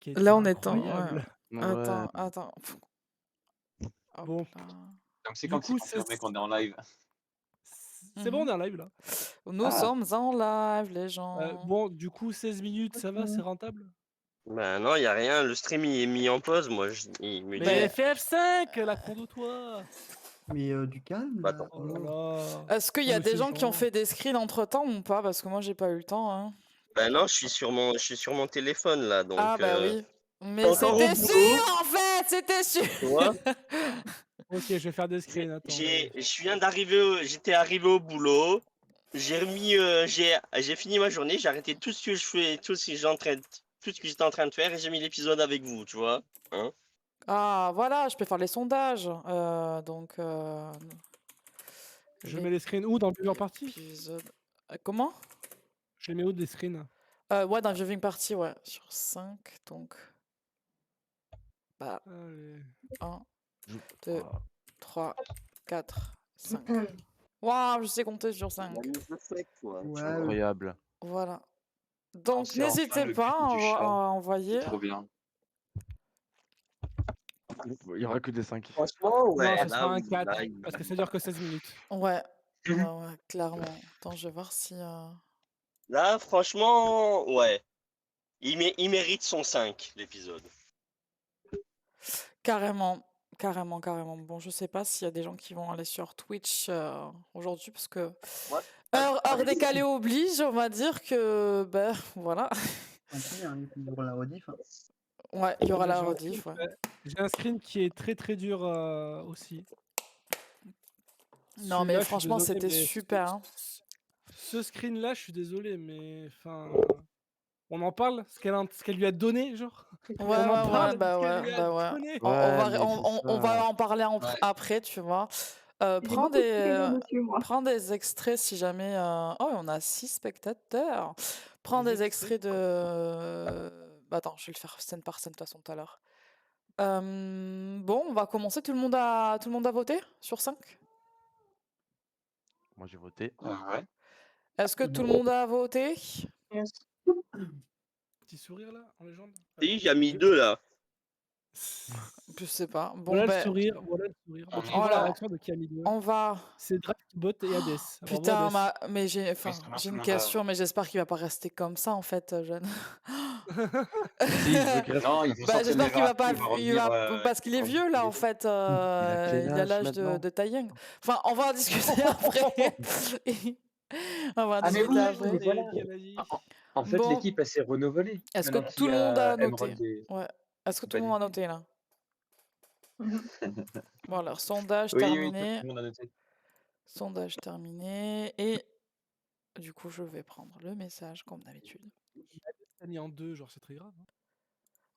qui Là, était on est en ouais. incroyable. Ouais. Attends. Hop Bon, là. Comme c'est du quand c'est coup, c'est confirmé qu'on est en live. c'est bon, on Mmh est en live là. Nous Ah! sommes en live, les gens. Bon, du coup, 16 minutes, ça va, c'est rentable? Bah non, y a rien, le stream il est mis en pause, il me dit. Mais fais F5, la toi. Mais du calme Bah là. attends. Oh là là. Est-ce qu'il y Non, a mais des ces gens qui ont gens. fait des screens entre-temps ou pas? Parce que moi, j'ai pas eu le temps, hein. Bah non, je suis sur mon téléphone là, Ah donc bah je oui. suis Mais encore au c'était boulot, sûr, en fait! C'était sûr! tu vois. Ok, je vais faire des screens, attends. Je viens d'arriver, j'étais arrivé au boulot, j'ai remis, j'ai fini ma journée, j'ai arrêté tout ce que je fais, tout ce que j'étais en train de faire et j'ai mis l'épisode avec vous, tu vois. Hein. Ah, voilà, je peux faire les sondages. Je mets les screens où dans le viewer party? L'épisode... Comment? Je les mets où des screens? Ouais, dans viewing party, ouais. Sur 5, donc... Bah, Allez. 1, Je- 2, Ah, 3, 4, 5. Waouh, je sais compter sur 5. la mise de sec, quoi. Ouais, Incroyable. Voilà. Donc, C'est enfin n'hésitez le pas cri du chat. à envoyer. C'est trop bien. Il y aura que des 5. Franchement, Non, ouais, ce là, sera un oui, 4, là, parce que ça dure que 16 minutes. Ouais, clairement. Attends, je vais voir si... là, franchement, ouais. Il mérite son 5, l'épisode. Carrément. Bon, je sais pas s'il y a des gens qui vont aller sur Twitch aujourd'hui, parce que Ouais. heure décalée oblige, on va dire que, ben, voilà. après, hein, il y aura la rediff. Hein. Ouais, il y aura la J'ai un rediff, screen- ouais. J'ai un screen qui est très très dur aussi. Non, Celui-là, mais je suis franchement, désolé, c'était mais super, hein. Ce screen-là, je suis désolé, mais enfin, on en parle, ce qu'elle lui a donné, genre. Ouais, On en parle, bah ce qu'elle ouais, lui a bah ouais. donné. On Ouais, va, mais on va en parler Ouais. après, tu vois. J'ai Prends beaucoup de présents des, dessus, moi. prends des extraits si jamais... Oh, on a 6 spectateurs. Prends des extraits de... Bah, attends, je vais le faire scène par scène de toute façon tout à l'heure. Bon, on va commencer. Tout le monde a voté sur 5? Moi j'ai voté. Ouais. Est-ce que tout le monde a voté? Yes. Petit sourire là, en légende. Si, j'ai mis 2 là. Je sais pas. Bon, Voilà le ben, sourire, voilà le sourire. Donc, il faut Oh voir la là. réaction de qui a mis 2. on va... C'est Draftbot et Hades. Bravo, Putain, Hades. mais j'ai ça marche, une tout le monde question, mais j'espère qu'il va pas rester comme ça, en fait, jeune. Si, je veux qu'il reste. Non, il faut Bah, sortir j'espère des qu'il va pas... ratés, il va revenir, Parce qu'il est vieux, là, en fait. Il a quel Il a âge l'âge maintenant de Taeyang. Enfin, on va en discuter après. On va en Ah mais discuter oui, après. mais voilà. En fait, Bon. l'équipe elle s'est renouvelée. Est-ce que Maintenant tout qu'il y le monde a noté? Emerald et Ouais. Est-ce que tout le compagnie. monde a noté, là? Bon, alors, sondage Oui, terminé. tout le monde a noté. Sondage terminé. Et du coup, je vais prendre le message, comme d'habitude. T'as mis en 2, genre c'est très grave. Hein.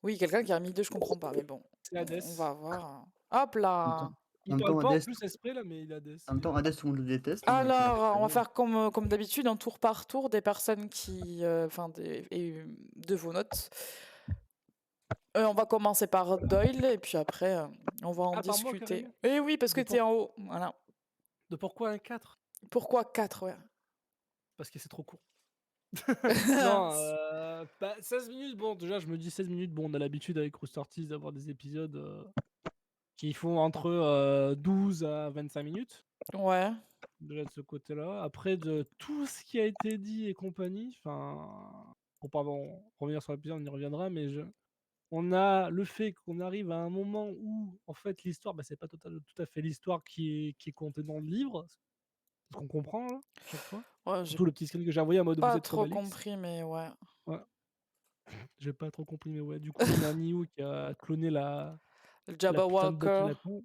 Oui, quelqu'un qui a mis 2, je comprends pas, mais bon. C'est Hades. On va voir. Hop là! Il parle pas en plus esprit là, mais il a Hades. En même temps, Hades, tout le monde le déteste. Alors, on va faire comme d'habitude, un tour par tour des personnes qui... de vos notes. On va commencer par Doyle, et puis après, on va en par moi, discuter. carrément. Eh oui, parce que t'es en haut. Voilà. De pourquoi un 4? Pourquoi 4, ouais? Parce que c'est trop court. Non, 16 minutes, bon, déjà, je me dis 16 minutes, bon, on a l'habitude avec Rooster Teeth d'avoir des épisodes qui font entre 12 à 25 minutes. Ouais. Déjà de ce côté-là. Après, de tout ce qui a été dit et compagnie, enfin, pour pas revenir sur l'épisode, on y reviendra, mais on a le fait qu'on arrive à un moment où, en fait, l'histoire, c'est pas tout à fait l'histoire qui est contée dans le livre, ce qu'on comprend, là, chaque fois. Ouais, Surtout le petit screen que j'ai envoyé en mode vous pas êtes trop Obélix. compris, mais ouais. Ouais. J'ai pas trop compris, mais ouais. Du coup, on a Niou qui a cloné la Jabba putain de bête Walker. lapin.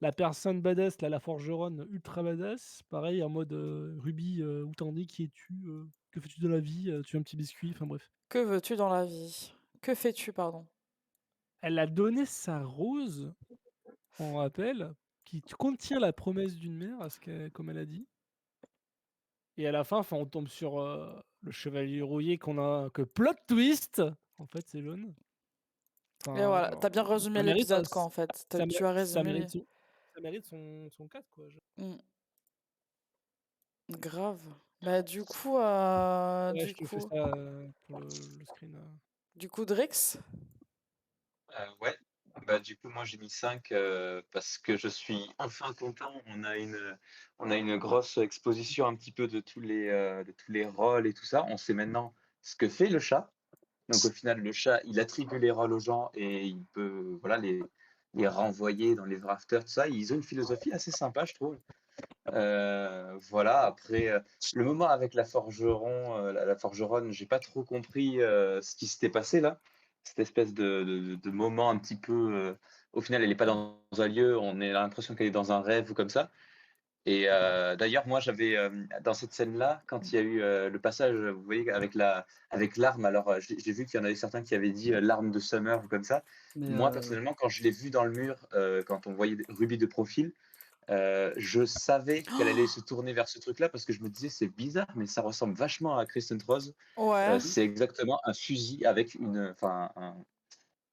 La personne badass, là, la forgeronne ultra badass. Pareil, en mode Ruby, où t'en dis, qui es-tu que fais-tu de la vie tu veux un petit biscuit, enfin bref. Que veux-tu dans la vie? Que fais-tu, pardon? Elle a donné sa rose, on rappelle, qui contient la promesse d'une mère, comme elle a dit. Et à la fin, on tombe sur le chevalier rouillé que plot twist, en fait, c'est jaune. Et voilà, t'as bien résumé l'épisode, quoi, en fait. Tu as résumé. Ça mérite son 4, quoi. Grave. Bah, du coup, Ouais, je te fais ça pour le screen. Du coup, Drix? Ouais. Bah, du coup, moi, j'ai mis 5 parce que je suis enfin content. On a une grosse exposition un petit peu de tous les rôles et tout ça. On sait maintenant ce que fait le chat. Donc, au final, le chat, il attribue les rôles aux gens et il peut, voilà, les renvoyer dans les rafters, tout ça. Ils ont une philosophie assez sympa, je trouve. Voilà, après, le moment avec la forgeron, la forgeronne, j'ai pas trop compris, ce qui s'était passé là. Cette espèce de moment un petit peu, au final, elle est pas dans un lieu, on a l'impression qu'elle est dans un rêve ou comme ça et d'ailleurs, moi, j'avais, dans cette scène-là, quand il y a eu, le passage, vous voyez, avec l'arme, alors, j'ai vu qu'il y en avait certains qui avaient dit, «l'arme de Summer» ou comme ça. Mais Moi, personnellement, quand je l'ai vu dans le mur, quand on voyait Ruby de profil, je savais qu'elle allait se tourner vers ce truc-là parce que je me disais: «C'est bizarre, mais ça ressemble vachement à Kristen Rose». Ouais. C'est exactement un fusil avec enfin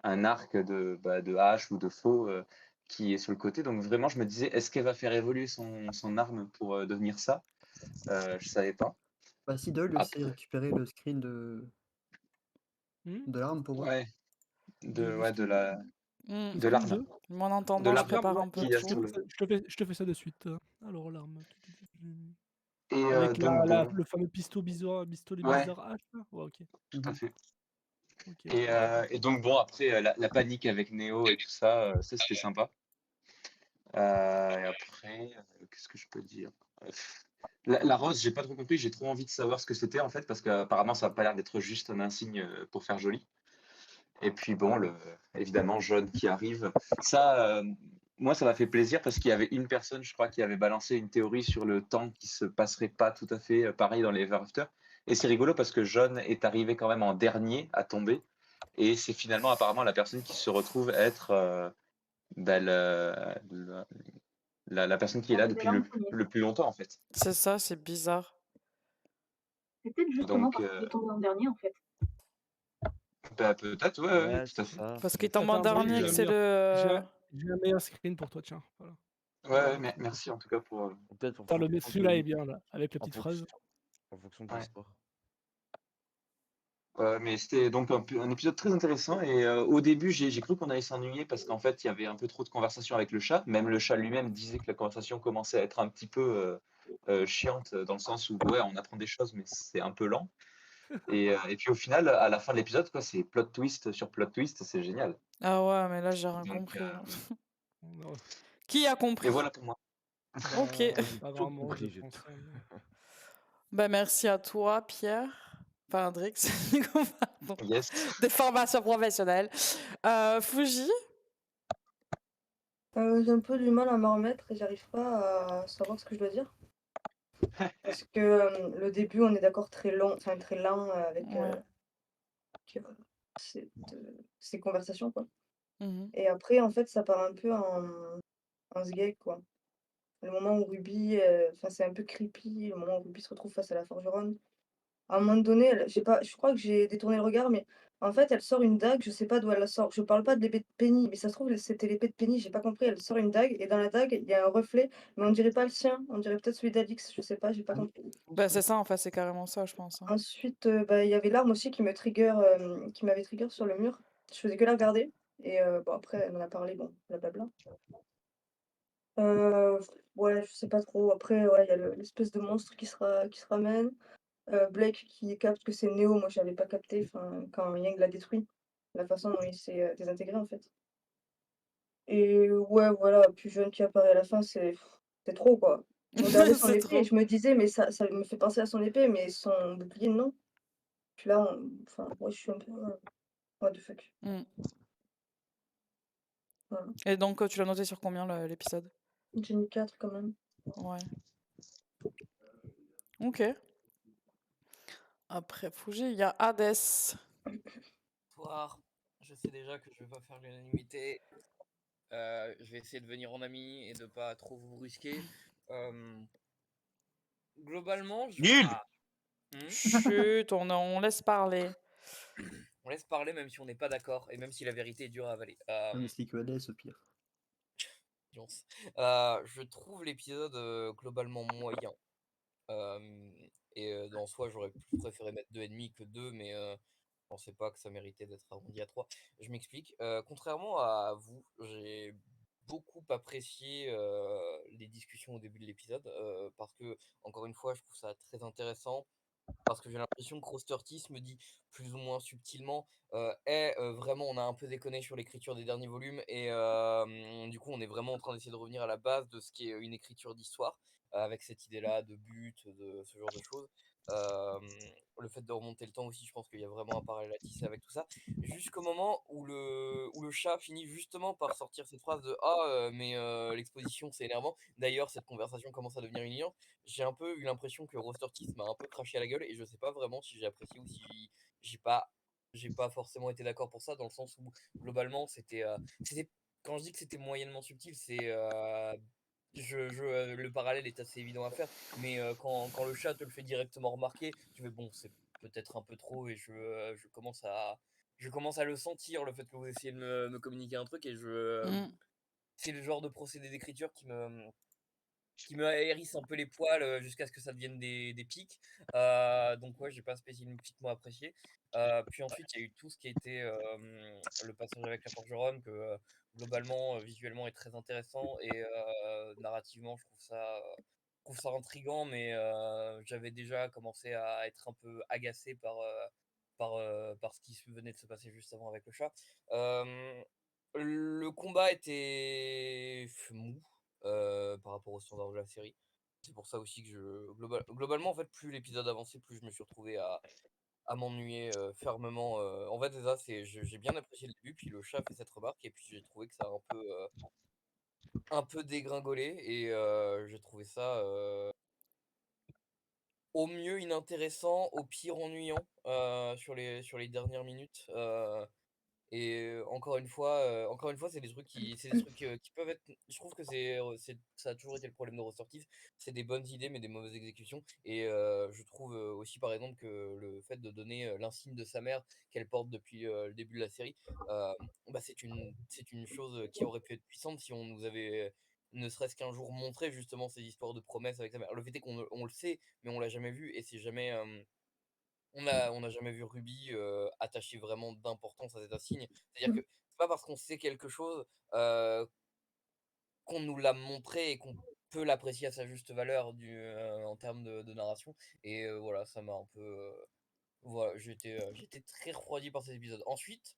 un arc de hache ou de faux, qui est sur le côté. Donc vraiment, je me disais: «Est-ce qu'elle va faire évoluer son arme pour, devenir ça?» Je savais pas. bah, si Doyle aussi Après récupérer le screen Mmh? de l'arme pour voir. ouais, Du ouais, screen? Mmh. de Screen l'arme, 2? Moi, en de attendant, je l'arme L'arme, prépare ouais, un peu qu'il y a je te tout. sur fais le ça je te fais ça de suite, alors l'arme. et Avec donc bon, le fameux pistolet ouais, bizarre H là? Ouais, OK. tout à Mmh. fait. OK, OK. Et donc bon, après, la panique avec Neo et tout ça, ça c'était sympa. Et après, qu'est-ce que je peux dire? La rose, j'ai pas trop compris, j'ai trop envie de savoir ce que c'était en fait, parce qu'apparemment ça a pas l'air d'être juste un insigne, pour faire joli. Et puis bon, évidemment, jaune qui arrive. Ça, moi, ça m'a fait plaisir parce qu'il y avait une personne, je crois, qui avait balancé une théorie sur le temps qui se passerait pas tout à fait pareil dans les Ever After. Et c'est rigolo parce que jaune est arrivé quand même en dernier à tomber. Et c'est finalement apparemment la personne qui se retrouve être bah, la personne qui est là Arrivé depuis là en premier. le plus longtemps en fait. C'est ça, c'est bizarre. C'est peut-être justement Donc, parce qu'il est tombé en dernier, en fait. bah, peut-être, ouais, ouais, Ouais, tout à c'est fait. ça. Parce Ça qu'il peut tombe en faire Attends, partie dernier, j'ai que un c'est meilleur le. j'ai un meilleur screen pour toi, tiens, voilà. Ouais, ouais, merci en tout cas pour. peut-être en Attends, fonction celui-là est bien là, avec la en petite fonction phrase. en fonction de Ouais. l'histoire. Mais c'était donc un épisode très intéressant et au début, j'ai cru qu'on allait s'ennuyer parce qu'en fait, il y avait un peu trop de conversation avec le chat. Même le chat lui-même disait que la conversation commençait à être un petit peu, chiante, dans le sens où, ouais, on apprend des choses, mais c'est un peu lent et puis au final, à la fin de l'épisode, quoi, c'est plot twist sur plot twist, c'est génial. Ah ouais, mais là, j'ai rien Donc compris. Non, Qui a et compris? voilà pour moi. Ok. bah, J'ai pas tout vraiment, je compris, j'ai pense, tout. Bah, merci à toi, Pierre. Enfin, Drix. Du coup, pardon. Yes. Des formations professionnelles. Fuji? J'ai un peu du mal à m'en remettre et j'arrive pas à savoir ce que je dois dire. Parce que le début, on est d'accord, très long, enfin très lent avec Ouais. que- ces conversations, quoi. Mhm. Et après, en fait, ça part un peu en sgeg, quoi. Le moment où Ruby, enfin, c'est un peu creepy, le moment où Ruby se retrouve face à la forgeronne. À un moment donné, j'ai pas, je crois que j'ai détourné le regard, mais en fait, elle sort une dague, je sais pas d'où elle la sort. Je parle pas de l'épée de Penny, mais ça se trouve, c'était l'épée de Penny, j'ai pas compris. Elle sort une dague, et dans la dague, il y a un reflet, mais on dirait pas le sien, on dirait peut-être celui d'Alix, je sais pas, j'ai pas compris. Bah, c'est ça, en fait, c'est carrément ça, je pense. Ensuite, bah, il y avait l'arme aussi qui m'avait trigger sur le mur. Je faisais que la regarder, et bon, après, elle en a parlé, bon, blablabla. Euh, ouais, je sais pas trop. Après, ouais, il y a l'espèce de monstre qui se ramène. Blake qui capte que c'est Neo, moi j'avais pas capté, enfin, quand Yang l'a détruit, la façon dont il s'est désintégré en fait. Et ouais, voilà, puis Jeune qui apparaît à la fin, c'est trop quoi. Je regardais son C'est épée et trop. je me disais, mais ça me fait penser à son épée, mais son bouclier, non. Puis là, enfin, moi je suis un peu. What the fuck. Mm. Voilà. Et donc, tu l'as noté sur combien l'épisode? J'ai mis 4 quand même. Ouais. Ok. Après Fuji, il y a Hades. Soir, je sais déjà que je vais pas faire l'unanimité. Je vais essayer de venir en ami et de pas trop vous brusquer. Globalement, Nul. Chut, on laisse parler. On laisse parler même si on n'est pas d'accord et même si la vérité est dure à avaler. Mais c'est que Hades au pire. Je trouve l'épisode globalement moyen. Et dans soi, j'aurais plus préféré mettre 2,5 que 2, mais pensais pas que ça méritait d'être arrondi à 3. Je m'explique. Contrairement à vous, j'ai beaucoup apprécié les discussions au début de l'épisode parce que, encore une fois, je trouve ça très intéressant. Parce que j'ai l'impression que Rostertis me dit plus ou moins subtilement vraiment, on a un peu déconné sur l'écriture des derniers volumes et du coup, on est vraiment en train d'essayer de revenir à la base de ce qui est une écriture d'histoire avec cette idée-là de but, de ce genre de choses. Le fait de remonter le temps aussi, je pense qu'il y a vraiment un parallèle à tisser avec tout ça. Jusqu'au moment où le chat finit justement par sortir cette phrase de «Ah, mais l'exposition, c'est énervant». D'ailleurs, cette conversation commence à devenir humiliante. J'ai un peu eu l'impression que Rostertis m'a un peu craché à la gueule et je sais pas vraiment si j'ai apprécié ou si j'ai pas j'ai pas forcément été d'accord pour ça, dans le sens où globalement c'était quand je dis que c'était moyennement subtil, le parallèle est assez évident à faire, mais quand le chat te le fait directement remarquer, tu fais bon, c'est peut-être un peu trop et je commence à le sentir, le fait que vous essayez de me communiquer un truc et Mmh. c'est le genre de procédé d'écriture qui me hérisse un peu les poils jusqu'à ce que ça devienne des pics. Donc ouais, j'ai pas spécifiquement apprécié. Puis ensuite, il y a eu tout ce qui a été le passage avec la forgeronne, que globalement, visuellement est très intéressant et narrativement, je trouve ça intriguant, mais j'avais déjà commencé à être un peu agacé par ce qui venait de se passer juste avant avec le chat. Le combat était mou par rapport aux standards de la série. C'est pour ça aussi que globalement, en fait, plus l'épisode avançait, plus je me suis retrouvé à m'ennuyer fermement. En fait, c'est ça, j'ai bien apprécié le début, puis le chat a fait cette remarque, et puis j'ai trouvé que ça a un peu dégringolé, et j'ai trouvé ça au mieux inintéressant, au pire ennuyant sur les dernières minutes. Et encore une fois, c'est des trucs qui peuvent être. Je trouve que ça a toujours été le problème de Roster Teeth, c'est des bonnes idées mais des mauvaises exécutions. Et je trouve aussi par exemple que le fait de donner l'insigne de sa mère qu'elle porte depuis le début de la série, bah c'est une chose qui aurait pu être puissante si on nous avait ne serait-ce qu'un jour montré justement ces histoires de promesses avec sa mère. Le fait est qu'on le sait, mais on l'a jamais vu et c'est jamais. On n'a jamais vu Ruby attacher vraiment d'importance à cet insigne. C'est-à-dire que c'est pas parce qu'on sait quelque chose qu'on nous l'a montré et qu'on peut l'apprécier à sa juste valeur en termes de narration. Et voilà, ça m'a un peu. Voilà, j'étais très refroidi par cet épisode. Ensuite,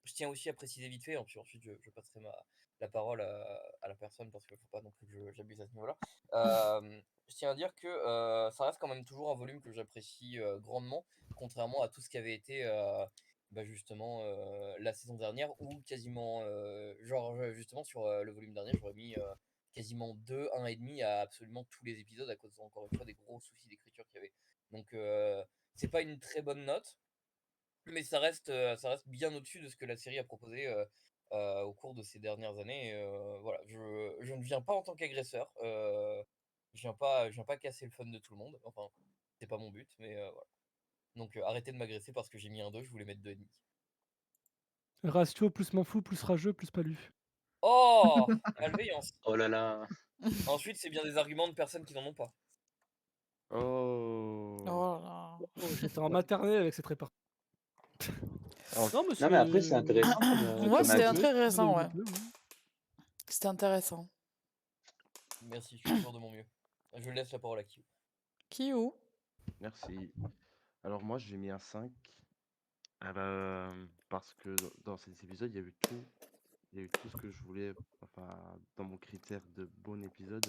je tiens aussi à préciser vite fait, puis ensuite je passerai la parole à la personne parce qu'il ne faut pas non plus que j'abuse à ce niveau-là. Je tiens à dire que ça reste quand même toujours un volume que j'apprécie grandement, contrairement à tout ce qui avait été justement la saison dernière, où quasiment, justement sur le volume dernier, j'aurais mis quasiment 2, 1,5 à absolument tous les épisodes à cause, encore une fois, des gros soucis d'écriture qu'il y avait. Donc, c'est pas une très bonne note, mais ça reste bien au-dessus de ce que la série a proposé au cours de ces dernières années. Voilà, je ne viens pas en tant qu'agresseur. Je viens pas casser le fun de tout le monde. Enfin, c'est pas mon but, mais voilà. Donc arrêtez de m'agresser parce que j'ai mis un 2, je voulais mettre 2,5. Ratio plus m'en fous, plus rageux, plus palu. Oh, malveillance. Oh là là. Ensuite, c'est bien des arguments de personnes qui n'en ont pas. Oh Oh. là. Oh, j'étais en maternelle avec cette répartie. Alors, Non, mais Non, mais après, c'est c'est. intéressant Ouais, comme c'était avis. intéressant, ouais. Dites-le, oui. C'était intéressant. Merci, je fais toujours de mon mieux. Je laisse la parole à qui. Qui ou? merci. Alors moi, j'ai mis un 5 parce que dans cet épisode, il y a eu tout. Il y a eu tout ce que je voulais, enfin, dans mon critère de bon épisode.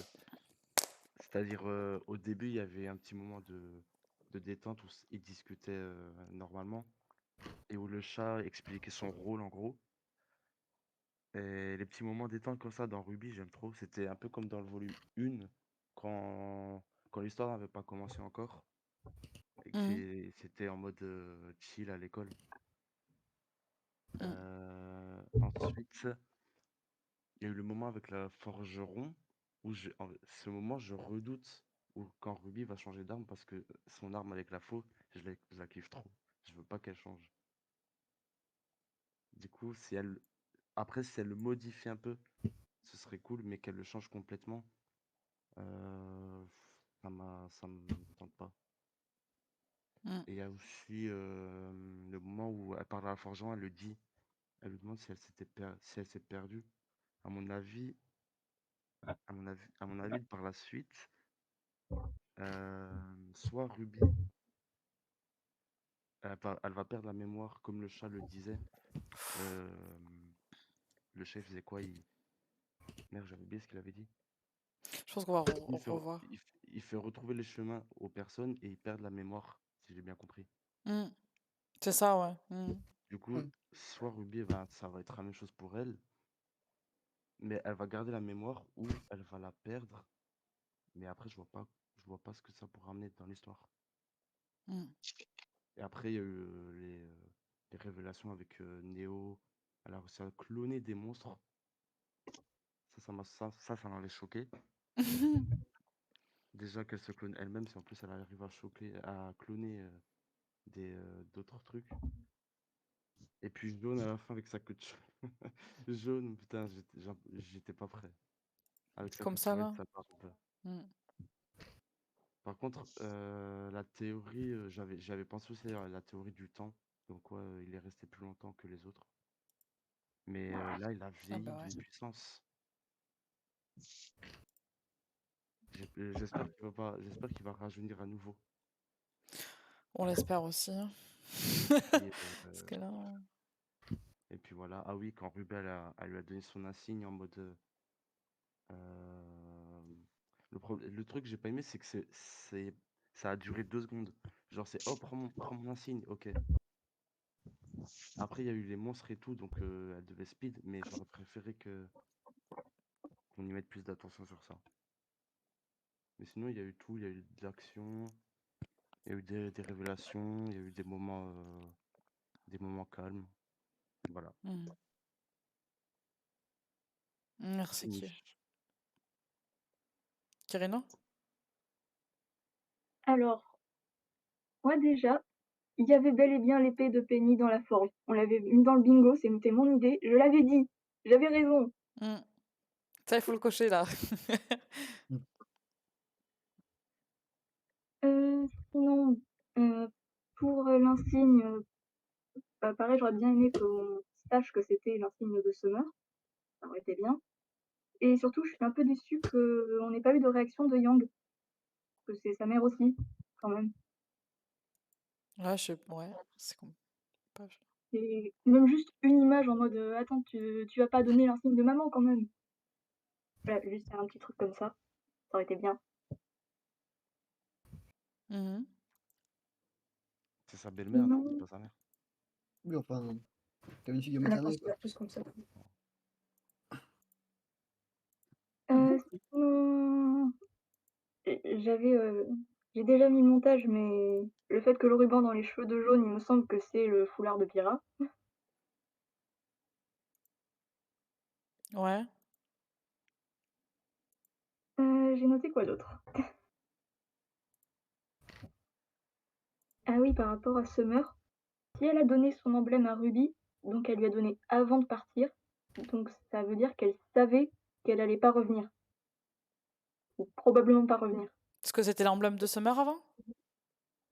C'est-à-dire, au début, il y avait un petit moment de détente où ils discutaient normalement et où le chat expliquait son rôle en gros. Et les petits moments détente comme ça dans Ruby, j'aime trop. C'était un peu comme dans le volume 1, quand l'histoire n'avait pas commencé encore et que Mhm. c'était en mode chill à l'école. Mhm. Ensuite, il y a eu le moment avec la forgeron où ce moment, je redoute où quand Ruby va changer d'arme parce que son arme avec la faux, je la kiffe trop. Je veux pas qu'elle change. Du coup, après, si elle le modifie un peu, ce serait cool, mais qu'elle le change complètement, ça me tente pas. Mm. Et il y a aussi le moment où elle parle à la forgeron, elle le dit. Elle lui demande si elle s'est perdue. À mon avis, par la suite, soit Ruby, elle va perdre la mémoire, comme le chat le disait. Euh, le chat, il faisait quoi? Merde, j'avais oublié ce qu'il avait dit. Je pense qu'on va Il fait, revoir. il fait retrouver les chemins aux personnes et ils perdent la mémoire, si j'ai bien compris. Mm. C'est ça, ouais. Mm. Du coup, soit Ruby, ça va être la même chose pour elle, mais elle va garder la mémoire ou elle va la perdre. Mais après, je vois pas ce que ça pourra amener dans l'histoire. Mm. Et après, il y a eu les révélations avec Neo. Elle a réussi à cloner des monstres. Ça m'avait choqué. Déjà qu'elle se clone elle-même, si en plus elle arrive à cloner d'autres trucs. Et puis Jaune à la fin avec sa queue de cheval. Jaune, putain, j'étais pas prêt. Avec sa queue Comme de ça, cheval, là. ça part un peu. Mm. Par contre, la théorie, j'avais pensé aussi à la théorie du temps. Donc quoi, il est resté plus longtemps que les autres. Mais là, il a Ah vieilli bah ouais. d'une puissance. J'espère qu'il va rajeunir à nouveau. On l'espère aussi. Hein. Et, Parce que là. et puis voilà. Ah oui, quand Rubel elle lui a donné son insigne en mode. Le truc que j'ai pas aimé, c'est que ça a duré 2 secondes. Genre, c'est oh, prends mon insigne, ok. Après, il y a eu les monstres et tout, donc elle devait speed, mais j'aurais préféré qu'on y mette plus d'attention sur ça. Mais sinon, il y a eu tout, il y a eu de l'action, il y a eu des révélations, il y a eu des moments calmes. Voilà. Mm. Merci, Fini. Kirino? Alors, moi déjà, il y avait bel et bien l'épée de Penny dans la forge. On l'avait mis dans le bingo, c'était mon idée. Je l'avais dit. J'avais raison. Mm. Ça, il faut le cocher, là. Sinon, pour l'insigne, pareil, j'aurais bien aimé qu'on sache que c'était l'insigne de Summer. Ça aurait été bien. Et surtout, je suis un peu déçue qu'on n'ait pas eu de réaction de Yang. Parce que c'est sa mère aussi, quand même. Ouais, c'est pas... Et même juste une image en mode attends, tu vas pas donner l'insigne de maman quand même. Voilà, juste un petit truc comme ça. Ça aurait été bien. Mhm. C'est sa belle-mère, Non. c'est pas sa mère. Oui, enfin, t'as une figure On la maternelle, quoi. considère plus comme ça. Sinon, j'ai déjà mis le montage, mais le fait que le ruban dans les cheveux de jaune, il me semble que c'est le foulard de Pyrrha. Ouais. J'ai noté quoi d'autre? Ah oui, par rapport à Summer, si elle a donné son emblème à Ruby, donc elle lui a donné avant de partir, donc ça veut dire qu'elle savait qu'elle allait pas revenir. Ou probablement pas revenir. Est-ce que c'était l'emblème de Summer avant?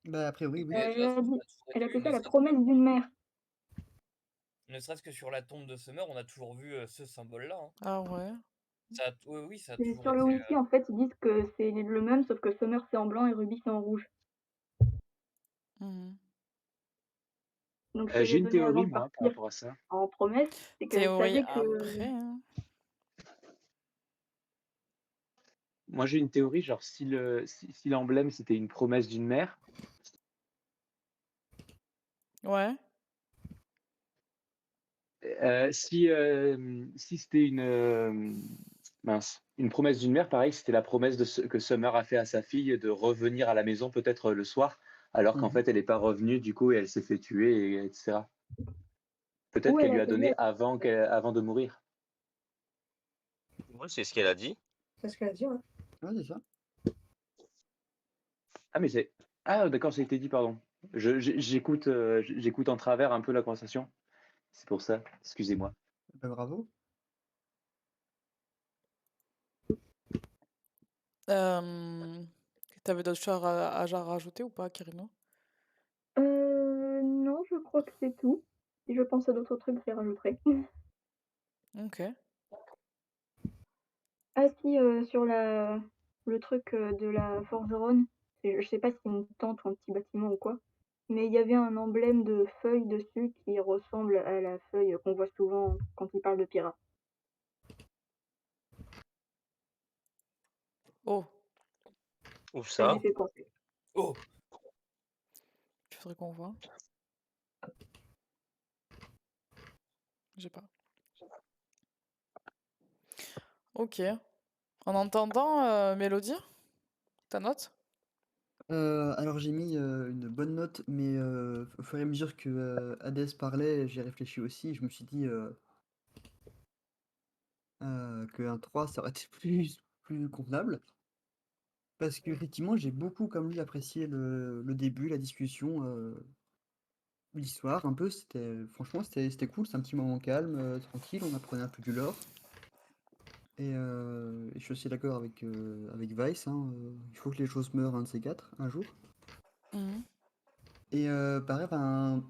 Bah, a priori, oui. Elle a toujours appelé vu, ça ne la serait-ce promesse d'une mère. ne serait-ce que sur la tombe de Summer, on a toujours vu ce symbole-là. Hein. Ah ouais. Oui, ça a Et toujours sur le été. wiki, en fait, ils disent que c'est le même, sauf que Summer c'est en blanc et Ruby c'est en rouge. Mhm. Donc si elle J'ai l'a une donné avant théorie, de moi, par partir rapport à ça. en promesse, c'est qu'elle Théorie savait que... après. Hein. Moi, j'ai une théorie, genre, si l'emblème, c'était une promesse d'une mère, Ouais. si c'était une promesse d'une mère, pareil, c'était la promesse que Summer a fait à sa fille de revenir à la maison peut-être le soir, alors qu'en fait, elle n'est pas revenue, du coup, et elle s'est fait tuer, etc. Peut-être Ou qu'elle elle lui a a fait donné avant de mourir. Ouais, c'est ce qu'elle a dit. C'est ce qu'elle a dit, ouais. Ouais, c'est ça. Ah, mais c'est. Ah, d'accord, ça a été dit, pardon. J'écoute en travers un peu la conversation. C'est pour ça, excusez-moi. Bah, bravo. T'avais d'autres choses à rajouter ou pas, Kirino? je crois que c'est tout. Si je pense à d'autres trucs, je les rajouterai. OK. Ah si, sur le truc, de la forgeronne, je sais pas si c'est une tente ou un petit bâtiment ou quoi, mais il y avait un emblème de feuille dessus qui ressemble à la feuille qu'on voit souvent quand ils parlent de pirates. Oh, Où Ça ça? m'y fait penser. Oh! il faudrait qu'on voit. J'ai pas. OK. En entendant, Mélodie, ta note? Alors j'ai mis une bonne note, mais au fur et à mesure que Hadès parlait, j'ai réfléchi aussi. Je me suis dit qu'un 3, ça aurait été plus convenable. Parce qu'effectivement, j'ai beaucoup, comme lui, apprécié le début, la discussion, l'histoire un peu. Franchement, c'était cool. C'est un petit moment calme, tranquille. On apprenait un peu du lore. Et je suis aussi d'accord avec Vice, hein, il faut que les choses meurent un de ces quatre, un jour. Mmh. Et pareil, ben,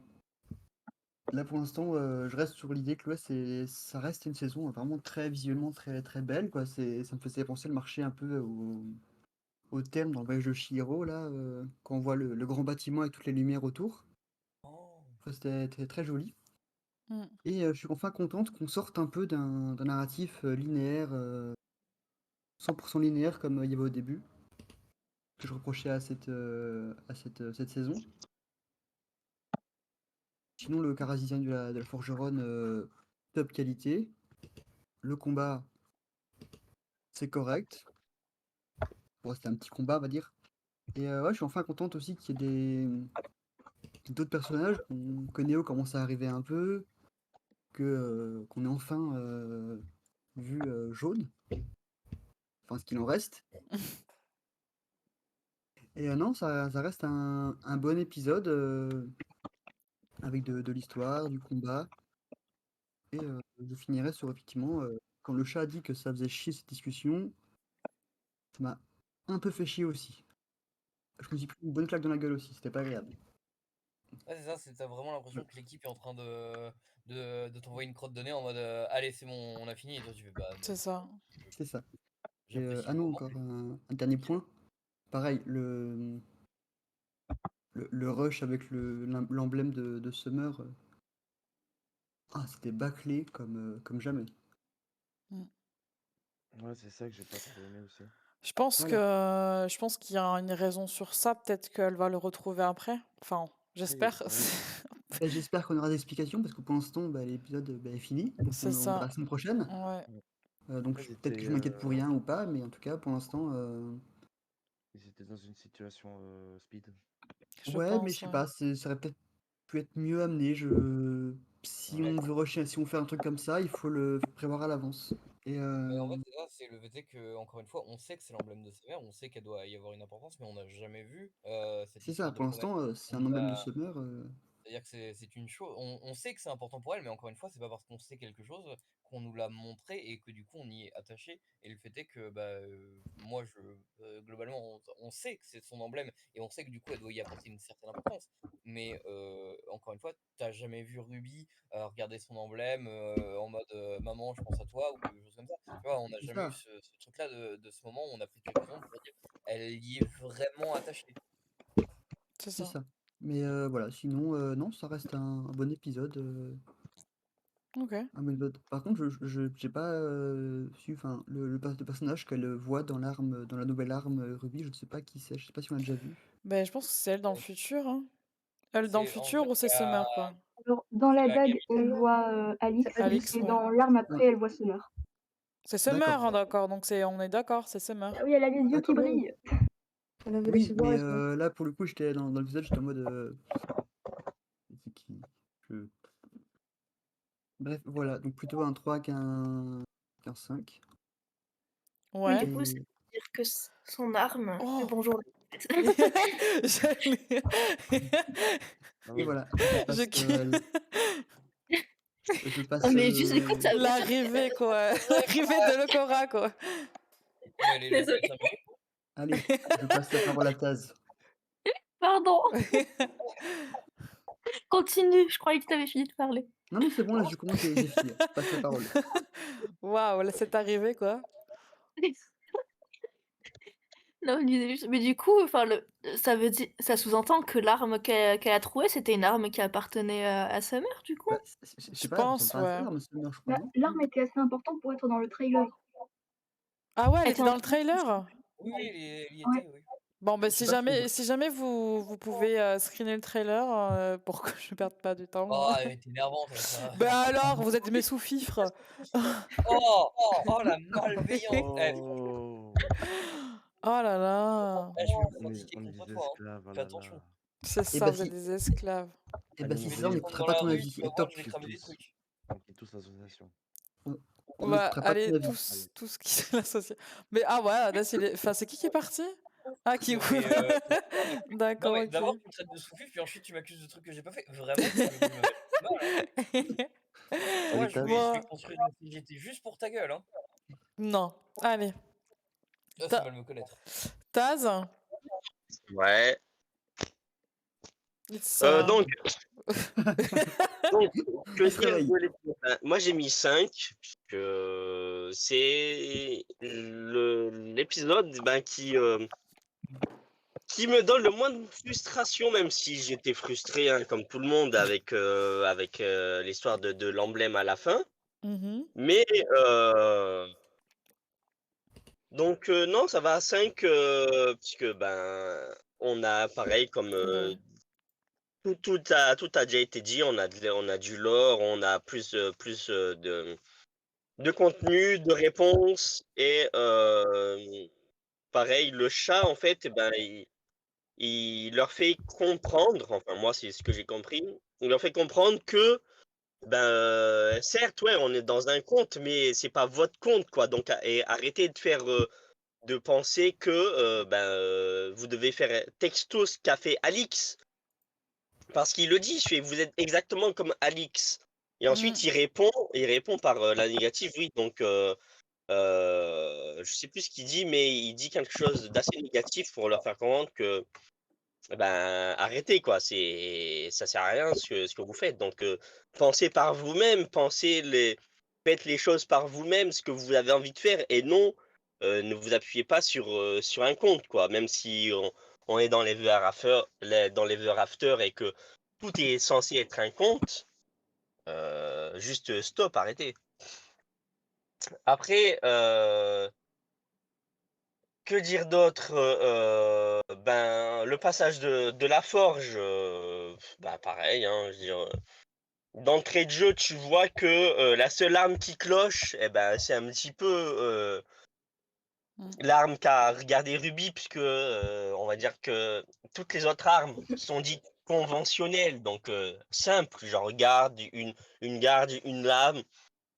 là pour l'instant, je reste sur l'idée que ouais, ça reste une saison vraiment très visuellement très, très belle, quoi. Ça me faisait penser le marché un peu au terme dans le voyage de Chihiro, là, quand on voit le grand bâtiment avec toutes les lumières autour. Oh. Enfin, c'était très joli. Mmh. Et je suis enfin contente qu'on sorte un peu d'un narratif linéaire, 100% linéaire comme il y avait au début, que je reprochais à cette saison. Sinon, le chara-design de la forgeronne, top qualité. Le combat, c'est correct. Bon, c'était un petit combat, on va dire. Et ouais, je suis enfin contente aussi qu'il y ait d'autres personnages, que Neo commence à arriver un peu, qu'on ait enfin vu Jaune, enfin ce qu'il en reste. Et non, ça reste un bon épisode avec de l'histoire, du combat. Et je finirai sur effectivement, quand le chat a dit que ça faisait chier cette discussion, ça m'a un peu fait chier aussi. Je me suis pris une bonne claque dans la gueule aussi, c'était pas agréable. Ouais, c'est ça, t'as vraiment l'impression Ouais. que l'équipe est en train de t'envoyer une crotte de nez en mode allez, c'est bon, on a fini. Et toi, tu fais bah C'est non, ça. C'est ça. Et j'apprécie ah le non, moment. encore un dernier point. Pareil, le rush avec l'emblème de Summer, c'était bâclé comme jamais. Ouais, c'est ça que j'ai pas trop aimé aussi. Je pense Voilà. qu'il y a une raison sur ça. Peut-être qu'elle va le retrouver après. Enfin, Après, j'espère. ouais, Bah, j'espère qu'on aura des explications parce que pour l'instant, bah, l'épisode est fini. Donc C'est on verra ça. la semaine prochaine. Ouais. Donc Après, peut-être que je m'inquiète pour rien ou pas, mais en tout cas, pour l'instant, ils étaient dans une situation speed. Je ouais, mais pense, je sais ouais. pas, ça aurait peut-être pu être mieux amené. Si Ouais. on veut rusher, si on fait un truc comme ça, il faut le prévoir à l'avance. Et Mais en fait, c'est ça, c'est le fait est que, encore une fois, on sait que c'est l'emblème de Sévère, on sait qu'elle doit y avoir une importance, mais on n'a jamais vu cette c'est ça, histoire de pour promesse. l'instant, c'est On un nous emblème de a- Summer. C'est-à-dire que c'est une chose. On sait que c'est important pour elle, mais encore une fois, c'est pas parce qu'on sait quelque chose qu'on nous l'a montré et que du coup on y est attaché. Et le fait est que bah, moi, globalement, on sait que c'est son emblème et on sait que du coup elle doit y apporter une certaine importance. Mais encore une fois, t'as jamais vu Ruby regarder son emblème en mode maman, je pense à toi ou quelque chose comme ça. Tu vois, on n'a C'est jamais eu ça, ce truc-là de ce moment où on a pris quelques secondes pour dire elle y est vraiment attachée. C'est c'est ça. ça. Mais voilà, sinon, non, ça reste un bon épisode. Ok. Un bon épisode. Par contre, j'ai pas su, enfin, le personnage qu'elle voit dans l'arme, dans la nouvelle arme Ruby, je ne sais pas qui c'est, je sais pas si on l'a déjà vu. Ben, je pense que c'est elle dans le futur, hein. Elle dans le C'est en futur fait, ou c'est Summer, quoi? Alors, dans c'est la la dague, elle gamine. voit Alix, Alix, et ouais. dans l'arme après, Ouais. elle voit Summer. C'est Summer, D'accord. hein, d'accord. Donc on est d'accord, c'est Summer. Ah oui, elle a les yeux qui D'accord. brillent. Elle avait les Oui, cheveux mais ouais. là, pour le coup, j'étais dans l'épisode, j'étais en mode. C'est qui? Je- Bref, voilà, donc plutôt un 3 qu'un 5. Mais Ouais. du coup, ça Et veut dire que son arme. Oh! Bonjour. J'allais- Ah et oui. voilà, Je ki- je passe. Non, mais juste écoute, ça veut dire L'arrivée, quoi. L'arrivée de L'Okora, quoi. Mais elle est là Désolée. depuis 5 minutes. Allez, je passe la parole à Taz. Pardon. Continue, je croyais que tu avais fini de parler. Non, c'est bon, là, je commence, j'ai fini. Passe la parole. Waouh, là, c'est arrivé, quoi. Non, je disais juste mais du coup, enfin ça sous-entend que l'arme qu'elle a trouvée, c'était une arme qui appartenait, à Summer, du coup? Bah, je Je sais pas, elle ressemble pense, pas à ça, ouais. l'arme Summer, je crois, Bah, non? l'arme était assez importante pour être dans le trailer. Ah ouais, elle Elle était était en dans le trailer? Oui, il y Ouais. était, oui. Bon, bah, Je sais pas trop. si jamais vous pouvez screener le trailer pour que je perde pas du temps. Oh, elle est énervante, ça. Bah alors, vous êtes mes sous-fifres. Oh, la malveillance. Oh, Oh là là. Je vais me on est, syndiquer on est contre des toi, hein. esclaves, oh Fais là attention. là. C'est Et ça, bah vous êtes si, des esclaves. et bah Allez, si on c'est Je ça, vais on brille, descendre n'écouterait dans pas la ton rue, avis, tu vas voir, top. je vais on quitte cramer des tous, trucs. on quitte tous l'association. On Bah, n'écouterait pas ton allez, avis. Allez. tout ce qui est l'associé. Mais ah ouais, là, enfin, c'est qui est parti? Ah, qui Non, mais, non, D'accord, mais ok. d'abord, tu me traites de sous-fif, puis ensuite, tu m'accuses de trucs que j'ai pas fait. Vraiment, tu me mets mal, hein. Moi, Allez, je Taz. vais Bon, construire une CGT juste pour ta gueule, hein. non. Allez. Ça, c'est Ta- mal me connaître. Taz, Ouais. it's, Donc, que Il se dire réveille. de l'épisode? Moi, j'ai mis 5, puisque c'est l'épisode qui me donne le moins de frustration, même si j'étais frustré, hein, comme tout le monde, avec l'histoire de l'emblème à la fin. mhm. Mais donc non, ça va à 5, puisque on a pareil comme Ouais. tout a déjà été dit, on a du lore, on a plus de contenu, de réponses, et pareil, le chat, en fait, il leur fait comprendre, enfin moi c'est ce que j'ai compris, il leur fait comprendre que certes, ouais, on est dans un conte, mais c'est pas votre conte, quoi. Donc et arrêtez de faire de penser que vous devez faire texto ce qu'a fait Alix, parce qu'il le dit, vous êtes exactement comme Alix. Et ensuite Mm. il répond par la négative, oui. Donc je sais plus ce qu'il dit, mais il dit quelque chose d'assez négatif pour leur faire comprendre que arrêtez, quoi, ça sert à rien ce que vous faites. Donc pensez par vous-même, faites les choses par vous-même, ce que vous avez envie de faire, et non, ne vous appuyez pas sur un compte, quoi. Même si on est dans les dans les Ever After et que tout est censé être un compte, juste stop, arrêtez. Après, que dire d'autre? Le passage de la forge, pareil, hein, je veux dire, d'entrée de jeu, tu vois que la seule arme qui cloche, c'est un petit peu l'arme qu'a regardé Ruby, puisque on va dire que toutes les autres armes sont dites conventionnelles, donc simples, genre une garde, une lame,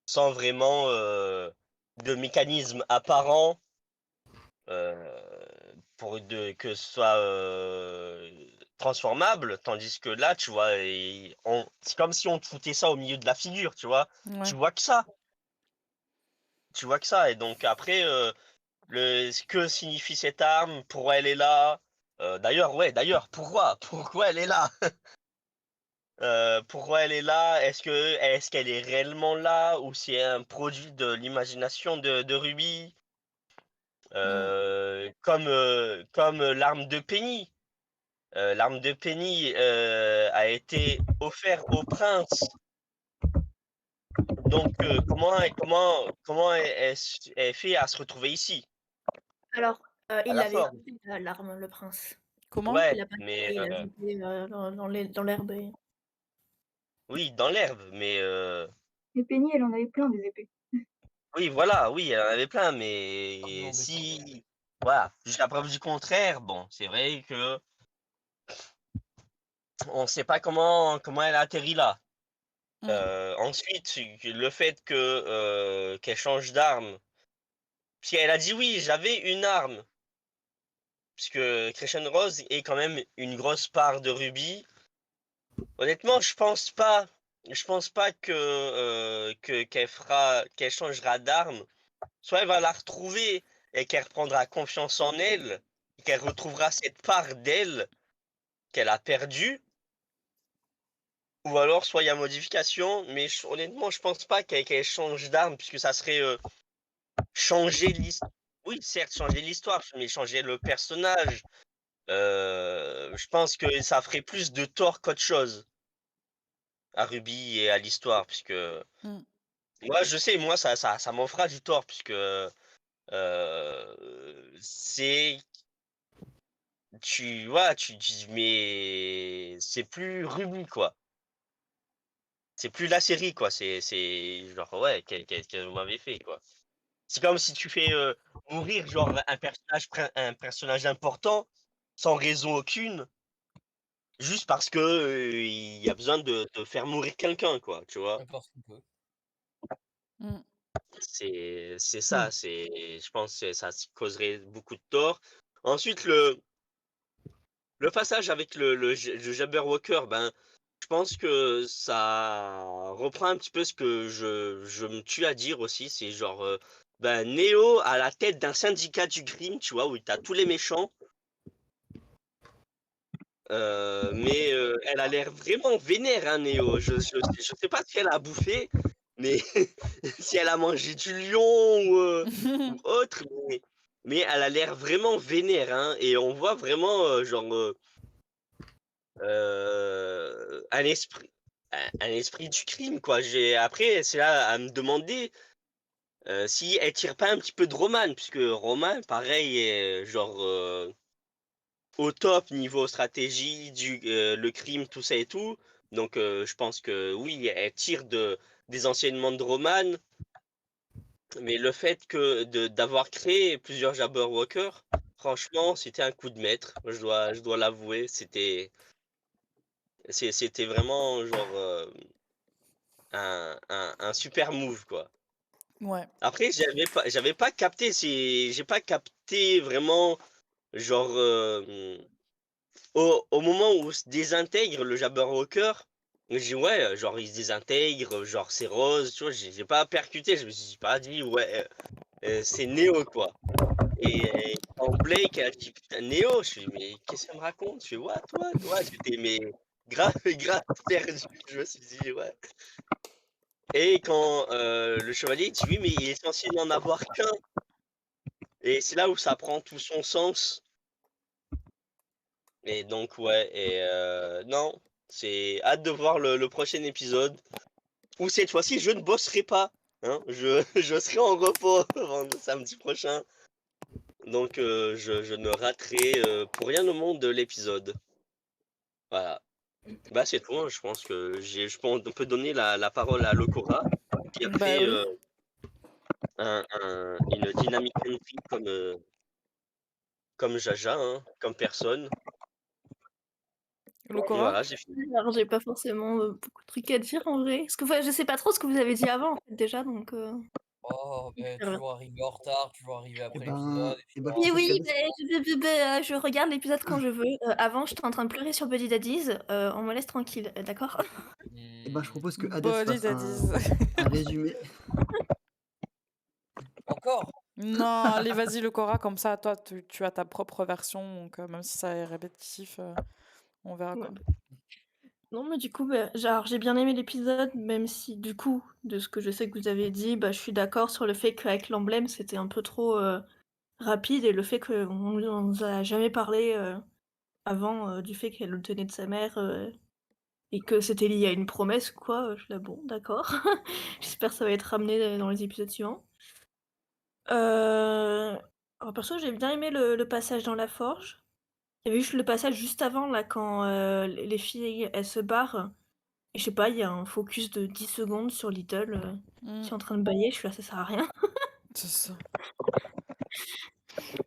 sans vraiment de mécanisme apparent. Que ce soit transformable, tandis que là, tu vois, c'est comme si on te foutait ça au milieu de la figure, tu vois. Ouais. Tu vois que ça. Tu vois que ça. Et donc après, ce que signifie cette arme, pourquoi elle est là. D'ailleurs, pourquoi elle est là? Pourquoi elle est là? Est-ce qu'elle est réellement là, ou c'est un produit de l'imagination de Ruby? Comme l'arme de Penny. L'arme de Penny a été offerte au prince. Donc comment elle fait à se retrouver ici? Alors, À il la l'avait forge. équipée, l'arme, le prince. Comment? Il Ouais, l'a pas mais tirée, il l'a jeté, dans l'herbe et oui, dans l'herbe, mais Et Penny, elle en avait plein des épées. oui, voilà, oui, elle en avait plein, Ah, mais non, si, voilà, jusqu'à preuve du contraire, bon, c'est vrai que on sait pas comment elle a atterri là. Ensuite, le fait qu'elle change d'arme, puis elle a dit oui, j'avais une arme, puisque Crescent Rose est quand même une grosse part de Ruby. Honnêtement, je pense pas qu'elle changera d'arme. Soit elle va la retrouver et qu'elle reprendra confiance en elle, et qu'elle retrouvera cette part d'elle qu'elle a perdue. Ou alors, soit il y a modification, mais honnêtement, je pense pas qu'elle change d'arme, puisque ça serait changer l'histoire. Oui, certes, changer l'histoire, mais changer le personnage. Je pense que ça ferait plus de tort qu'autre chose à Ruby et à l'histoire, puisque Mm. moi, je sais, moi, ça m'en fera du tort, puisque c'est. Tu vois, tu dis, mais c'est plus Ruby, quoi. C'est plus la série, quoi. C'est genre, ouais, qu'est-ce que vous m'avez fait, quoi. C'est comme si tu fais mourir, genre, un personnage important, sans raison aucune, juste parce que il y a besoin de faire mourir quelqu'un, quoi, tu vois. Parce qu'on peut. Mm. C'est Ouais. ça, je pense que ça causerait beaucoup de tort. Ensuite, le passage avec le Jabberwocker, ben, je pense que ça reprend un petit peu ce que je me tue à dire aussi. C'est genre, ben, Neo à la tête d'un syndicat du crime, tu vois, où t'as tous les méchants. Mais elle a l'air vraiment vénère, hein, Neo. Je sais pas si elle a bouffé, mais si elle a mangé du lion ou autre, mais elle a l'air vraiment vénère, hein, et on voit vraiment genre un esprit, un esprit du crime, quoi. Après, c'est là à me demander si elle tire pas un petit peu de Roman, puisque Roman, pareil, est genre au top niveau stratégie, le crime, tout ça et tout. Donc, je pense que oui, elle tire des enseignements de Roman, mais le fait d'avoir créé plusieurs Jabberwockers, franchement, c'était un coup de maître. Je dois l'avouer, c'était vraiment genre un super move, quoi. Ouais. Après, j'avais pas capté, j'ai pas capté vraiment, genre, au moment où se désintègre le Jabberwocker, j'ai dit, ouais, genre, il se désintègre, genre, c'est rose, tu vois, j'ai pas percuté, je me suis pas dit, ouais, c'est Neo, quoi. Et quand Blake a dit, putain, Neo, je suis, mais qu'est-ce qu'elle me raconte? Je fais, what? J'étais, mais grave, grave perdu, je me suis dit, ouais. Et quand le chevalier dit oui, mais il est censé n'en avoir qu'un. Et c'est là où ça prend tout son sens. Et donc, ouais, et non, c'est hâte de voir le prochain épisode. Où cette fois-ci, je ne bosserai pas. Hein, je serai en repos avant samedi prochain. Donc, je ne raterai pour rien au monde de l'épisode. Voilà. Bah, c'est tout, hein, je pense que on peut donner la parole à Lokora, qui a Bah fait oui. une dynamique entry comme Jaja, hein, comme personne. Et Lokora? voilà, j'ai fini. Alors, j'ai pas forcément beaucoup de trucs à dire en vrai. Parce que enfin, je sais pas trop ce que vous avez dit avant en fait, déjà, donc. Oh, mais Voilà. toujours arrivé en retard, toujours arrivé après ben, l'épisode, et puis ben, voilà. Oui, oui, Cascadès. mais je regarde l'épisode quand je veux. Avant, j'étais en train de pleurer sur Buddy Daddies. On me laisse tranquille, d'accord? Et ben, je propose que Hades Body fasse Daddies. un résumé. Encore? Non, allez, vas-y, Lokora, comme ça, toi, tu as ta propre version, donc même si ça est répétitif, on verra quoi. Ouais. Non, mais du coup, bah, genre, j'ai bien aimé l'épisode, même si, du coup, de ce que je sais que vous avez dit, bah, je suis d'accord sur le fait qu'avec l'emblème, c'était un peu trop rapide, et le fait qu'on nous a jamais parlé avant du fait qu'elle le tenait de sa mère, et que c'était lié à une promesse, quoi. Je suis là, bon, d'accord. J'espère que ça va être ramené dans les épisodes suivants. Alors, perso, j'ai bien aimé le passage dans la forge. Il y avait juste le passage juste avant, là, quand les filles, elles se barrent. Et je sais pas, il y a un focus de 10 secondes sur Little qui est en train de bailler. Je suis là, ça sert à rien. C'est ça.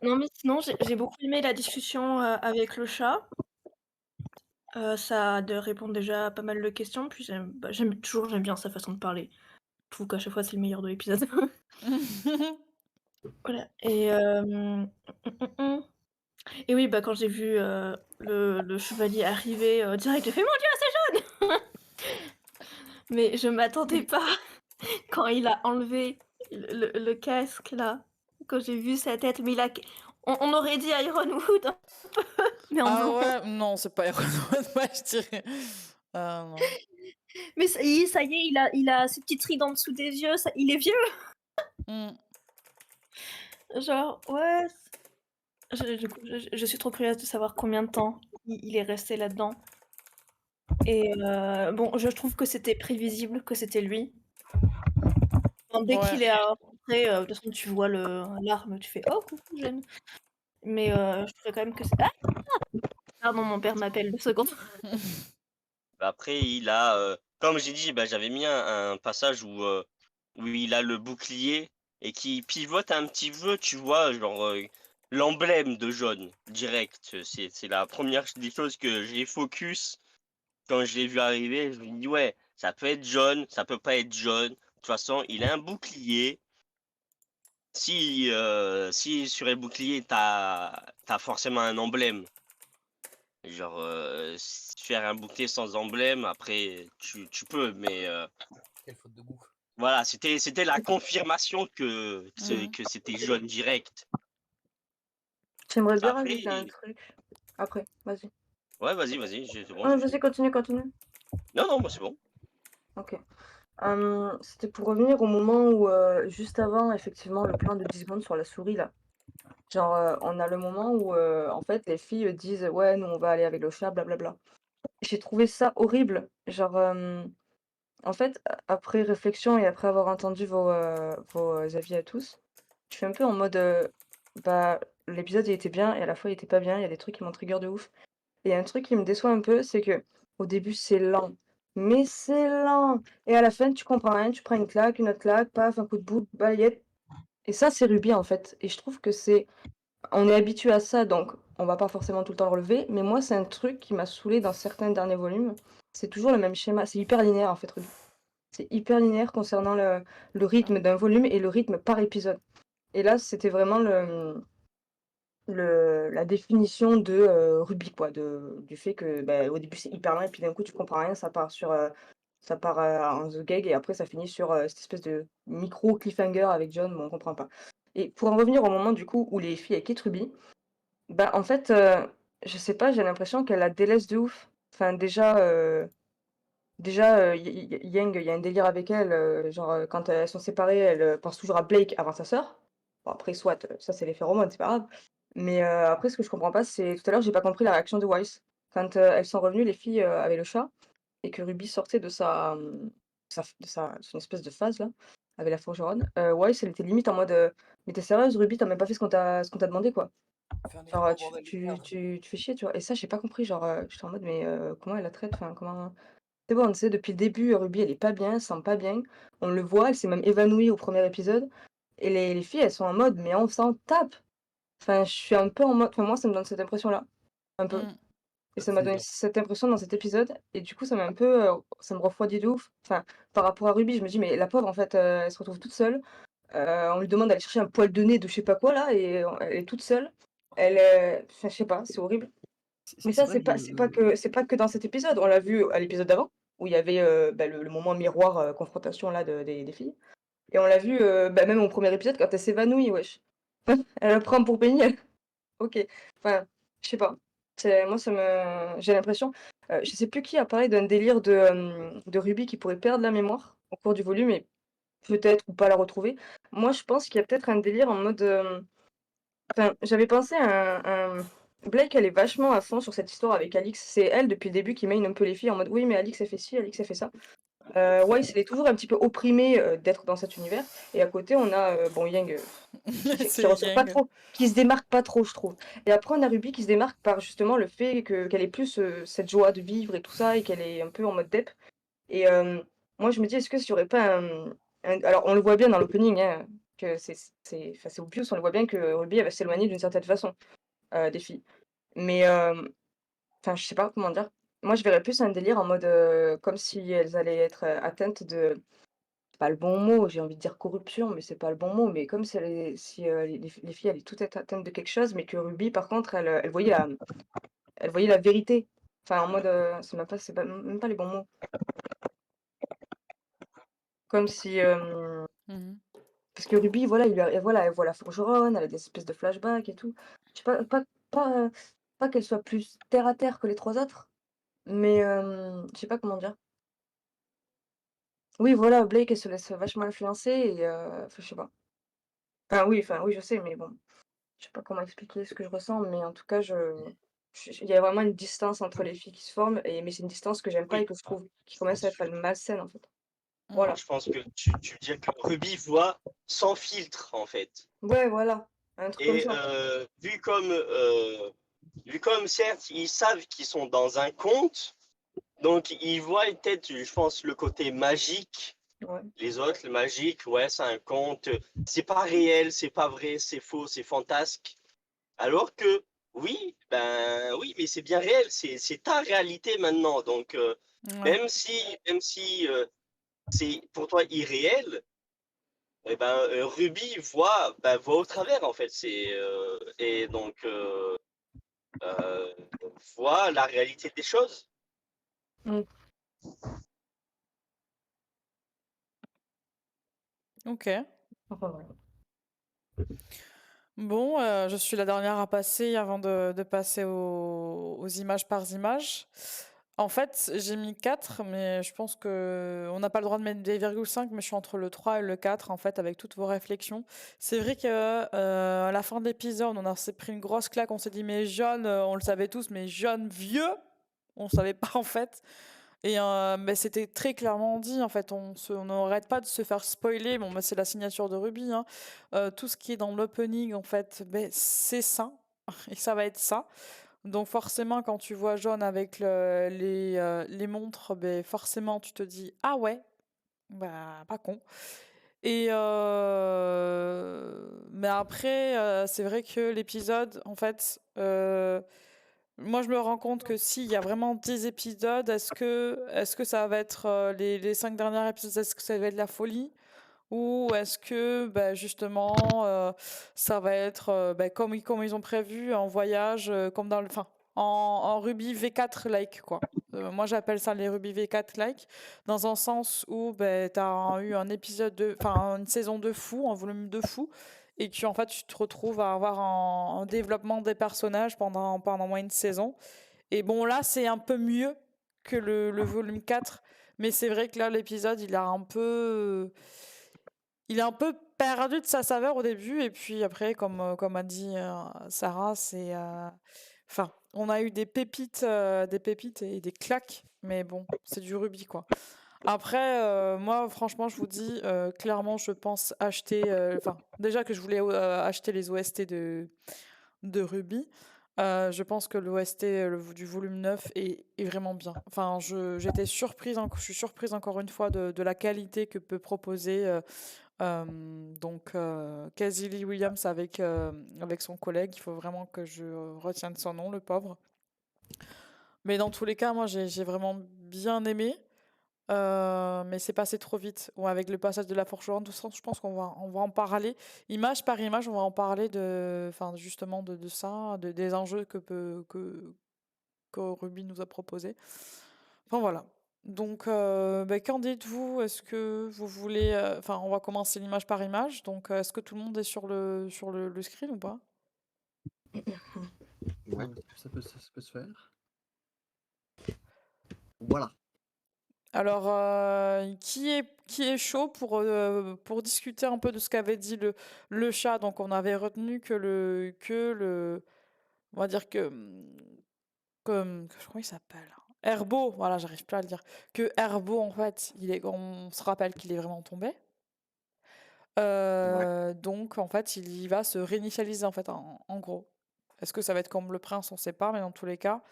Non, mais sinon, j'ai beaucoup aimé la discussion avec le chat. Ça a de répondre déjà à pas mal de questions. Puis j'aime bien sa façon de parler. Je trouve qu'à chaque fois, c'est le meilleur de l'épisode. Voilà. Et oui, bah, quand j'ai vu le chevalier arriver direct, j'ai fait mon Dieu, c'est jaune. Mais je m'attendais pas quand il a enlevé le casque là. Quand j'ai vu sa tête, mais on aurait dit Ironwood un peu, mais en Ah blanc. ouais, non, c'est pas Ironwood, moi je dirais. Non. Mais ça y est, il a ses petites rides en dessous des yeux, il est vieux. Mmh. Genre, ouais. Du coup, je suis trop curieuse de savoir combien de temps il est resté là-dedans. Et bon, je trouve que c'était prévisible que c'était lui. Enfin, dès Ouais. qu'il est rentré, de toute façon, tu vois l'arme, tu fais: «Oh coucou jeune». Mais je trouvais quand même que c'est pardon, mon père m'appelle, 2 secondes. Après, il a, comme j'ai dit, bah, j'avais mis un passage où il a le bouclier et qui pivote un petit peu, tu vois, genre l'emblème de jaune direct. C'est la première des choses que j'ai focus quand je l'ai vu arriver. Je me dis ouais, ça peut être jaune, ça peut pas être jaune. De toute façon, il a un bouclier. Si sur les boucliers t'as forcément un emblème. Genre, faire un bouquet sans emblème, après, tu peux, mais Quelle faute de goût. voilà, c'était la confirmation Mmh. que c'était jaune direct. J'aimerais bien Après, rajouter un truc. Après, vas-y. ouais, vas-y, c'est bon, Ah, j'ai vas-y, fini. continue, continue. Non, moi c'est bon. Ok. C'était pour revenir au moment où, juste avant, effectivement, le plan de 10 secondes sur la souris, là. Genre, on a le moment où, en fait, les filles disent: «Ouais, nous, on va aller avec le chat, blablabla». J'ai trouvé ça horrible. Genre, en fait, après réflexion et après avoir entendu vos avis à tous, je suis un peu en mode, bah, l'épisode, il était bien et à la fois, il était pas bien. Il y a des trucs qui m'ont trigger de ouf. Et un truc qui me déçoit un peu, c'est que au début, c'est lent, mais c'est lent et à la fin, tu comprends rien, tu prends une autre claque, paf, un coup de bout, balayette et ça, c'est Ruby, en fait et je trouve que c'est on est habitué à ça, donc on va pas forcément tout le temps le relever, mais moi, c'est un truc qui m'a saoulée dans certains derniers volumes. C'est toujours le même schéma, c'est hyper linéaire, en fait, Ruby. C'est hyper linéaire concernant le rythme d'un volume et le rythme par épisode et là, c'était vraiment la définition de, Ruby quoi, du fait que, bah, au début c'est hyper lent et puis d'un coup tu comprends rien, ça part, en the gag et après ça finit sur, cette espèce de micro cliffhanger avec John, bon on comprend pas. Et pour en revenir au moment du coup où les filles elles quittent Ruby, bah, en fait, je sais pas, j'ai l'impression qu'elle la délaisse de ouf. Enfin déjà, Yang, il y a un délire avec elle, genre, quand elles sont séparées, elle, pense toujours à Blake avant sa sœur. Bon après soit, ça c'est les phéromones, c'est pas grave. Mais, après ce que je comprends pas, c'est tout à l'heure j'ai pas compris la réaction de Weiss. Quand, elles sont revenues les filles, avec le chat et que Ruby sortait de son espèce de phase là, avec la forgeronne, Weiss elle était limite en mode, «Mais tu es sérieuse Ruby? Tu as même pas fait ce qu'on t'a demandé quoi?» Fais un Genre, effort, bordel de merde. tu fais chier, tu vois? Et ça j'ai pas compris, genre, j'étais en mode: «Mais, comment elle la traite? Enfin comment?» C'est bon, tu sais, depuis le début, Ruby, elle est pas bien, elle se sent pas bien. On le voit, elle s'est même évanouie au premier épisode. Et les filles, elles sont en mode, mais on s'en tape. Enfin, je suis un peu en mode, enfin, moi, ça me donne cette impression-là, un peu. Mmh. Et ça m'a donné cette impression dans cet épisode. Et du coup, ça m'a un peu, ça me refroidit de ouf. Enfin, par rapport à Ruby, je me dis, mais la pauvre, en fait, elle se retrouve toute seule. On lui demande d'aller chercher un poil de nez de je sais pas quoi, là, et elle est toute seule. Enfin, je sais pas, c'est horrible. Mais C'est ça, vrai que c'est pas que dans cet épisode. On l'a vu à l'épisode d'avant, où il y avait, bah, le moment miroir, confrontation là des filles et on l'a vu, bah, même au premier épisode quand elle s'évanouit, wesh. Elle la prend pour Penny, elle OK. Enfin, je sais pas. C'est moi ça me j'ai l'impression, je sais plus qui a parlé d'un délire de Ruby qui pourrait perdre la mémoire au cours du volume et peut-être ou pas la retrouver. Moi, je pense qu'il y a peut-être un délire en mode, enfin, j'avais pensé à un Blake, elle est vachement à fond sur cette histoire avec Alix. C'est elle, depuis le début, qui mène un peu les filles en mode: «Oui, mais Alix, elle fait ci, Alix, elle fait ça». Weiss, elle est toujours un petit peu opprimée, d'être dans cet univers et à côté, on a, bon, Yang, qui C'est ressort pas Yang. trop, qui se démarque pas trop, je trouve et après, on a Ruby qui se démarque par justement le fait qu'elle ait plus, cette joie de vivre et tout ça et qu'elle est un peu en mode dep et moi, je me dis: «Est-ce qu'il y aurait pas alors on le voit bien dans l'opening, hein, que enfin, c'est obvious, on le voit bien que Ruby, elle va s'éloigner d'une certaine façon, des filles. Mais enfin, je sais pas comment dire. Moi, je verrais plus un délire en mode, comme si elles allaient être, atteintes de c'est pas le bon mot, j'ai envie de dire corruption, mais c'est pas le bon mot, mais comme si, les filles allaient toutes être atteintes de quelque chose, mais que Ruby, par contre, elle voyait la vérité. Enfin, en mode, c'est pas même pas les bons mots. Comme si, Mmh. parce que Ruby, voilà, voilà, elle voit la forgeronne, elle a des espèces de flashbacks et tout. Je sais pas, pas qu'elle soit plus terre à terre que les 3 autres, mais je sais pas comment dire. Oui, voilà, Blake, elle se laisse vachement influencer et enfin, je sais pas. Enfin, oui, je sais, mais bon, je sais pas comment expliquer ce que je ressens, mais en tout cas, il y a vraiment une distance entre les filles qui se forment, mais c'est une distance que j'aime pas et Oui, que je trouve qui je commence à pense être que malsaine, en fait. Mmh. Voilà. je pense que tu veux dire que Ruby voit sans filtre, en fait. Ouais, voilà, un truc comme Et ça. vu comme certes, ils savent qu'ils sont dans un conte, donc ils voient peut-être, je pense, le côté magique. Ouais. Les autres, le magique, ouais, c'est un conte. C'est pas réel, c'est pas vrai, c'est faux, c'est fantasque. Alors que, oui, mais c'est bien réel, c'est ta réalité maintenant. Donc, Ouais. même si c'est pour toi irréel, eh ben, Ruby voit au travers, en fait. Et donc, voit la réalité des choses. Mmh. OK. Enfin, voilà. Bon, je suis la dernière à passer avant de passer aux images par images. En fait, j'ai mis 4, mais je pense qu'on n'a pas le droit de mettre des virgules 5, mais je suis entre le 3 et le 4, en fait, avec toutes vos réflexions. C'est vrai que à la fin de l'épisode, on s'est pris une grosse claque, on s'est dit, mais John, on le savait tous, mais John vieux, on savait pas, en fait. Et mais c'était très clairement dit, en fait, on n'arrête pas de se faire spoiler. Bon, bah, c'est la signature de Ruby, hein. Tout ce qui est dans l'opening, en fait, ben, c'est ça. Et ça va être ça. Donc forcément, quand tu vois John avec les montres, ben, forcément, tu te dis, ah ouais, bah, pas con. Et mais après, c'est vrai que l'épisode, en fait, moi, je me rends compte que s'il y a vraiment 10 épisodes, est-ce que ça va être les 5 derniers épisodes, est-ce que ça va être la folie? Ou est-ce que bah, justement ça va être comme ils ont prévu en voyage, comme dans le. Enfin, en Ruby V4 like quoi. Moi j'appelle ça les Ruby V4 like, dans un sens où tu as eu un épisode enfin une saison de fou, un volume de fou, et que en fait tu te retrouves à avoir un développement des personnages pendant moins une saison. Et bon là c'est un peu mieux que le volume 4, mais c'est vrai que là l'épisode il est un peu perdu de sa saveur au début, et puis après, comme a dit Sarah, c'est. Enfin, on a eu des pépites et des claques, mais bon, c'est du Ruby, quoi. Après, moi, franchement, je vous dis, clairement, je pense acheter. Enfin, déjà que je voulais acheter les OST de Ruby. Je pense que l'OST du volume 9 est vraiment bien. Enfin, j'étais surprise, je suis surprise encore une fois de la qualité que peut proposer donc Casey Lee Williams avec son collègue. Il faut vraiment que je retienne son nom, le pauvre. Mais dans tous les cas, moi j'ai vraiment bien aimé. Mais c'est passé trop vite. Ou avec le passage de la forgeron, tout ça, je pense qu'on va en parler. Image par image, on va en parler justement de ça, des enjeux que Ruby nous a proposés. Enfin voilà. Donc, qu'en dites-vous? Est-ce que vous voulez... Enfin, on va commencer l'image par image. Donc, est-ce que tout le monde est sur le screen ou pas? Ouais. Ça peut se faire. Voilà. Alors, qui est chaud pour discuter un peu de ce qu'avait dit le chat? Donc, on avait retenu on va dire je crois qu'il s'appelle Herbo, voilà, j'arrive plus à le dire. Que Herbo, en fait, on se rappelle qu'il est vraiment tombé. Donc, en fait, il va se réinitialiser, en fait, en gros. Est-ce que ça va être comme le prince? On sait pas, mais dans tous les cas,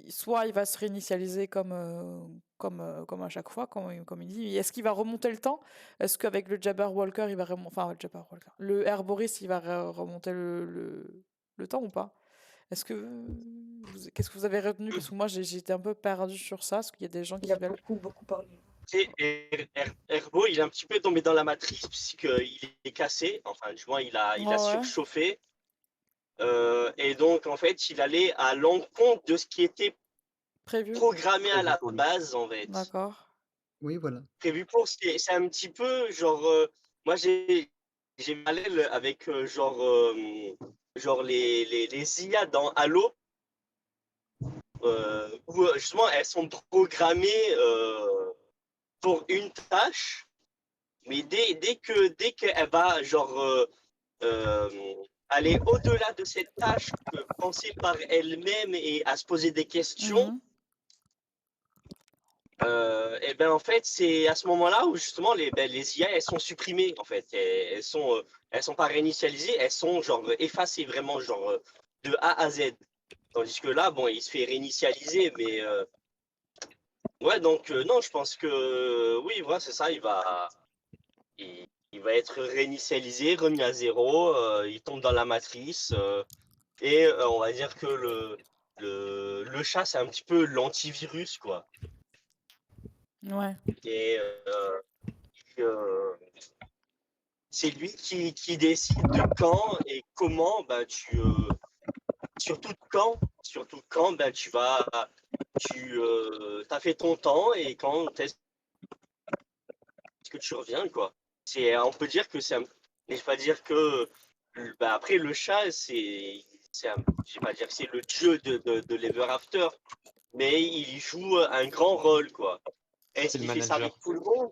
soit il va se réinitialiser comme à chaque fois, comme il dit. Est-ce qu'il va remonter le temps? Est-ce qu'avec le Jabberwocker, il va remonter. Enfin, le Jabberwocker. Le Herboris, il va remonter le temps ou pas? Qu'est-ce que vous avez retenu? Parce que moi, j'étais un peu perdu sur ça, parce qu'il y a des gens qui Il a veulent. beaucoup parlé. Herbo, il est un petit peu tombé dans la matrice puisqu'il est cassé. Enfin, du moins, il a Ouais. surchauffé. Et donc, en fait, il allait à l'encontre de ce qui était Prévu. programmé à la pour lui. base, en fait. D'accord. Oui, voilà. Prévu pour. C'est un petit peu genre. Moi, j'ai parallèle avec genre les IA dans Halo. Où justement elles sont programmées pour une tâche, mais dès qu'elle va genre aller au-delà de cette tâche, penser par elle-même et à se poser des questions, Mhm. et ben en fait c'est à ce moment-là où justement les IA elles sont supprimées en fait, elles sont pas réinitialisées, elles sont genre effacées vraiment genre de A à Z. Tandis que là bon il se fait réinitialiser mais ouais donc non je pense que oui voilà c'est ça il va être réinitialisé, remis à zéro, il tombe dans la matrice et on va dire que le chat c'est un petit peu l'antivirus quoi. Ouais. Et c'est lui qui décide de quand et comment bah, surtout quand bah, tu as fait ton temps et quand est-ce que tu reviens quoi. On peut dire que c'est un, mais je vais pas dire que bah, après le chat je vais pas dire que c'est le dieu de l'Ever After, mais il joue un grand rôle quoi. Est-ce C'est le qu'il fait ça avec manager. tout le monde?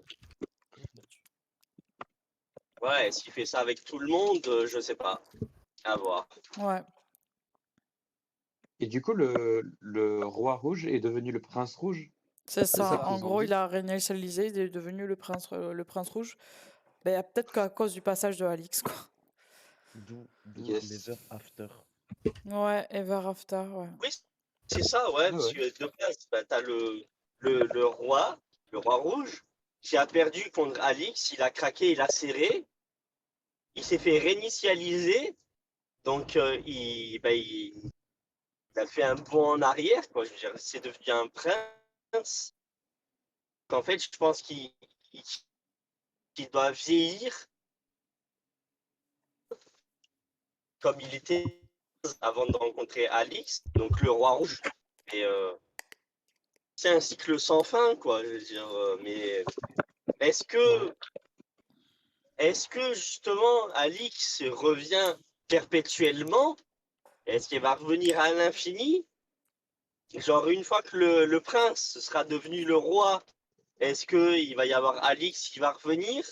Ouais, est-ce qu'il fait ça avec tout le monde? Je sais pas. À voir. Ouais. Et du coup, le roi rouge est devenu le prince rouge. C'est C'est ça ça. En qu'ils ont gros, dit. il a réinitialisé, il est devenu le prince rouge. Ben, peut-être qu'à cause du passage de Alix, quoi. D'où Yes. l'Ever After. Ouais, Ever After, ouais. Oui, c'est ça, ouais, Ouais, parce ouais. que de base, bah, t'as le roi rouge, qui a perdu contre Alix, il a craqué, il a serré, il s'est fait réinitialiser, donc il a fait un bond en arrière, quoi. Je veux dire, c'est devenu un prince. En fait, je pense qu'il doit vieillir comme il était avant de rencontrer Alix, donc le roi rouge. Et c'est un cycle sans fin, quoi. Je veux dire, mais est-ce Ouais. que Est-ce que justement Alix revient perpétuellement? Est-ce qu'elle va revenir à l'infini? Genre une fois que le prince sera devenu le roi, est-ce qu'il va y avoir Alix qui va revenir?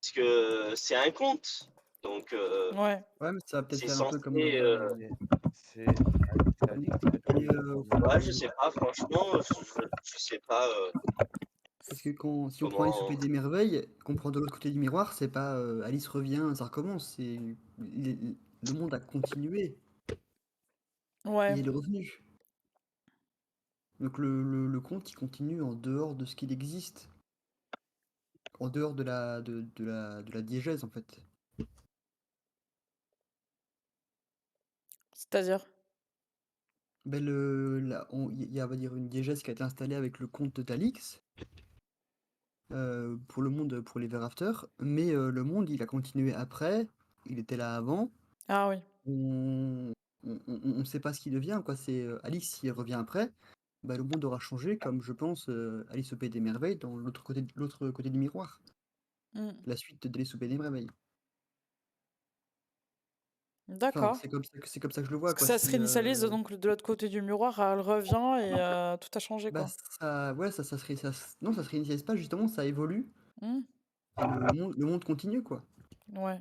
Parce que c'est un conte. Donc Ouais. Ouais, mais ça va peut-être c'est faire un peu censé. comme. Mais c'est Alix qui a Et, toujours été Ouais, le je sais roi. pas, franchement, je sais pas parce que si on prend Alice au comment. Pays des Merveilles, qu'on prend de l'autre côté du miroir, c'est pas Alice revient, ça recommence. Le monde a continué et Ouais. il est revenu. Donc le conte, il continue en dehors de ce qu'il existe. En dehors de la diégèse, en fait. C'est-à-dire? Ben il y a, on va dire, une diégèse qui a été installée avec le conte d'Alix pour le monde, pour les Ever After. Mais le monde, il a continué après. Il était là avant. Ah oui. On sait pas ce qu'il devient, quoi. C'est Alice, si elle revient après, bah, le monde aura changé, comme je pense Alice au Pays des Merveilles dans l'autre côté du miroir. Mm. La suite d'Alice au Pays des Merveilles. Enfin, D'accord. c'est comme ça que je le vois, Parce que quoi. ça se réinitialise donc de l'autre côté du miroir, elle revient et tout a changé, Bah, quoi. ouais, non, ça se réinitialise pas, justement, ça évolue. Mm. Et le monde continue, quoi. Ouais.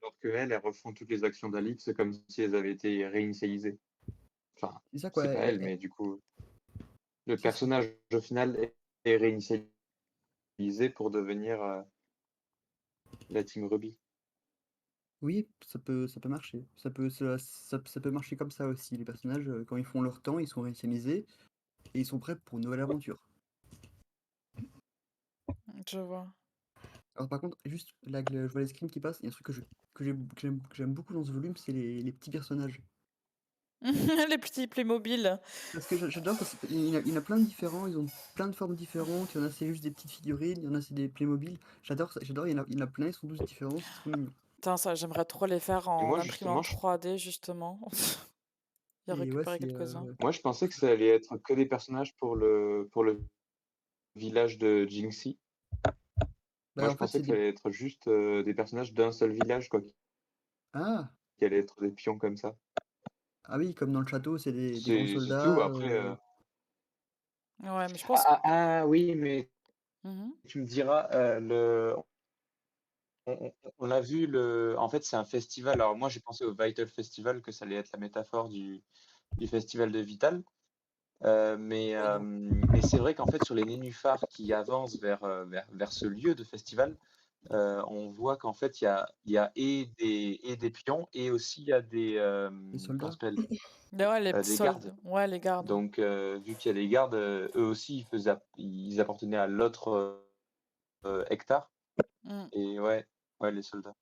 Alors qu'elles, elles refont toutes les actions d'Alix comme si elles avaient été réinitialisées. Enfin, C'est ça, quoi. c'est pas elle, mais du coup, le C'est ça. personnage au final est réinitialisé pour devenir la Team Ruby. Oui, ça peut marcher. Ça peut marcher comme ça aussi. Les personnages, quand ils font leur temps, ils sont réinitialisés et ils sont prêts pour une nouvelle aventure. Je vois. Alors par contre, juste là que je vois les screens qui passent, il y a un truc que j'aime beaucoup dans ce volume, c'est les petits personnages. Les petits Playmobil. Parce que j'adore, parce qu'il y en a plein de différents, ils ont plein de formes différentes, il y en a c'est juste des petites figurines, il y en a c'est des Playmobil. J'adore ça, j'adore, il y en a plein, ils sont tous différents, c'est trop mignon. Putain, ça, j'aimerais trop les faire Et en moi, imprimante justement, 3D, justement. Il y a Et ouais, récupéré quelques-uns. moi, je pensais que ça allait être que des personnages pour le village de Jinxie. bah Moi, en je fait pensais c'est que ça des... allait être juste des personnages d'un seul village, quoi, Ah! qui allaient être des pions comme ça. Ah oui, comme dans le château, c'est des grands C'est tout. soldats. Après, Ouais, mais je pense. Oui, mais Mhm. tu me diras, on a vu en fait, c'est un festival. Alors moi, j'ai pensé au Vital Festival, que ça allait être la métaphore du festival de Vital. Mais Oui, non. c'est vrai qu'en fait, sur les nénuphars qui avancent vers ce lieu de festival, on voit qu'en fait, il y a et des pions et aussi il y a des, Les comment ça soldats. s'appelle? Ouais, les petits Des gardes. soldes. Ouais, les gardes. Donc, vu qu'il y a les gardes, eux aussi, ils appartenaient à l'autre hectare. Mm. Et ouais, les soldats.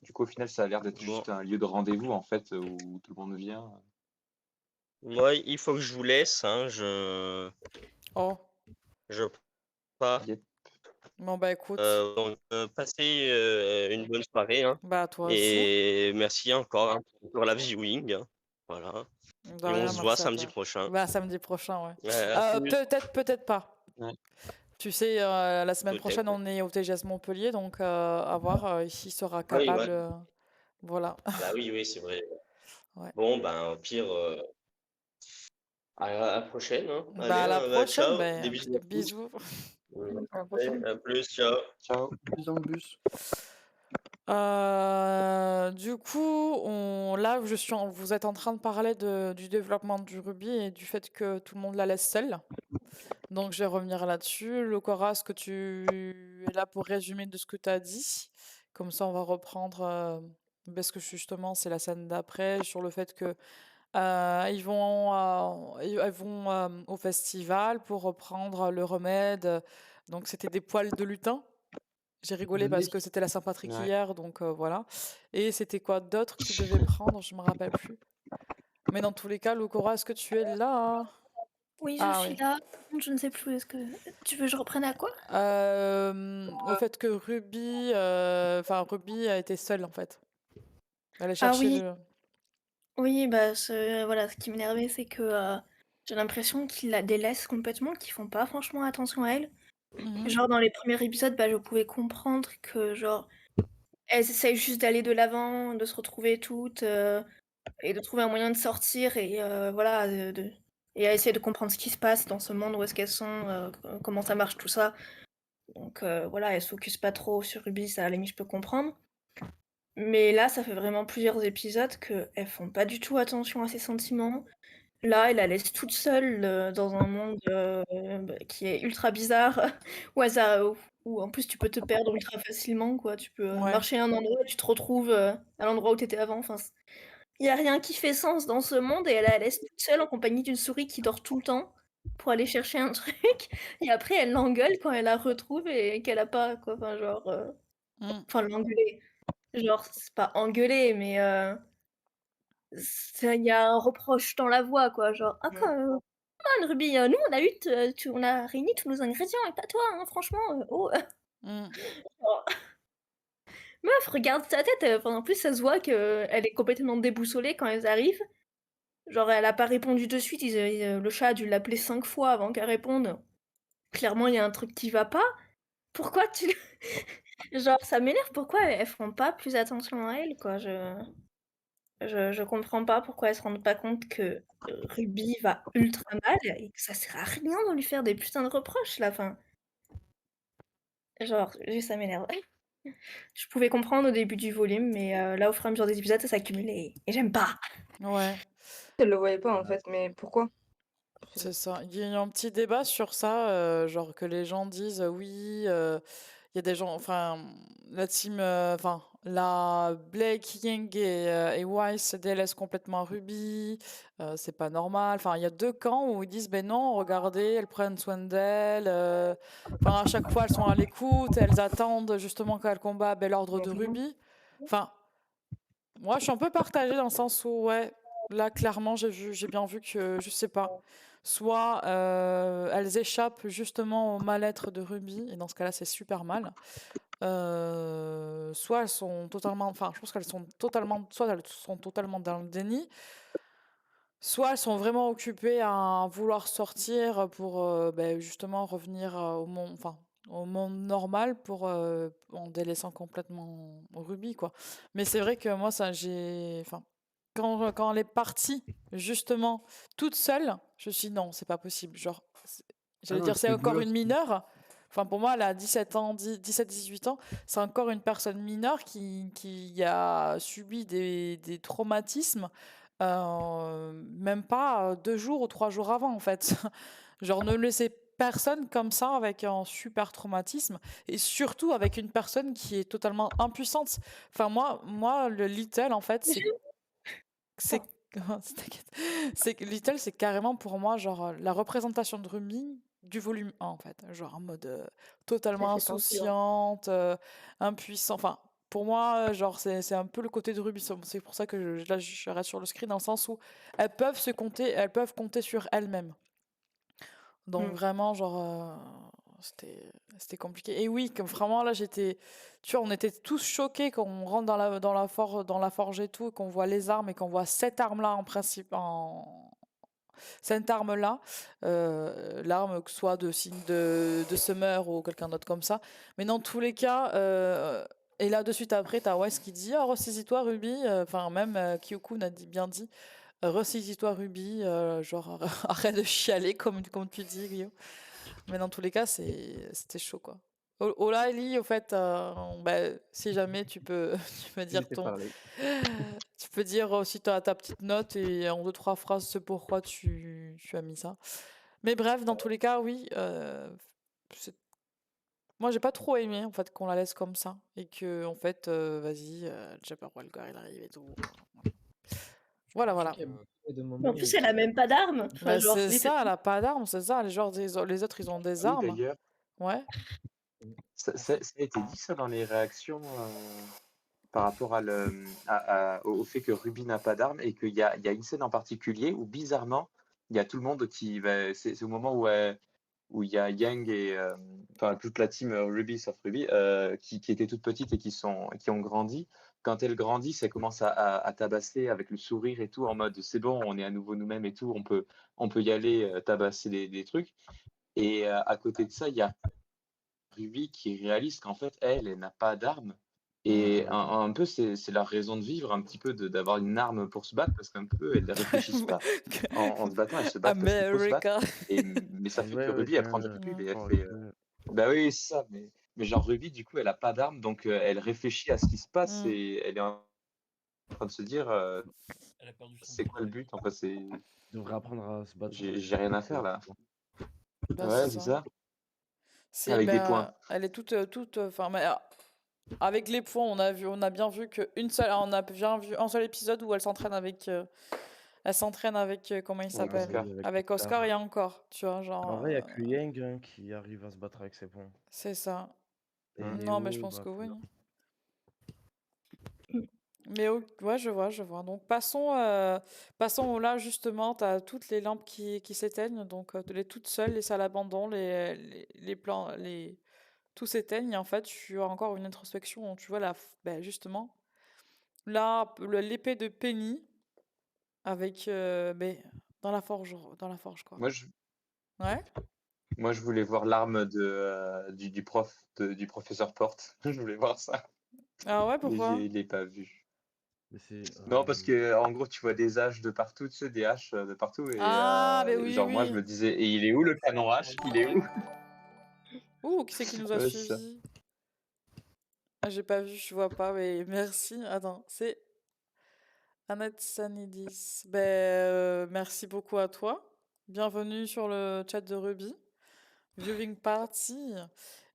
Du coup, au final, ça a l'air d'être Bon, juste un lieu de rendez-vous, en fait, où tout le monde vient. moi, il faut que je vous laisse. Hein, Oh, je pars. Yep. bon bah écoute, Donc, passez une bonne soirée. Hein, bah toi aussi. et merci encore hein, pour la viewing. Hein, voilà. De Et on rien, se voit merci à samedi toi. prochain. Bah samedi prochain, ouais. À plus, Peut-être pas. Ouais. Tu sais, la semaine peut-être. prochaine, on est au TGS Montpellier, donc à voir s'il sera Oui, capable. ouais. Voilà. Bah oui, c'est vrai. Ouais. Bon, ben, au pire, à la prochaine. Hein. Bah Allez, à la bah, prochaine, ciao. bah, Des bisous à tous. bisous. À la Allez, prochaine. à plus, ciao. Ciao. Plus dans le bus. Du coup, là, vous êtes en train de parler du développement du Ruby et du fait que tout le monde la laisse seule. Donc, je vais revenir là-dessus. Locora, est-ce que tu es là pour résumer de ce que tu as dit? Comme ça, on va reprendre, parce que justement, c'est la scène d'après, sur le fait que ils vont au festival pour reprendre le remède. Donc, c'était des poils de lutin. J'ai rigolé Le parce nez. que c'était la Saint-Patrick Ouais. hier, donc voilà. Et c'était quoi d'autre que tu devais prendre? Je me rappelle plus. Mais dans tous les cas, Locora, est-ce que tu es là? Oui, je Ah suis oui. là. Je ne sais plus, est-ce que tu veux que je reprenne à quoi? Au fait que Ruby, Ruby a été seule en fait. Elle a Ah cherché oui, le. oui, bah voilà, ce qui m'énervait, c'est que j'ai l'impression qu'ils la délaissent complètement, qu'ils font pas franchement attention à elle. Mhm. Genre dans les premiers épisodes, bah je pouvais comprendre que genre elles essayent juste d'aller de l'avant, de se retrouver toutes et de trouver un moyen de sortir et voilà et à essayer de comprendre ce qui se passe dans ce monde, où est-ce qu'elles sont, comment ça marche tout ça. Donc voilà, elles se focusent pas trop sur Ruby, ça à la limite je peux comprendre. Mais là, ça fait vraiment plusieurs épisodes qu'elles font pas du tout attention à ses sentiments. Là, elle la laisse toute seule dans un monde qui est ultra bizarre, où, où en plus tu peux te perdre ultra facilement, quoi. Tu peux Ouais. marcher à un endroit et tu te retrouves à l'endroit où tu étais avant. Enfin, il n'y a rien qui fait sens dans ce monde et elle la laisse toute seule en compagnie d'une souris qui dort tout le temps pour aller chercher un truc. Et après, elle l'engueule quand elle la retrouve et qu'elle a pas, quoi. Enfin, genre. Mm. Enfin, l'engueuler. Genre, c'est pas engueuler, mais il y a un reproche dans la voix, quoi. Genre, ah, Mm. Ruby, nous, on a eu, on a réuni tous nos ingrédients et pas toi, hein, franchement. Oh, Mm. genre, meuf, regarde sa tête. Enfin, en plus, ça se voit qu'elle est complètement déboussolée quand elles arrivent. Genre, elle a pas répondu de suite. Le chat a dû l'appeler 5 fois avant qu'elle réponde. Clairement, il y a un truc qui va pas. Pourquoi tu. Genre, ça m'énerve. Pourquoi elles font pas plus attention à elle, quoi. Je comprends pas pourquoi elles se rendent pas compte que Ruby va ultra mal et que ça sert à rien de lui faire des putains de reproches là. Enfin, genre, juste ça m'énerve. Je pouvais comprendre au début du volume, mais là, au fur et à mesure des épisodes, ça s'accumule et j'aime pas. Ouais, Elle le voyait pas en fait, mais pourquoi? c'est ça. Il y a eu un petit débat sur ça, genre que les gens disent oui, il y a des gens, enfin, la team, enfin, la Blake, King et Weiss se délaissent complètement Ruby, c'est pas normal. Enfin, il y a deux camps où ils disent ben non, regardez, elles prennent soin d'elle. Enfin, à chaque fois, elles sont à l'écoute, elles attendent justement qu'elle combat à bel ordre de Ruby. Enfin, moi, je suis un peu partagée dans le sens où, ouais, là, clairement, j'ai bien vu que, je sais pas, soit elles échappent justement au mal-être de Ruby, et dans ce cas-là, c'est super mal. Soit elles sont totalement, enfin, je pense qu'elles sont totalement, soit elles sont totalement dans le déni, soit elles sont vraiment occupées à vouloir sortir pour ben, justement revenir au monde normal en délaissant complètement Ruby, quoi. Mais c'est vrai que moi, enfin, quand elle est partie, justement, toute seule, je me suis dit non, c'est pas possible. Genre, J'allais non, dire, c'est c'est encore Goulox. une mineure. Enfin, pour moi, elle a 17 ans, 17-18 ans. C'est encore une personne mineure qui a subi des traumatismes, même pas 2 jours ou 3 jours avant, en fait. Genre, ne laissez personne comme ça avec un super traumatisme et surtout avec une personne qui est totalement impuissante. Enfin, moi le Little, en fait, c'est t'inquiète. C'est que Little, c'est carrément pour moi genre la représentation de Ruby du volume 1 en fait, genre en mode Ça totalement fait penser, ouais. insouciante, impuissant. Enfin, pour moi, genre c'est un peu le côté de Ruby. C'est pour ça que là je reste sur le screen dans le sens où elles peuvent compter sur elles-mêmes. Donc vraiment genre c'était compliqué. Et oui, comme vraiment là j'étais, tu vois, on était tous choqués quand on rentre dans la forge et tout, et qu'on voit les armes et qu'on voit cette arme là en principe cette arme là, l'arme que ce soit de signe de Summer ou quelqu'un d'autre comme ça. Mais dans tous les cas, et là de suite après t'as Wes qui dit ressaisis-toi Ruby, enfin même Kyokun a bien dit ressaisis-toi Ruby, genre arrête de chialer comme tu dis Guillaume. Mais dans tous les cas, c'était chaud, quoi. Ola, Ellie, au fait, bah, si jamais tu peux, tu peux dire tu peux dire aussi ta petite note et en 2-3 phrases ce pourquoi tu as mis ça. Mais bref, dans tous les cas, oui. Moi, j'ai pas trop aimé en fait qu'on la laisse comme ça et que en fait, vas-y, Jabber Walker il arrive et tout. Voilà, voilà. Mais en plus, elle a même pas d'armes. Enfin, Bah, genre, c'est ça, elle a pas d'armes, c'est ça. Les autres, ils ont des Oui, armes. d'ailleurs, Ouais. ça a été dit ça dans les réactions par rapport au fait que Ruby n'a pas d'arme et qu'il y a une scène en particulier où bizarrement, il y a tout le monde qui va. C'est au moment où il y a Yang et enfin toute la team Ruby sauf Ruby qui étaient toutes petites et qui ont grandi. Quand elles grandissent, elles commencent à tabasser avec le sourire et tout en mode c'est bon, on est à nouveau nous-mêmes et tout, on peut y aller tabasser des trucs. Et à côté de ça, il y a Ruby qui réalise qu'en fait, elle n'a pas d'arme. Et un peu, c'est leur raison de vivre, un petit peu d'avoir une arme pour se battre, parce qu'un peu, elles ne réfléchissent pas en se battant, elles se battent parce qu'il faut se battre. America. Mais ça fait que Ruby, elle prend du Américain, recul et elle oh, fait. ouais. Bah oui, c'est ça. Mais genre, Ruby, du coup, elle a pas d'arme, donc elle réfléchit à ce qui se passe Mm. et elle est en train de se dire Elle a perdu son c'est quoi le pouvoir. but? Enfin, c'est. Tu devrais apprendre à se battre J'ai rien à faire là. Bah, Ouais, c'est c'est ça. ça. Avec des points. Elle est toute, enfin, avec les points, on a bien vu on a bien vu un seul épisode où elle s'entraîne avec, comment il s'appelle? Oscar. Avec Oscar et encore, tu vois, En genre, vrai, il n'y a que Yang hein, qui arrive à se battre avec ses points. c'est ça. Et Non, mais je Neo, pense bah, que oui. flemme. Mais ouais, je vois. Donc passons où là justement, tu as toutes les lampes qui s'éteignent, donc les toutes seules, les salles abandon, les plans, tout s'éteigne. Et en fait, tu as encore une introspection où tu vois justement là l'épée de Penny avec dans la forge quoi. Ouais. Moi, je voulais voir l'arme du du professeur Porte. Je voulais voir ça. Ah ouais, Mais pourquoi? je l'ai pas vu. Mais c'est. Non, parce que en gros, tu vois des haches de partout, tu sais, des haches de partout. Et Ah, mais oui, genre, moi, je oui. me disais, et il est où le canon hache? Il est où? Ouh, qui c'est qui nous a Ouais, c'est ça. suivis? Ah, j'ai pas vu, je vois pas, mais merci. Attends, c'est Annette Sanidis. Merci beaucoup à toi. Bienvenue sur le chat de Ruby. Viewing party.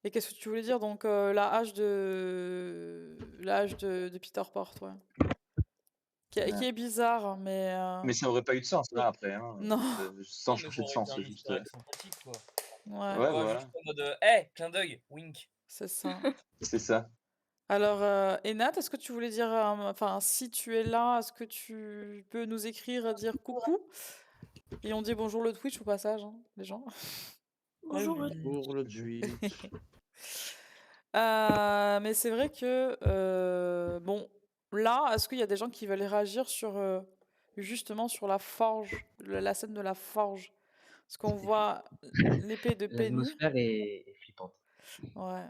Et qu'est-ce que tu voulais dire? Donc, la hache de Peter Port, ouais. Qui Ouais. est bizarre, mais... Mais ça aurait pas eu de sens, là, après. Hein. Non. Sans Non, mais changer ça de aurait été sens, un juste. easter egg sympathique, quoi. Ouais. Ouais, Tu vois, voilà. juste en mode hey, clin d'œil, wink. C'est ça. C'est ça. Alors, Enat, est-ce que tu voulais dire... Enfin, si tu es là, est-ce que tu peux nous écrire, dire coucou? Et on dit bonjour le Twitch au passage, hein, les gens. Bonjour. Pour le Twitch. Mais c'est vrai que bon, là, est-ce qu'il y a des gens qui veulent réagir sur justement sur la forge, la scène de la forge, parce qu'on voit l'épée de Penny. L'atmosphère est flippante. Ouais.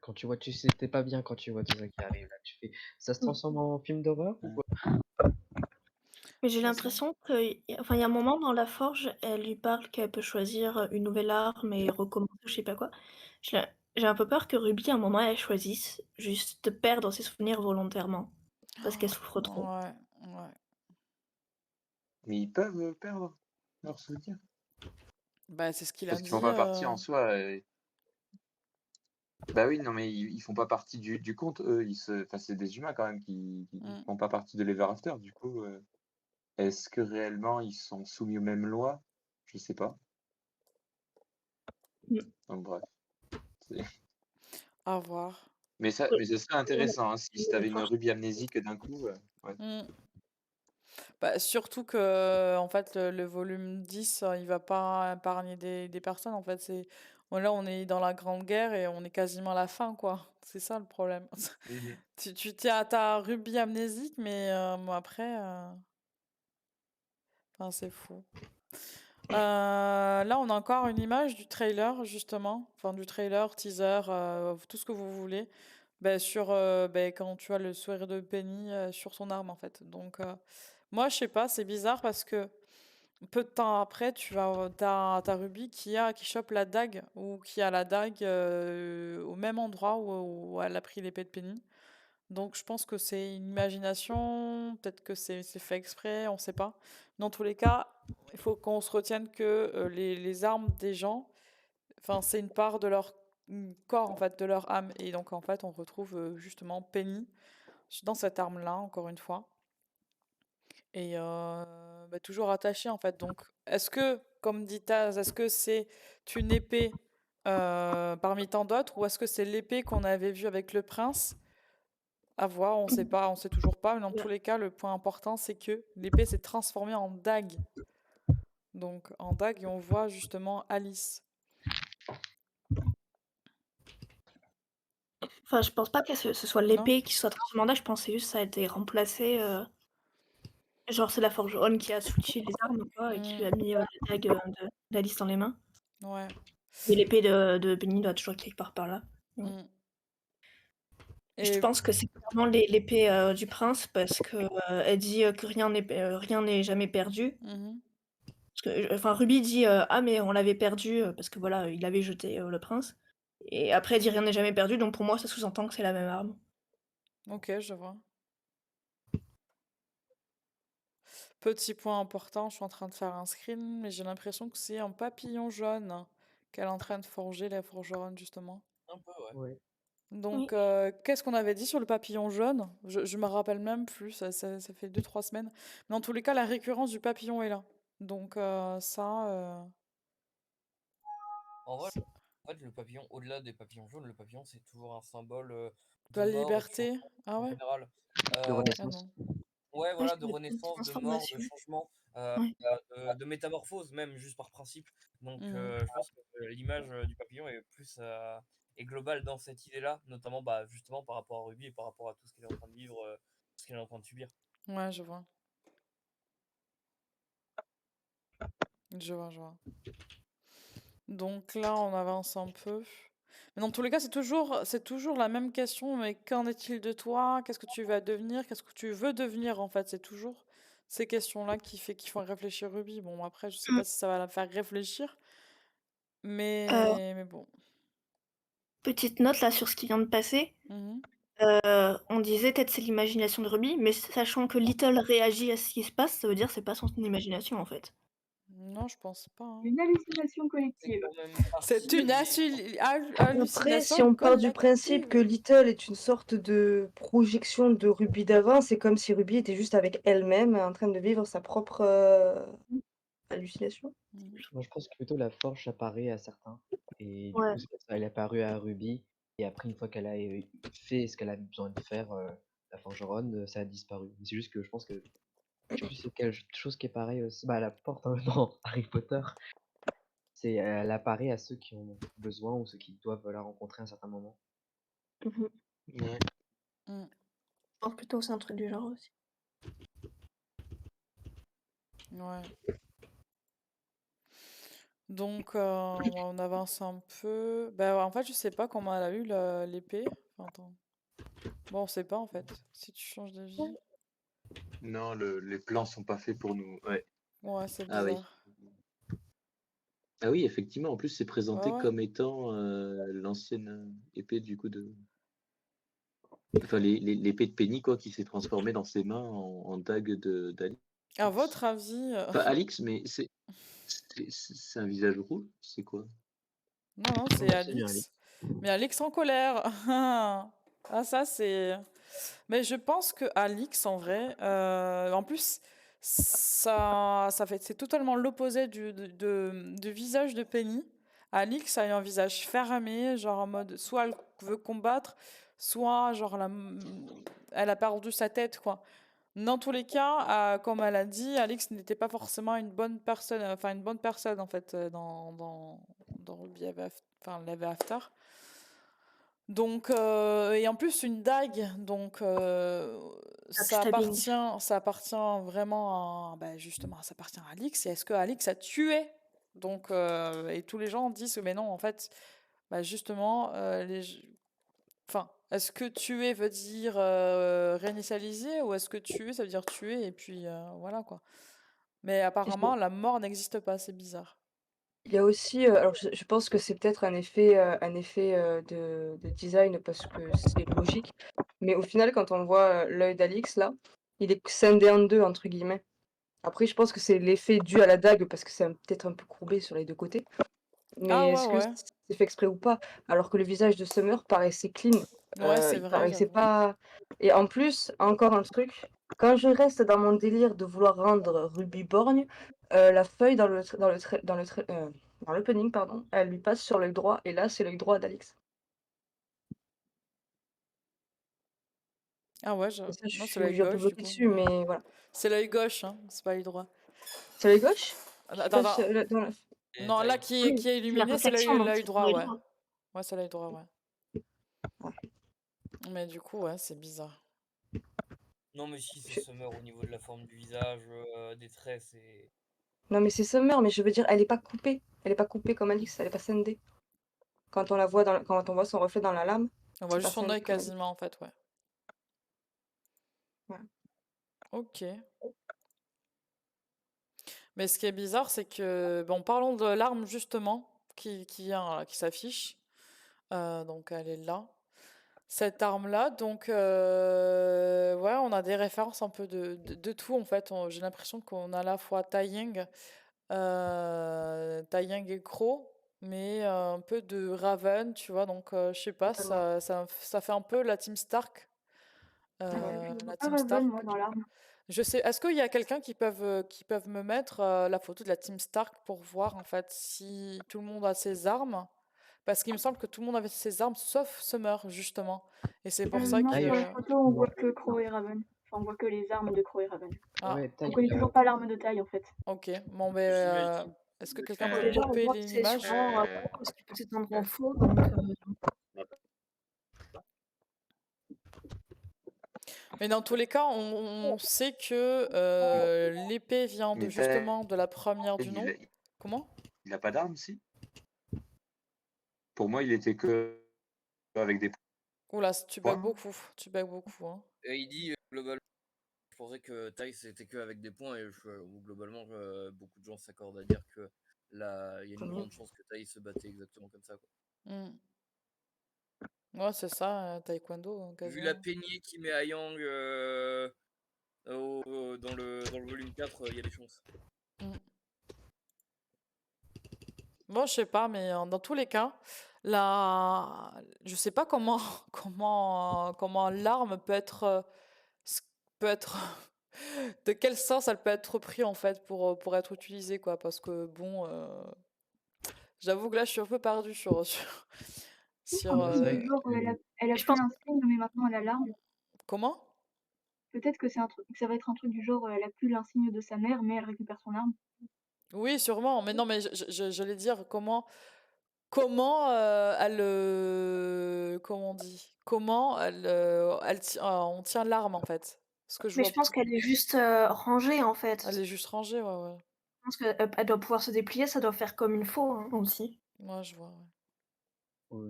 Quand tu vois, tu sais, t'es pas bien quand tu vois tout ça qui arrive là. Tu fais, ça se transforme en film d'horreur ou quoi? Mais j'ai C'est ça. l'impression enfin, il y a un moment dans la forge, elle lui parle qu'elle peut choisir une nouvelle arme et recommencer, je sais pas quoi. J'ai un peu peur que Ruby, à un moment, elle choisisse juste de perdre ses souvenirs volontairement, parce qu'elle souffre trop. Ouais, ouais. Mais ils peuvent perdre leurs souvenirs. Bah, c'est ce qu'il a Parce qu'ils font dit. pas partie en soi. Bah oui, non, mais ils font pas partie du conte, eux. Enfin, c'est des humains quand même qui Mm. font pas partie de l'Ever After. Du coup, est-ce que réellement ils sont soumis aux mêmes lois? Je sais pas. Mm. Donc bref. C'est- À voir. Mais ça serait intéressant, hein, si La t'avais une forge. Ruby amnésique d'un coup. Ouais. Mm. Bah, surtout que, en fait, le volume 10, il va pas épargner des personnes. En fait, là, on est dans la Grande Guerre et on est quasiment à la fin, quoi. C'est ça le problème. Mhm. T'as Ruby amnésique, mais bon, après, enfin, c'est fou. Là, on a encore une image du trailer, justement. Enfin, du trailer, teaser, tout ce que vous voulez. Sur quand tu as le sourire de Penny sur son arme, en fait. Donc, moi, je sais pas, c'est bizarre parce que peu de temps après, t'as Ruby qui chope la dague ou qui a la dague au même endroit où elle a pris l'épée de Penny. Donc je pense que c'est une imagination, peut-être que c'est fait exprès, on sait pas. Dans tous les cas, il faut qu'on se retienne que les armes des gens, enfin c'est une part de leur corps en fait, de leur âme. Et donc en fait, on retrouve justement Penny dans cette arme-là, encore une fois. Et toujours attachée en fait. Donc est-ce que, comme dit Taz, est-ce que c'est une épée parmi tant d'autres ou est-ce que c'est l'épée qu'on avait vue avec le prince? À voir, on sait pas, on sait toujours pas, mais dans tous les cas, le point important, c'est que l'épée s'est transformée en dague. Donc en dague, et on voit justement Alice. Enfin, je pense pas que ce soit Non? l'épée qui soit transformée en dague, je pense que juste ça a été remplacé. Genre, c'est la forgeronne qui a switché les armes, quoi, et qui lui a mis la dague d'Alice dans les mains. Ouais. Et l'épée de Penny doit toujours être quelque part par là. Je Et pense que c'est clairement l'épée du prince parce que elle dit que rien n'est jamais perdu. Parce que, enfin, Ruby dit ah mais on l'avait perdu parce que voilà il avait jeté le prince. Et après elle dit rien n'est jamais perdu donc pour moi ça sous-entend que c'est la même arme. Ok, je vois. Petit point important, je suis en train de faire un screen, mais j'ai l'impression que c'est un papillon jaune qu'elle est en train de forger, la forgeronne, justement. Un peu, ouais. Ouais. Donc, qu'est-ce qu'on avait dit sur le papillon jaune? Je me rappelle même plus, ça fait 2-3 semaines. Mais en tous les cas, la récurrence du papillon est là. Donc, ça... En vrai, le papillon, au-delà des papillons jaunes, le papillon, c'est toujours un symbole De de la mort et de liberté? changement Ah en ouais? général. De Ah renaissance. non. Ouais, Ouais, voilà, c'est de une renaissance, de mort, de transformation. changement, Ouais. de métamorphose même, juste par principe. Donc, Mhm. je pense que l'image du papillon est plus est globale dans cette idée-là, notamment justement par rapport à Ruby et par rapport à tout ce qu'elle est en train de vivre, ce qu'elle est en train de subir. Ouais, je vois. Je vois, je vois. Donc là, on avance un peu. Mais dans tous les cas, c'est toujours la même question. Mais qu'en est-il de toi? Qu'est-ce que tu vas devenir? Qu'est-ce que tu veux devenir en fait? C'est toujours ces questions-là qui font réfléchir Ruby. Bon, après, je sais pas si ça va la faire réfléchir. Mais bon. Petite note là sur ce qui vient de passer. Mhm. On disait peut-être c'est l'imagination de Ruby, mais sachant que Little réagit à ce qui se passe, ça veut dire que c'est pas son imagination en fait. Non, je pense pas. hein. Une hallucination collective. C'est une Après, hallucination si on part du principe que collective. Little est une sorte de projection de Ruby d'avant, c'est comme si Ruby était juste avec elle-même en train de vivre sa propre hallucination. Moi, je pense que plutôt la forge apparaît à certains. Et du Ouais. coup, c'est pour ça elle est apparue à Ruby. Et après, une fois qu'elle a fait ce qu'elle a besoin de faire, la forgeronne, ça a disparu. Mais c'est juste que je pense que je sais plus c'est quelque chose qui est pareil aussi. Bah, la porte dans Harry Potter, c'est elle apparaît à ceux qui en ont besoin ou ceux qui doivent la rencontrer à un certain moment. Ouais. Je pense plutôt que c'est un truc du genre aussi. Ouais. Donc, on avance un peu. Bah, en fait, je sais pas comment elle a eu l'épée. Enfin, attends. Bon, on sait pas en fait. Si tu changes de vie. Non, les plans sont pas faits pour nous. Ouais. Ouais, c'est Ah oui. bizarre. Ah oui, effectivement. En plus, c'est Ouais, présenté ouais. comme étant l'ancienne épée du coup de. Enfin, l'épée de Penny, quoi, qui s'est transformée dans ses mains en dague d'Alix. À votre avis, Enfin, Alix, mais c'est un visage rouge, c'est quoi? non, Non, c'est non, c'est bien, Alix. Alix. Mais Alix en colère. Ah, ça, c'est. Mais je pense que Alix, en vrai, en plus, c'est totalement l'opposé du visage de Penny. Alix a un visage fermé, genre en mode soit elle veut combattre, soit genre elle a perdu sa tête, quoi. Dans tous les cas, comme elle a dit, Alix n'était pas forcément une bonne personne, en fait, dans Ruby enfin, Ever After. Donc, et en plus, une dague, donc ça Backstabbing. appartient vraiment bah, justement, ça appartient à Alix. Et est-ce que Alix a tué? Donc, et tous les gens disent, mais non, en fait, bah, justement, enfin, est-ce que tuer veut dire réinitialiser ou est-ce que tuer, ça veut dire tuer et puis voilà quoi. Mais apparemment, la mort n'existe pas, c'est bizarre. Il y a aussi, alors je pense que c'est peut-être un effet, de design parce que c'est logique, mais au final, quand on voit, l'œil d'Alix là, il est «scindé en 2» entre guillemets. Après, je pense que c'est l'effet dû à la dague parce que c'est peut-être un peu courbé sur les 2 côtés, Ah mais ouais, est-ce que ouais. c'est fait exprès ou pas? Alors que le visage de Summer paraissait clean, Ouais, c'est il vrai, paraissait j'avoue. pas et en plus, encore un truc, quand je reste dans mon délire de vouloir rendre Ruby borgne, la feuille dans l'opening pardon, elle lui passe sur l'œil droit et là, c'est l'œil droit d'Alix. Ah ouais, Et ça, non, c'est l'œil j'ai un peu gauche du bloqué coup. dessus, mais voilà. C'est l'œil gauche, hein, c'est pas l'œil droit. C'est l'œil gauche? Attends, Là, attends. dans la Non, là qui est Oui, c'est la illuminé, c'est réflexion, donc l'œil c'est droit, l'œil ouais. droit. Ouais, c'est l'œil droit, ouais. ouais. Mais du coup, ouais, c'est bizarre. Non, mais si, c'est Je Summer au niveau de la forme du visage, des traits, c'est. Non, mais c'est Summer, mais je veux dire, elle est pas coupée. Elle est pas coupée comme Alix, elle est pas scindée. Quand on la voit quand on voit son reflet dans la lame, On voit c'est pas juste son scindé œil comme Alix. quasiment, en fait, ouais. Voilà. Ok. Mais ce qui est bizarre, c'est que, bon, parlons de l'arme justement qui s'affiche. Donc elle est là. Cette arme-là, donc ouais, on a des références un peu de tout en fait. J'ai l'impression qu'on a à la fois Taiyang, Taiyang et Crow, mais un peu de Raven, tu vois. Donc je sais pas, Totalement. ça fait un peu la Team Stark. Je La vois pas Team Raven, Stark. moi, dans l'arme. Je sais. Est-ce qu'il y a quelqu'un qui peuvent me mettre la photo de la Team Stark pour voir en fait si tout le monde a ses armes? Parce qu'il me semble que tout le monde avait ses armes sauf Summer justement. Et c'est pour ça Non, Taille, sur la que. photo, on voit que Crow et Raven. Enfin, on voit que les armes de Crow et Raven. Ah, ouais, On Taille, connaît toujours pas l'arme de taille, en fait. ok. Bon ben, J'imagine. est-ce que quelqu'un Faut peut déjà popper voir que c'est l'image? souvent Raven parce qu'il peut s'étendre en faux, donc Mais dans tous les cas, on sait que l'épée vient Mais justement de la première du Taille, nom. Comment? il a pas d'arme, si? Pour moi, il était que avec des Oula, tu bugs points. beaucoup. Tu bugs beaucoup, hein. Et il dit globalement, je pensais que taille c'était que avec des points et globalement beaucoup de gens s'accordent à dire que là il y a Tant une mieux. grande chance que taille se battait exactement comme ça, quoi. Hmm. Ouais, c'est ça, taekwondo, Vu la quasiment. peignée qui met à Yang dans le volume 4, il y a des chances. Hmm. Bon, je sais pas, mais dans tous les cas, je sais pas comment, comment l'arme peut être, peut être, de quel sens elle peut être prise en fait pour être utilisée, quoi. Parce que bon, j'avoue que là, je suis un peu perdue sur, Un bah, c'est truc vrai du genre, elle a je plus pense l'insigne, mais maintenant elle a l'arme. comment? Peut-être que ça va être un truc du genre, elle a plus l'insigne de sa mère, mais elle récupère son arme. Oui, sûrement. Mais non, mais j'allais dire comment elle, comment on dit? Comment on tient l'arme en fait? Ce que je mais vois. je pense qu'elle est juste, rangée, en fait. Elle est juste rangée, ouais, ouais. Je pense qu'elle elle doit pouvoir se déplier, ça doit faire comme une faux, hein, aussi. Moi, je vois, ouais. ou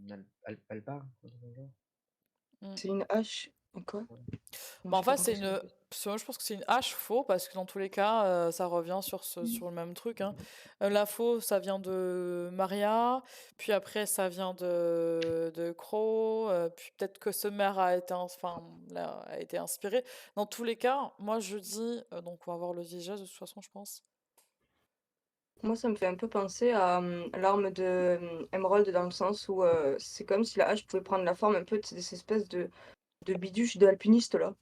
une alpar, un truc dans le genre. Mm. C'est une hache. Quoi? Bah, en J'ai pas fait, c'est compris ce que une. tu dis. Parce que moi, je pense que c'est une hache faux, parce que dans tous les cas, ça revient sur le même truc, hein. La faux, ça vient de Maria, puis après, ça vient de Crow, puis peut-être que Summer a été, enfin, a été inspiré. Dans tous les cas, moi, je dis. Donc, on va voir le visage de toute façon, je pense. Moi, ça me fait un peu penser à l'arme de Emerald, dans le sens où c'est comme si la hache pouvait prendre la forme un peu de ces espèces de biduches d'alpinistes là.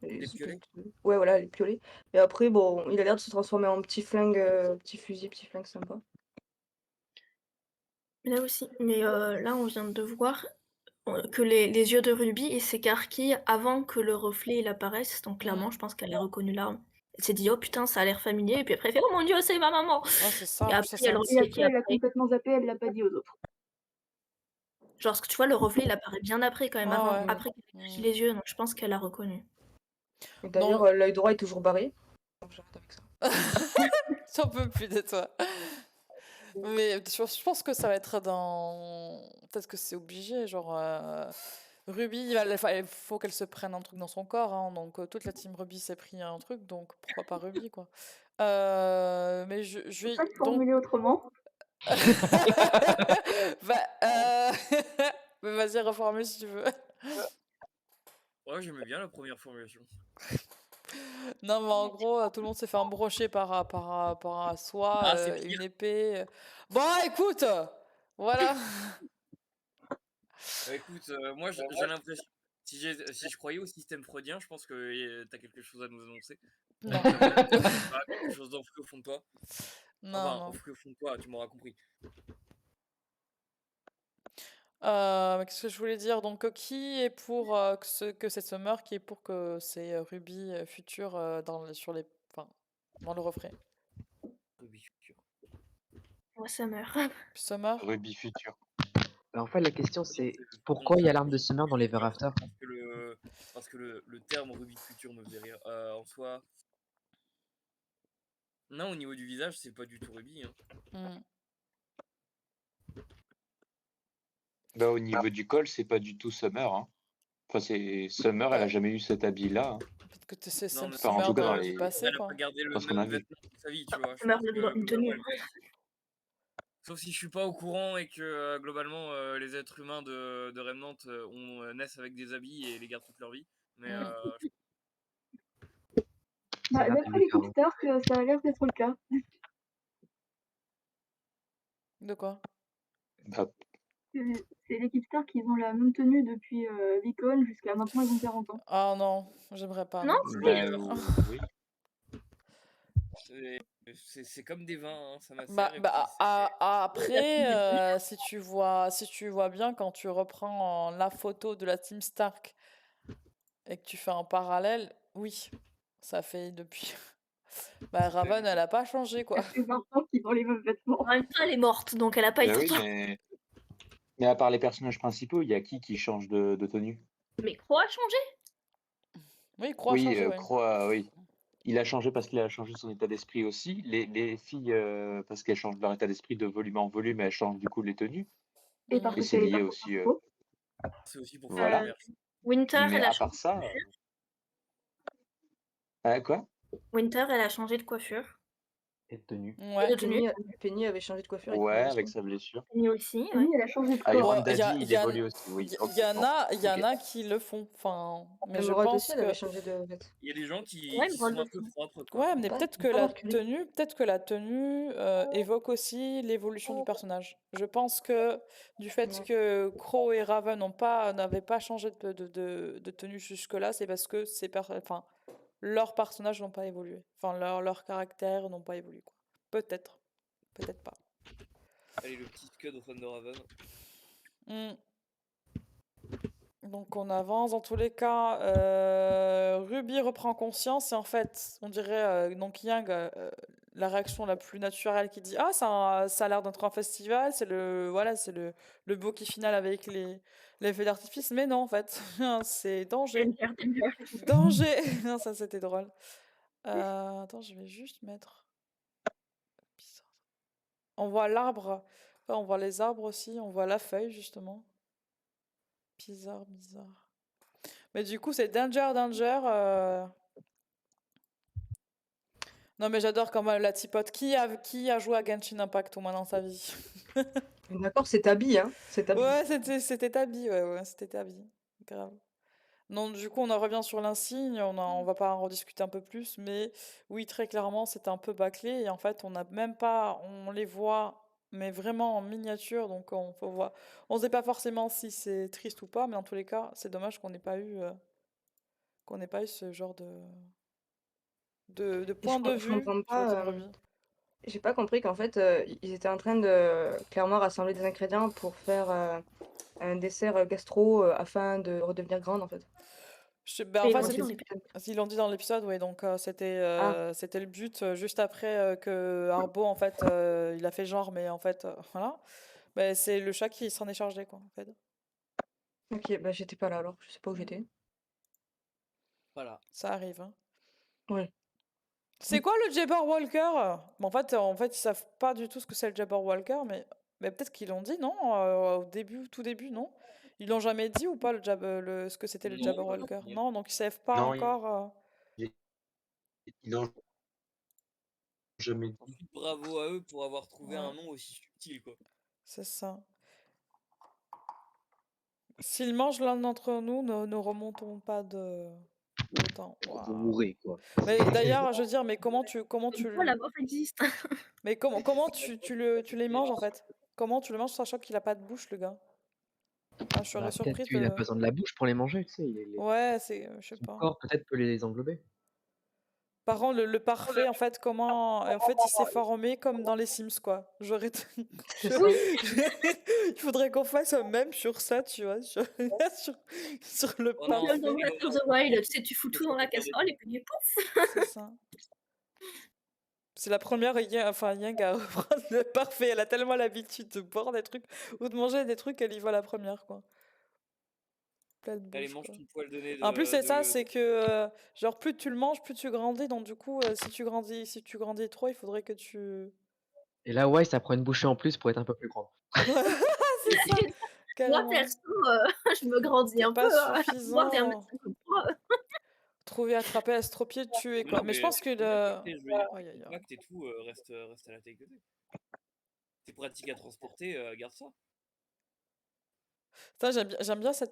Les Des espèces piolets. ouais, voilà, les piolets. Et après, bon, il a l'air de se transformer en petit flingue, petit fusil, petit flingue sympa. Là aussi. Mais là, on vient de voir que les yeux de Ruby ils s'écarquillent avant que le reflet il apparaisse. Donc clairement, je pense qu'elle a reconnu l'arme. Elle s'est dit oh putain, ça a l'air familier. Et puis après, elle fait oh mon dieu, c'est ma maman. Ouais, c'est ça. Et En plus, après, ça, il y a le c'est Et reflet après, qui elle a apparaît. complètement zappé, elle l'a pas dit aux autres. Genre, parce que tu vois, le reflet il apparaît bien après quand même, Ouais, avant, ouais. après qu'elle ait écarquillé les yeux. Donc je pense qu'elle a reconnu. Et d'ailleurs, Donc, l'œil droit est toujours barré. Donc, j'arrête avec ça. j'en peux plus de toi. Mais je pense que ça va être dans. Peut-être que c'est obligé. Genre, Ruby, il faut qu'elle se prenne un truc dans son corps, hein. Donc, toute la team Ruby s'est pris un truc. Donc, pourquoi pas Ruby, quoi. Mais je Je peux vais. pas le Donc. formuler autrement. Bah, mais vas-y, reformule si tu veux. Ouais, j'aimais bien la première formulation. Non, mais en gros, tout le monde s'est fait embrocher par rapport à soi, Ah, c'est une pire. épée. Bon, écoute, voilà. Écoute, moi j'ai l'impression. Si je croyais au système freudien, je pense que t'as quelque chose à nous annoncer. Non. T'as quelque chose d'enfouis au fond de toi. Non, Enfin, non. enfoui au fond de toi, tu m'auras compris. Mais qu'est-ce que je voulais dire? Donc, qui est pour que c'est Summer, qui est pour que c'est Ruby futur sur les, enfin, dans le refrain? Ruby futur. Ouais, Summer. Summer? Ruby futur. Bah, en fait, la question, c'est Faisons pourquoi il y a ça l'arme de Summer dans les Ever After? Parce que le terme Ruby futur me faisait rire. En soi. Non, au niveau du visage, c'est pas du tout Ruby, hein. Bah, au niveau du col, c'est pas du tout Summer, hein. Enfin, c'est Summer, elle a jamais eu cet habit-là, hein. Peut-être que c'est Non, mais Enfin, en Summer tout cas, du passé, elle a quoi. pas gardé le dans ce qu'on même a vu. vêtement toute sa vie, tu vois. Je Summer pense le que doit une tenue. globalement, sauf si je suis pas au courant et que globalement les êtres humains de Remnant naissent avec des habits et les gardent toute leur vie. Mais Ça a Bah, l'air d'être d'après le les cas, hein. Kickstarter, ça a l'air d'être le cas. De quoi? Bah, C'est les Kickstarter qui ont la même tenue depuis l'icône jusqu'à maintenant, ils ont 40 ans. Ah non, j'aimerais pas, Non, non. si. bah, oui. c'est comme des vins, hein, ça macère Bah, et bah, puis après, si tu vois bien, quand tu reprends la photo de la Team Stark et que tu fais un parallèle, oui, ça fait depuis. Bah, Raven, elle a pas changé, quoi. Ça fait 20 ans qu'ils ont les mêmes vêtements. En même temps, elle est morte, donc elle a pas Bah été oui, mais à part les personnages principaux, il y a qui change de tenue? Mais Crow a changé. Oui, Croix a Oui, changé, oui. Croix, oui. Il a changé parce qu'il a changé son état d'esprit aussi. Les filles, parce qu'elles changent leur état d'esprit de volume en volume, elles changent du coup les tenues. Et parce Et que c'est c'est les lié persos aussi. principaux. c'est aussi pour faire le Voilà. commerce. Winter, Mais elle a à part changé de ça, coiffure. quoi? Winter, elle a changé de coiffure. Et de tenue. Ouais. De tenue. Penny avait changé de coiffure Ouais, avec avec sa blessure. Penny aussi, ouais. Penny, elle a changé de corps. Iron Bon, Daddy, il évolue aussi, oui. y Ok, en bon, a, y en ok. a qui le font. Enfin, mais je Emerald pense aussi, elle que. avait changé de vêtements. Il y a des gens qui Ouais, sont Emerald un peu aussi. propres, quoi. Ouais, mais Pas- peut-être pas Mercury. que la tenue évoque aussi l'évolution du personnage. Je pense que du fait Ouais. que Crow et Raven n'avaient pas changé de tenue jusque-là, c'est parce que enfin, leurs personnages n'ont pas évolué. Enfin, leurs caractères n'ont pas évolué, quoi. Peut-être. Peut-être pas. Allez, le petit scud au fan de Raven. Donc on avance dans tous les cas. Ruby reprend conscience et en fait, on dirait donc Yang, la réaction la plus naturelle qui dit ça a l'air d'être un festival, c'est le bouquet final avec les feux d'artifice, mais non en fait, c'est danger, danger. Non, ça c'était drôle. Attends, je vais juste mettre. Bizarre. On voit l'arbre, on voit les arbres aussi, on voit la feuille justement. Bizarre. Mais du coup, c'est Danger. Non, mais j'adore quand même la tipote. Qui a joué à Genshin Impact au moins dans sa vie? D'accord, c'est Tabi, hein. C'est Tabi. Ouais, c'était Tabi, ouais, c'était Tabi. Grave. Non, du coup, on en revient sur l'insigne, on va pas en rediscuter un peu plus, mais oui, très clairement, c'était un peu bâclé, et en fait, on n'a même pas, on les voit, mais vraiment en miniature, donc on peut voir. On sait pas forcément si c'est triste ou pas, mais dans tous les cas, c'est dommage qu'on n'ait pas eu ce genre de Et point de je vue comprends sur le pas. Ruby. J'ai pas compris qu'en fait, ils étaient en train de clairement rassembler des ingrédients pour faire un dessert gastro afin de redevenir grande, en fait. En Mais ils fait, l'ont dit dans l'épisode. ils l'ont dit dans l'épisode, oui, donc Ah, c'était le but, juste après que Arbo, en fait, il a fait genre, mais en fait, voilà. Ben, c'est le chat qui s'en est chargé, quoi, en fait. ok, bah j'étais pas là alors, je sais pas où j'étais. Voilà. Ça arrive, hein. Ouais. C'est quoi le Jabberwocker? En fait, ils savent pas du tout ce que c'est le Jabberwocker, mais peut-être qu'ils l'ont dit, non? Au début, tout début, non? Ils l'ont jamais dit ou pas ce que c'était le Non, Jabberwocker? rien. Non, donc ils savent pas Non, encore. ils l'ont jamais dit. Ensuite, bravo à eux pour avoir trouvé Ouais. un nom aussi subtil, quoi. C'est ça. S'ils mangent l'un d'entre nous, ne remontons pas de temps. Vous Waouh. mourrez, quoi. Mais d'ailleurs, je veux dire, mais comment tu Pourquoi la mort existe? mais comment tu les manges en fait? Comment tu le manges sachant qu'il a pas de bouche, le gars? Ah, je serais Bah, peut-être surprise qu'il a de. pas besoin de la bouche pour les manger, tu sais. Ouais, je sais Son pas. corps, peut-être, peut les englober. Par contre, le parfait, en fait, en fait, il s'est formé comme dans les Sims, quoi. C'est ça. Il faudrait qu'on fasse un même sur ça, tu vois, sur le Oh non, Comme dans parfait. Breath of the Wild, tu sais, tu fous tout dans la casserole et puis pouf! C'est ça. C'est la première Yang à reprendre le parfait. Elle a tellement l'habitude de boire des trucs ou de manger des trucs qu'elle y va la première, quoi. Pleine Allez, bouche, mange quoi. ton poil de nez En plus, c'est ça, de... c'est que genre plus tu le manges, plus tu grandis. Donc du coup, si tu grandis trop, il faudrait que tu. Et là, ouais, ça prend une bouchée en plus pour être un peu plus grand. C'est ça, Moi, carrément. perso, je me grandis C'est un pas peu, à pouvoir des suffisant. 1,53 m. Trouver, attraper, estropier, tuer, quoi. Non, Mais je pense que je veux dire, Aïe, aïe, aïe. l'impact et tout reste à la taille que t'es. C'est pratique à transporter, garde ça. Putain, j'aime bien ce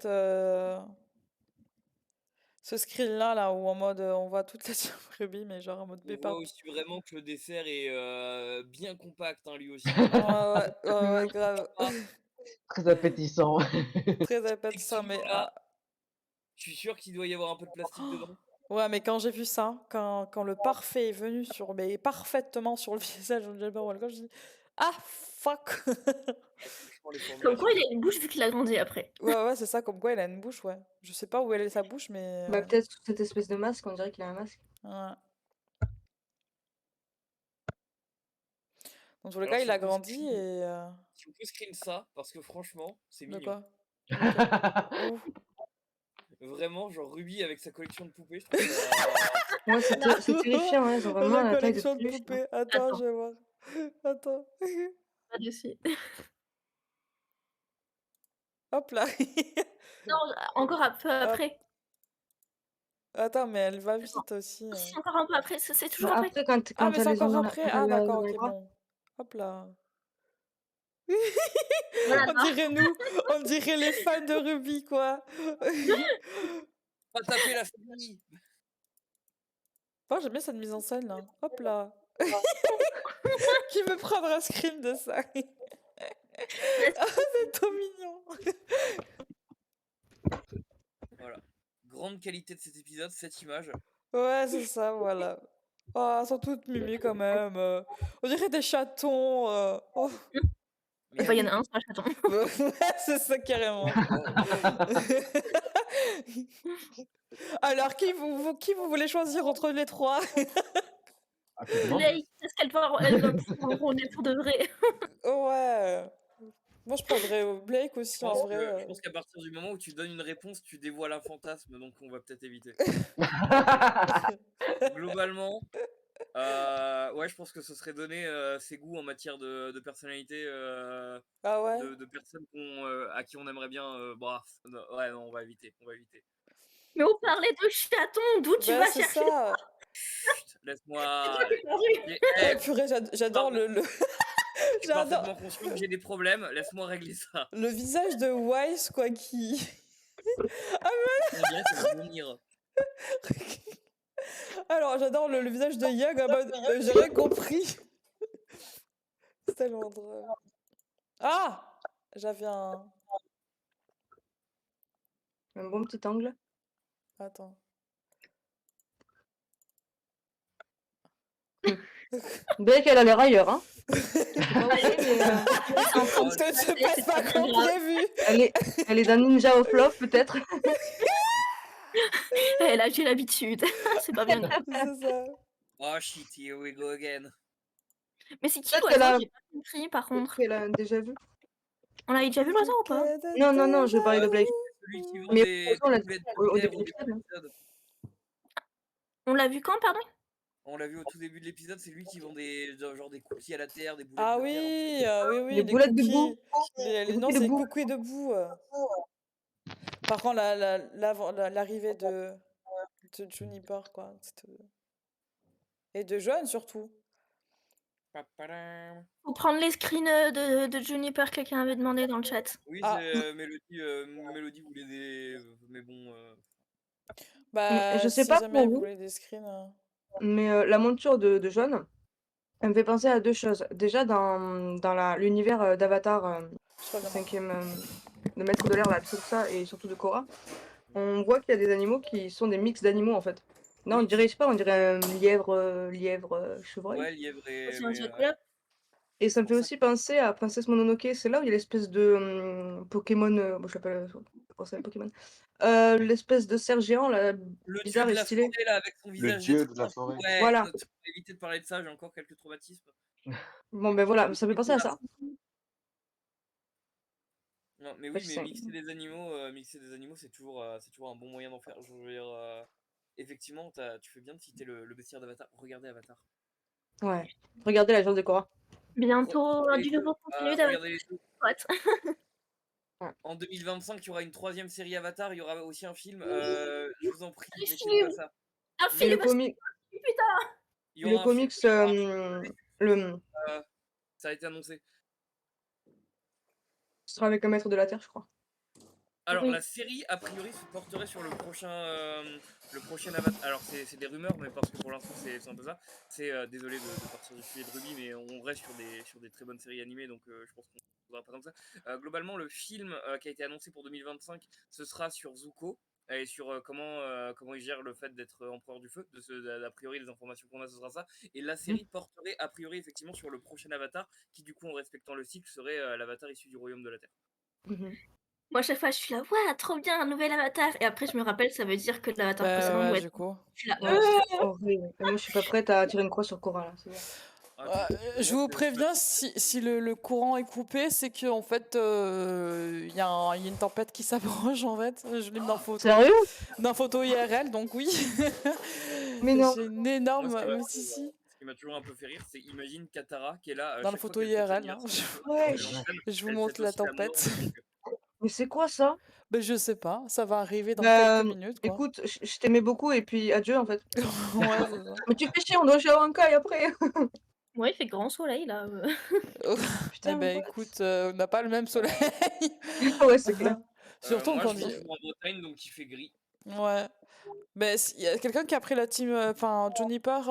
screen là où en mode on voit toute la team Ruby, mais genre en mode On Peppa. voit aussi vraiment que le dessert est bien compact, hein, lui aussi. Ouais, grave. Très appétissant. Très appétissant, mais. Je suis sûr qu'il doit y avoir un peu de plastique dedans. Ouais, mais quand j'ai vu ça, quand le parfait est venu parfaitement sur le visage de Jabberwocker, je dis ah fuck. Comme quoi, il a une bouche vu qu'il a grandi après. Ouais, c'est ça, comme quoi il a une bouche, ouais. Je sais pas où elle est sa bouche, mais. Bah peut-être sous cette espèce de masque, on dirait qu'il a un masque. Ouais. Dans tous les cas, il a grandi et. Si on peut screen ça, parce que franchement, c'est De mignon. quoi? Où? Vraiment, genre Ruby avec sa collection de poupées, je trouve ça... Ouais, c'est terrifiant, hein, ils ont vraiment la taille de collection de peluche. poupées. Attends, je vais voir. Attends. Pas dessus. Hop là. Non, encore un peu après. Attends, mais elle va vite aussi. Si, encore un peu après, c'est toujours Bah, après. après, quand mais elle c'est les encore en a après. quand elle l'a D'accord, dans les ok, bras. bon. Hop là. Voilà, On dirait nous, on dirait les fans de Ruby, quoi. Pas taper la famille. Moi, j'aime bien cette mise en scène, là. Hop là. Qui veut prendre un screen de ça? Oh, c'est trop mignon. Voilà. Grande qualité de cet épisode, cette image. Ouais, c'est ça, voilà. Oh, elles sont toutes mimiques quand même. On dirait des chatons. Oh. Enfin, il y en a un, c'est un chaton. Ouais, c'est ça carrément. Alors, qui vous voulez choisir entre les trois? Blake, est-ce qu'elle va pouvoir rouler pour de vrai? Ouais. Moi, je prendrais Blake aussi, en Je vrai. pense qu'à partir du moment où tu donnes une réponse, tu dévoiles un fantasme, donc on va peut-être éviter. Globalement, ouais, je pense que ce serait donner ses goûts en matière de personnalité Ah ouais? de personnes à qui on aimerait bien. Ouais, non, on va éviter. Mais on parlait de chatons, d'où tu Bah, vas c'est chercher ça. Chut, laisse-moi. Eh, Eh, purée, j'adore je suis j'adore parfaitement conscient que j'ai des problèmes, laisse-moi régler ça. le visage de Wise, quoi, qui... On dirait qu'elle va vomir. Alors, j'adore le visage de Young en mode j'ai rien compris. C'est tellement drôle. Ah! J'avais un. Un bon petit angle. Attends. Bien qu'elle a l'air ailleurs, hein. Ça ne se passe pas comme prévu. Elle est d'un ninja au fluff, peut-être. Eh là, j'ai l'habitude. C'est pas bien grave. C'est ça. Oh shit, here we go again. Mais c'est qui Peut-être l'oiseau? qu'elle a- J'ai pas compris par contre. Elle a déjà vu. On avait déjà vu l'oiseau ou pas? Non, je parlais de Blake. Celui qui vend Mais des on l'a boulettes au de début terre de au début de l'épisode. l'épisode. On l'a vu quand, pardon? On l'a vu au tout début de l'épisode, c'est lui qui vend des genre des cookies à la terre, des boulettes Ah de oui, terre. oui, Les boulettes de boue. Non, cookies de c'est boue. cookies de boue. Par contre, l'arrivée de Juniper, quoi. Et de Joanne, surtout. Papadam. Faut prendre les screens de Juniper, quelqu'un avait demandé dans le chat. Oui, Ah. c'est Mélodie voulait des. Mais bon. Bah, Je sais si pas jamais pour vous vous, voulez des screens. mais la monture de Jaune, elle me fait penser à deux choses. Déjà, dans l'univers d'Avatar, cinquième, de Maître de l'air, là, tout ça, et surtout de Korra, on voit qu'il y a des animaux qui sont des mix d'animaux, en fait. Non, on dirait, je sais pas, on dirait un lièvre, chevreuil. Ouais, lièvre et. C'est un mais, chocolat. Et ça me fait aussi penser à Princesse Mononoke, c'est là où il y a l'espèce de Pokémon, bon, je l'appelle Pokémon, l'espèce de cerf géant, là, Le dieu bizarre de et la stylé. forêt, là, avec son Le visage dieu de d'étreinte. la forêt. Ouais, Voilà. pour éviter de parler de ça, j'ai encore quelques traumatismes. Bon, ben voilà, ça me fait penser à ça. Non, mais Bah, oui, je mais sais. mixer des animaux, c'est toujours un bon moyen d'en faire. Je veux dire, effectivement, tu fais bien de citer le bestiaire d'Avatar. Regardez Avatar. Ouais. Regardez la jambe de Korra. Bientôt Regardez du les nouveau deux. contenu Regardez les deux. d'Avatar. En 2025, il y aura une 3e série Avatar, il y aura aussi un film. Je vous en prie, mettez-vous à ça. Un Et le film comic, putain. Il y le aura un film. comics, Ça a été annoncé. ce sera avec un maître de la Terre, je crois. Alors, Oui. la série, a priori, se porterait sur le prochain Avatar. Alors, c'est des rumeurs, mais parce que pour l'instant, c'est un peu ça. Désolé de partir du sujet de Ruby, mais on reste sur des très bonnes séries animées, donc je pense qu'on ne verra pas tant que ça. Globalement, le film qui a été annoncé pour 2025, ce sera sur Zuko, et sur comment il gère le fait d'être empereur du feu. A priori, les informations qu'on a, ce sera ça. Et la série porterait, a priori, effectivement, sur le prochain Avatar, qui, du coup, en respectant le cycle, serait l'Avatar issu du royaume de la Terre. Moi, à chaque fois, je suis là, ouais, trop bien, un nouvel avatar. Et après, je me rappelle, ça veut dire que l'avatar Bah, précédent doit ouais, être. du coup. Je suis là, Ouais, c'est horrible. Et moi, je suis pas prête à tirer une croix sur Korra, là. C'est bon. Je vous préviens, si le courant est coupé, c'est qu'en fait, il y a une tempête qui s'approche, en fait. Je l'ai mis dans photo. Sérieux? Dans photo IRL, donc oui. Mais non. J'ai une énorme... Moi, Ce ce qui m'a toujours un peu fait rire, c'est imagine Katara qui est là. Dans la photo IRL, hein. Ouais. Je vous montre la tempête. Mais c'est quoi ça? Ben, je sais pas, ça va arriver dans Bah, quelques minutes, quoi. écoute, je t'aimais beaucoup et puis adieu, en fait. Ouais, c'est ça. Mais tu fais chier, on doit jouer à un kai après. Ouais, il fait grand soleil là. Eh ben écoute, on n'a pas le même soleil. Ouais, c'est clair. Surtout moi, quand je suis en Bretagne, donc il fait gris. Ouais. Mais il y a quelqu'un qui a pris la team, enfin Juniper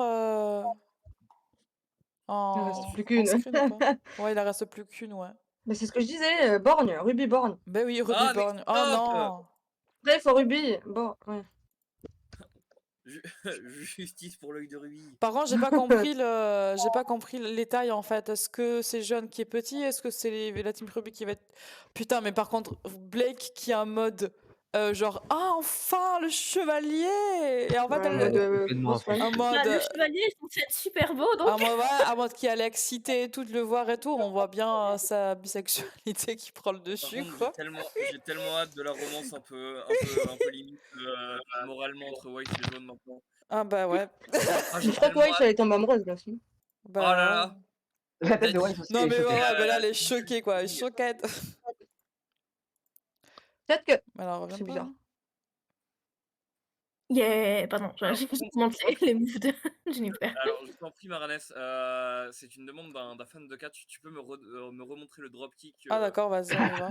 Il reste plus qu'une. screen ou pas? Ouais, il en reste plus qu'une, ouais. Mais c'est ce que je disais, Borgne, Ruby Borgne. Ben oui, Ruby Ah, mais Borgne. Oh stop non! Bref, Ruby, bon, ouais. Justice pour l'œil de Ruby. Par contre, j'ai pas compris les tailles en fait. Est-ce que c'est Jeune qui est petit? Est-ce que c'est la team Ruby qui va être... Putain, mais par contre, Blake qui a un mode genre ah enfin le chevalier! Et en fait, Ouais, en mode, un Bah, le mode chevalier est censé être super beau donc. un mode qui allait exciter tout de le voir et tout. On voit bien sa bisexualité qui prend le Par dessus, contre, quoi. j'ai tellement hâte de la romance un peu limite moralement entre White et Jaune maintenant. Ah bah ouais. Je crois que White, elle est tombée amoureuse là aussi. Bah, Oh là là. La tête de White aussi. non elle est mais ouais, choquée. mais là elle est choquée quoi, elle est choquette. Peut-être que. Alors, C'est bizarre. Yeah, pardon, Alors, j'ai par contre, montré les moves de Juniper. alors je t'en prie, Maranès, c'est une demande d'un fan de catch. Tu peux me remontrer le dropkick Ah d'accord, vas-y, on y va.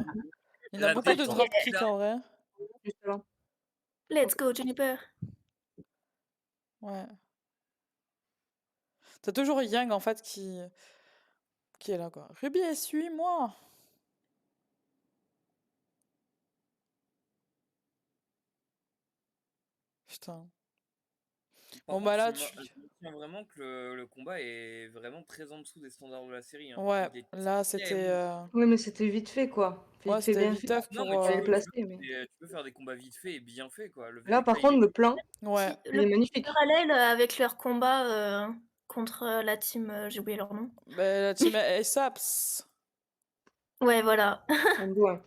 Il y en a la beaucoup de détente dropkicks là. en vrai. Justement. Let's go, Juniper. Ouais. T'as toujours Yang en fait qui est là quoi. Ruby, suis-moi. Putain. Par Bon contre, bah là je tu. maintiens vraiment que le combat est vraiment très en dessous des standards de la série. Hein. Ouais, Il est là c'était. tellement. Oui, mais c'était vite fait, quoi. Ouais, Vite fait, c'était bien fait. viteuf Non, pour. mais Fallait placer, mais... tu peux faire des combats vite faits et bien faits, quoi. Le fait Là, est que par là, contre, le plan, Ouais. il est magnifique. Parallèle avec leur combat contre la team, j'ai oublié leur nom. Bah, la team ASAPS. Ouais, voilà. Ouais.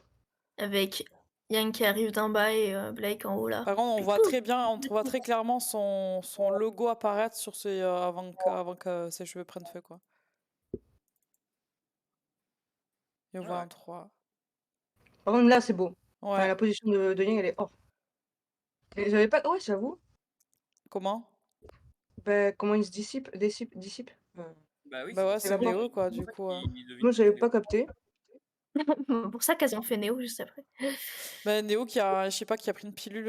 Avec Yang qui arrive d'en bas et Blake en haut là. Par contre, on voit très bien, on voit très clairement son logo apparaître sur ses avant que ses cheveux prennent feu quoi. Et on voit un 3. Par contre, là, c'est beau. Enfin, Ouais. la position de Yang, elle est hors. Et j'avais pas... Ouais, j'avoue. Comment? Bah, comment il se dissipe. Bah oui, Bah ouais, c'est c'est pour ça Néo quoi, du coup. qu'il devient Moi, j'avais Néo. pas capté. Pour ça qu'elles ont fait Néo juste après. Bah, Néo qui a, je sais pas, qui a pris une pilule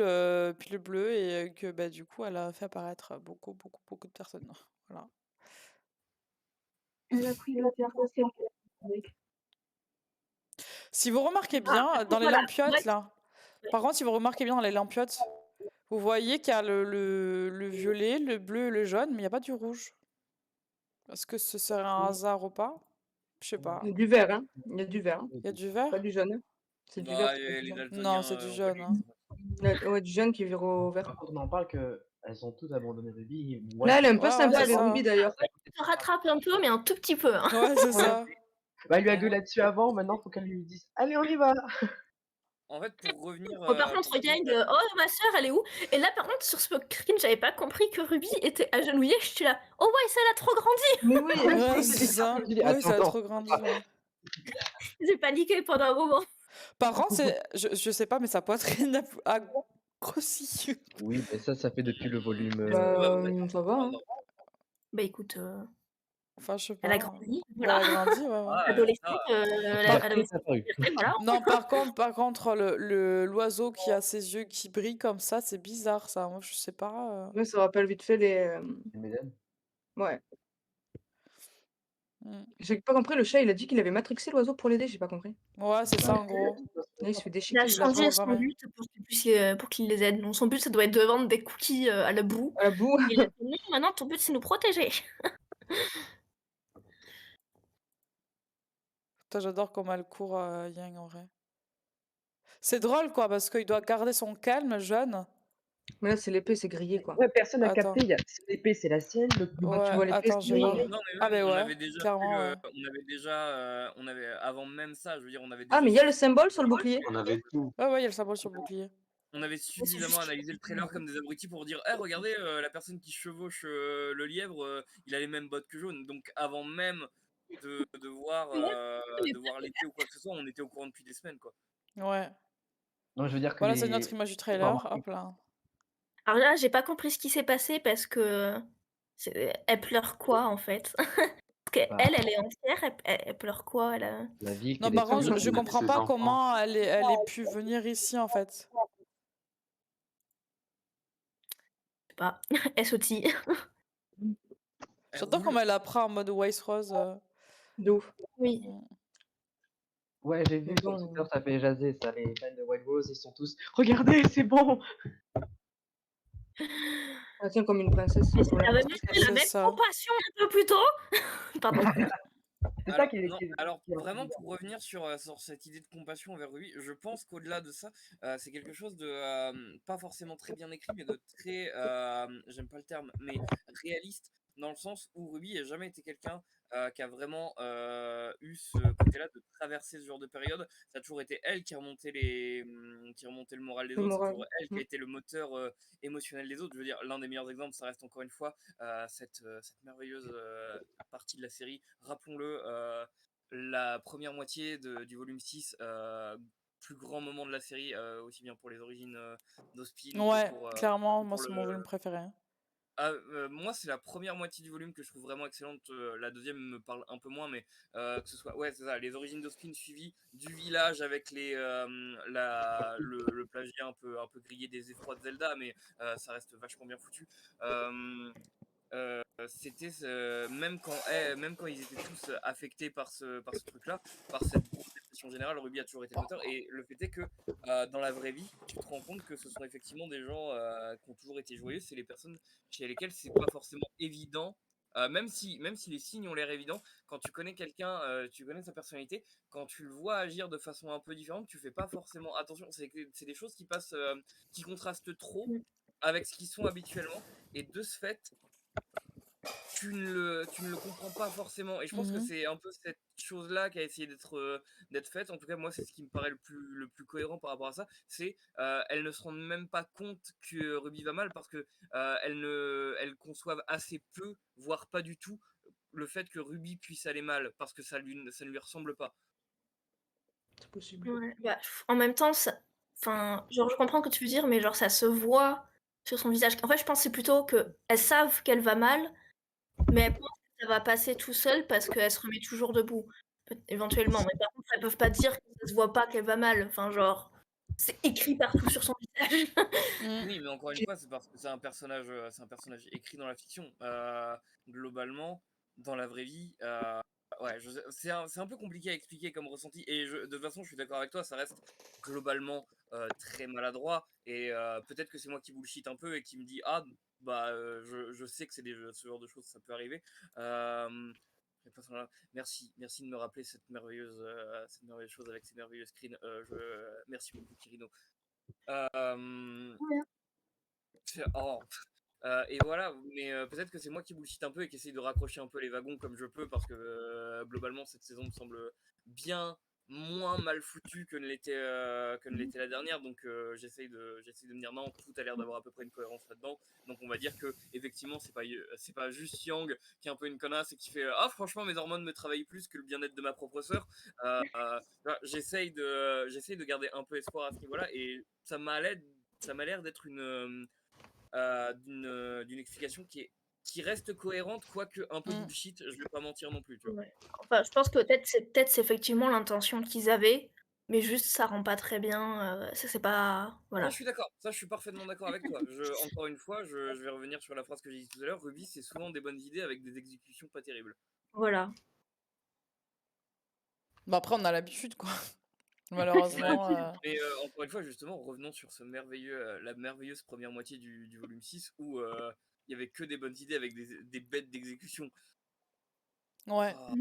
bleue et que bah du coup elle a fait apparaître beaucoup de personnes. Voilà. Elle a pris le terre avec. Si vous remarquez bien, dans les Voilà. lampiotes là, par contre, si vous remarquez bien dans les lampiotes, vous voyez qu'il y a le violet, le bleu et le jaune, mais il n'y a pas du rouge. Est-ce que ce serait un hasard ou pas? Je sais pas. Il y a du vert, hein. Il y a du vert. Hein. Il y a du vert? Pas du jaune. C'est du vert. Bah, C'est pas du les jaune. daltoniens, Non, c'est du on jaune. connaît, Hein. Ouais, du jaune qui vire au vert. Par contre, on en parle qu'elles ont toutes abandonné Ruby. Là, elle est un peu Ouais, sympa c'est avec ça. Ruby, d'ailleurs. Se rattrape un peu, mais un tout petit peu. Hein. Ouais, c'est ça. Bah, elle lui a gueulé là-dessus avant, maintenant faut qu'elle lui dise allez, on y va. En fait, pour revenir. Oh, par contre, Yang, oh ma soeur, elle est où? Et là, par contre, sur ce screen, j'avais pas compris que Ruby était agenouillée. Je suis là, oh ouais, ça, elle a trop grandi! Mais oui, Ouais, c'est ça. Je dis, Oui, ça a attends, trop grandi. Ouais. J'ai paniqué pendant un moment. Par contre, je sais pas, mais sa poitrine a grossi. Oui, mais ça fait depuis le volume. Ça va, hein. Bah écoute, Enfin, je sais pas. elle a grandi, Elle a voilà. grandi, ouais. Ah, Adolescente, elle avait ça a paru. voilà. Non, par contre, l'oiseau qui a ses yeux qui brillent comme ça, c'est bizarre, ça. Moi, je sais pas. Ouais, ça rappelle vite fait les... Mesdames. Ouais. Mm. J'ai pas compris, le chat, il a dit qu'il avait matrixé l'oiseau pour l'aider, j'ai pas compris. Ouais, c'est ça, en gros. Là, il se fait Il a déchiqueter. changé son programmé. but pour qu'il les aide. Donc son but, ça doit être de vendre des cookies à la boue. À la boue. Et il a dit, non, maintenant, ton but, c'est nous protéger. Putain, j'adore comment elle court, Yang, en vrai. C'est drôle, quoi, parce qu'il doit garder son calme, jeune. Mais là, c'est l'épée, c'est grillé, quoi. Ouais, personne n'a Attends. capté. L'épée, c'est la sienne. Le tu Ouais, vois l'épée, attends, c'est je grillé. vois. Non, mais Ah, même, ben on ouais, avait déjà clairement, fait ouais. on avait avant même ça, je veux dire, on avait déjà. Ah, mais il y a le symbole sur le bouclier. On avait tout. Ouais, ouais, il y a le symbole sur le bouclier. On avait suffisamment analysé le trailer comme des abrutis pour dire, eh, regardez, la personne qui chevauche le lièvre, il a les mêmes bottes que Jaune. Donc avant même de voir l'épée ou quoi que ce soit, on était au courant depuis des semaines, quoi. Ouais. Non, je veux dire que Voilà, c'est notre image du trailer. Hop là. Alors là, j'ai pas compris ce qui s'est passé parce que elle pleure quoi en fait? Parce Bah, qu'elle, elle est entière, elle pleure quoi? la vie Non, qu'elle par est contre, je Elle a comprends ses pas enfants. comment elle est pu venir ici, en fait. Je sais pas, elle sautille. Elle J'adore roule. comment elle apprend en mode Waste Rose. De ouf. Oui. Ouais, j'ai vu Mais sur bon. Twitter, ça fait jaser ça. Les fans de Wild Rose, ils sont tous. Regardez, c'est bon. Elle tient comme une princesse. Elle Voilà. avait montré la C'est même ça. compassion un peu plus tôt. Pardon. C'est ça Alors, qui est. non, alors vraiment pour revenir sur cette idée de compassion envers Ruby, je pense qu'au-delà de ça, c'est quelque chose de pas forcément très bien écrit, mais de très, j'aime pas le terme, mais réaliste, dans le sens où Ruby n'a jamais été quelqu'un qui a vraiment eu ce côté-là de traverser ce genre de période. Ça a toujours été elle qui remontait qui remontait le moral des Le autres, c'est moral. toujours elle qui a été le moteur émotionnel des autres. Je veux dire, l'un des meilleurs exemples, ça reste encore une fois cette merveilleuse partie de la série. Rappelons-le, la première moitié du volume 6, plus grands moments de la série, aussi bien pour les origines d'Ospin que Ouais, pour, clairement, moi pour c'est mon volume le. préféré. Moi, c'est la première moitié du volume que je trouve vraiment excellente. La deuxième me parle un peu moins, mais que ce soit, ouais, c'est ça, les origines d'Ospin suivies du village avec le plagiat un peu grillé des effrois de Zelda, mais ça reste vachement bien foutu. C'était même quand ils étaient tous affectés par ce truc-là, par cette grosse dépression générale, Ruby a toujours été le moteur. Et le fait est que dans la vraie vie, tu te rends compte que ce sont effectivement des gens qui ont toujours été joyeux. C'est les personnes chez lesquelles c'est pas forcément évident. Même si les signes ont l'air évidents, quand tu connais quelqu'un, tu connais sa personnalité, quand tu le vois agir de façon un peu différente, tu fais pas forcément attention. C'est des choses qui passent, qui contrastent trop avec ce qu'ils sont habituellement. Et de ce fait, tu ne le comprends pas forcément. Et je pense que Mhm. c'est un peu cette chose-là qui a essayé d'être faite. En tout cas, moi, c'est ce qui me paraît le plus cohérent par rapport à ça. C'est elles ne se rendent même pas compte que Ruby va mal parce que elles conçoivent assez peu, voire pas du tout, le fait que Ruby puisse aller mal parce que ça ne lui ressemble pas. C'est possible. Ouais, bah, en même temps, enfin, genre, je comprends ce que tu veux dire, mais genre, ça se voit sur son visage. En fait, je pense que c'est plutôt qu'elles savent qu'elle va mal, mais elles pensent que ça va passer tout seul parce qu'elle se remet toujours debout, éventuellement. Mais par contre, elles peuvent pas dire que ça se voit pas qu'elle va mal. Enfin, genre, c'est écrit partout sur son visage. Oui, mais encore une fois, c'est parce que c'est un personnage écrit dans la fiction. Globalement, dans la vraie vie, ouais, c'est un peu compliqué à expliquer comme ressenti. Et de toute façon, je suis d'accord avec toi, ça reste globalement très maladroit. Et peut-être que c'est moi qui bullshit un peu et qui me dit ah bah je sais que ce genre de choses ça peut arriver. Merci de me rappeler cette merveilleuse chose avec ces merveilleux screens. Merci beaucoup Kirino. Oh. Et voilà, mais peut-être que c'est moi qui bullshit un peu et qui essaye de raccrocher un peu les wagons comme je peux parce que globalement cette saison me semble bien moins mal foutue que ne l'était la dernière, donc j'essaye de me dire non, tout a l'air d'avoir à peu près une cohérence là-dedans, donc on va dire que effectivement c'est pas juste Yang qui est un peu une connasse et qui fait ah franchement mes hormones me travaillent plus que le bien-être de ma propre sœur. Voilà, j'essaye de garder un peu espoir à ce niveau-là et ça m'a l'air d'être d'une explication qui reste cohérente, quoique un peu bullshit, je vais pas mentir non plus, tu vois. Ouais. Enfin, je pense que peut-être c'est effectivement l'intention qu'ils avaient, mais juste ça rend pas très bien. Ça, c'est pas. Ça, Voilà. je suis d'accord. Ça, je suis parfaitement d'accord avec toi. Encore une fois, je vais revenir sur la phrase que j'ai dit tout à l'heure. Ruby, c'est souvent des bonnes idées avec des exécutions pas terribles. Voilà. Bah après, on a l'habitude, quoi. On Malheureusement. a Mais encore une fois, justement, revenons sur la merveilleuse première moitié du volume 6 où il y avait que des bonnes idées avec des bêtes d'exécution. Ouais. Ah.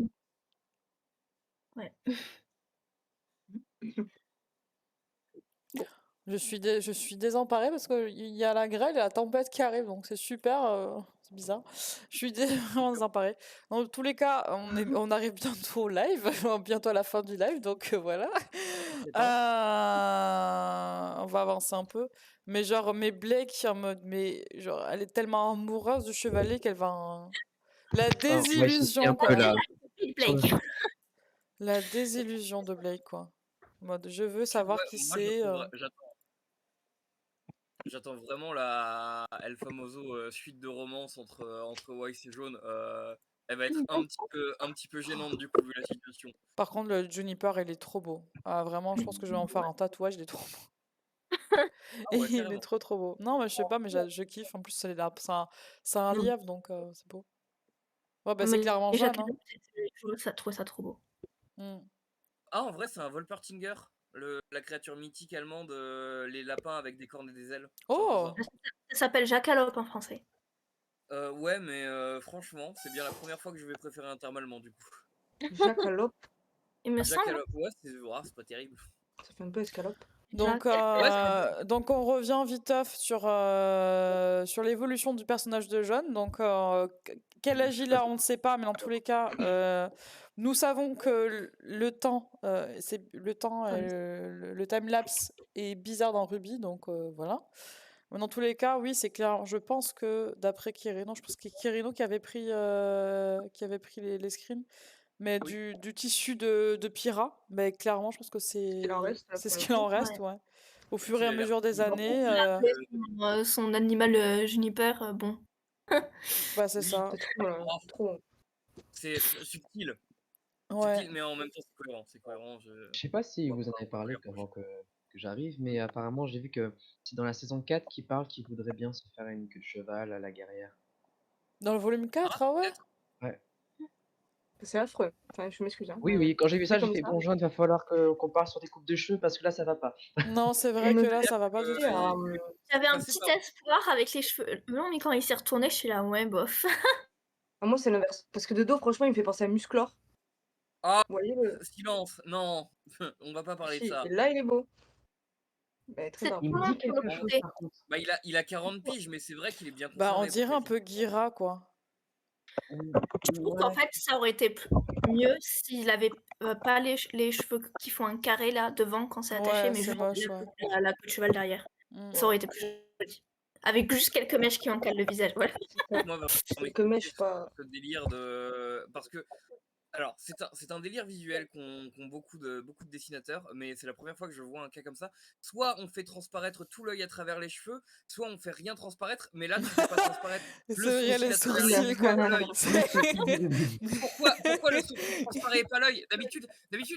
Ouais. Je suis désemparée parce qu'il y a la grêle et la tempête qui arrive, donc c'est super, c'est bizarre. Je suis vraiment désemparée. Dans tous les cas, on arrive bientôt au live, bientôt à la fin du live, donc voilà. On va avancer un peu. Mais genre, Blake, en mode, mais genre, elle est tellement amoureuse du chevalier qu'elle va. La Ouais, il se dit désillusion, un peu quoi. là. La désillusion de Blake, quoi. En mode, je veux savoir Ouais, qui moi, c'est. j'attends vraiment la El Famoso suite de romance entre Weiss et Jaune. Elle va être un petit peu gênante du coup vu la situation. Par contre, le Juniper, il est trop beau. Ah, vraiment, je pense que je vais en faire un tatouage, il est trop beau. Ah ouais, Il est carrément. trop beau. Non, mais je sais pas, mais je kiffe. En plus, c'est un lièvre, donc c'est beau. Ouais, bah c'est clairement Déjà, jaune, hein. je trouvais ça trop beau. Ah, en vrai, c'est un Wolpertinger, la créature mythique allemande, les lapins avec des cornes et des ailes. C'est un peu Oh! ça. Ça s'appelle Jackalope en français. Ouais, mais franchement, c'est bien la première fois que je vais préférer un terme allemand du coup. Jackalope. Il me semble. Jackalope, ouais, c'est pas terrible. Ça fait un peu escalope. Donc, donc on revient viteuf sur l'évolution du personnage de Jaune. Donc, quel âge il a, on ne sait pas, mais dans tous les cas, nous savons que le temps, le timelapse est bizarre dans Ruby, donc voilà. Mais dans tous les cas, oui, c'est clair. Je pense que d'après Kirino, je pense que c'est Kirino qui avait pris les screens. Mais Oui. du tissu de Pyrrha, mais clairement, je pense que Il en reste, là, c'est pour ce le qu'il en coup. reste, Ouais. ouais. Au fur Il et à a l'air mesure des cool. années, Son animal Juniper, bon. bah c'est Oui, ça. C'est trop, là. ah, Trop. c'est subtil. Ouais. Subtil, mais en même temps, c'est cohérent. C'est cohérent. Je sais pas si On va vous en pas avez parlé lui reprocher. avant que j'arrive, mais apparemment j'ai vu que c'est dans la saison 4 qu'il parle qu'il voudrait bien se faire une queue de cheval à la guerrière. Dans le volume 4, ah ouais? Peut-être. Ouais. C'est affreux. Enfin, je m'excuse, hein, Oui, mais oui, quand j'ai vu ça, dit j'ai comme fait ça. bon, Joanne, va falloir qu'on parle sur des coupes de cheveux parce que là, ça va pas. Non, c'est Il vrai me que là, fait ça va pas du penser tout. à, J'avais un Passer petit par. espoir avec les cheveux longs, mais quand il s'est retourné, je suis là, ouais, bof. moi, c'est l'inverse. Parce que de dos, franchement, il me fait penser à Musclor. Ah, Vous voyez silence. Non, on va pas parler de Si, ça. et là, il est beau. Bah, très C'est grave. Il me loin dit pour le quelque chose côté. par contre. Bah, il a 40 piges, mais c'est vrai qu'il est bien Bah, on conservé pour dirait un quelqu'un. peu Gira, quoi. Je trouve qu'en Ouais. fait, ça aurait été mieux s'il avait pas les cheveux qui font un carré là devant quand c'est attaché, Ouais, mais c'est juste moche, ouais. la queue de cheval derrière. Ça aurait été plus joli. Avec juste quelques mèches qui encadrent le visage, voilà. Moi, va Quelques mèches, pas. ce délire de. Parce que. Alors, c'est un délire visuel qu'ont beaucoup de dessinateurs, mais c'est la première fois que je vois un cas comme ça. Soit on fait transparaître tout l'œil à travers les cheveux, soit on fait rien transparaître, mais là tu fais pas transparaître C'est le vrai, sourcil les à travers les sourcils, cheveux quoi. et l'œil. C'est- Pourquoi le sourcil transparaît pas l'œil? D'habitude,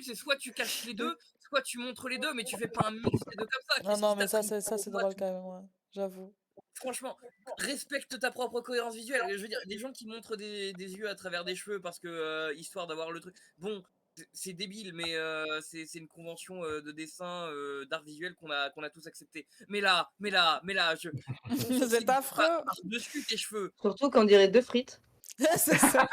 c'est soit tu caches les deux, soit tu montres les deux, mais tu fais pas un mix des deux comme ça. Non, Qu'est-ce non, qui mais t'a ça, pris ça, pour c'est moi, drôle quand même, ouais. J'avoue. Franchement, respecte ta propre cohérence visuelle. Je veux dire, des gens qui montrent des yeux à travers des cheveux parce que histoire d'avoir le truc. Bon, c'est débile, mais c'est une convention de dessin, d'art visuel qu'on a tous accepté. Mais là, ton sourcil, C'est affreux. passe dessus tes cheveux. Surtout quand on dirait deux frites. C'est ça.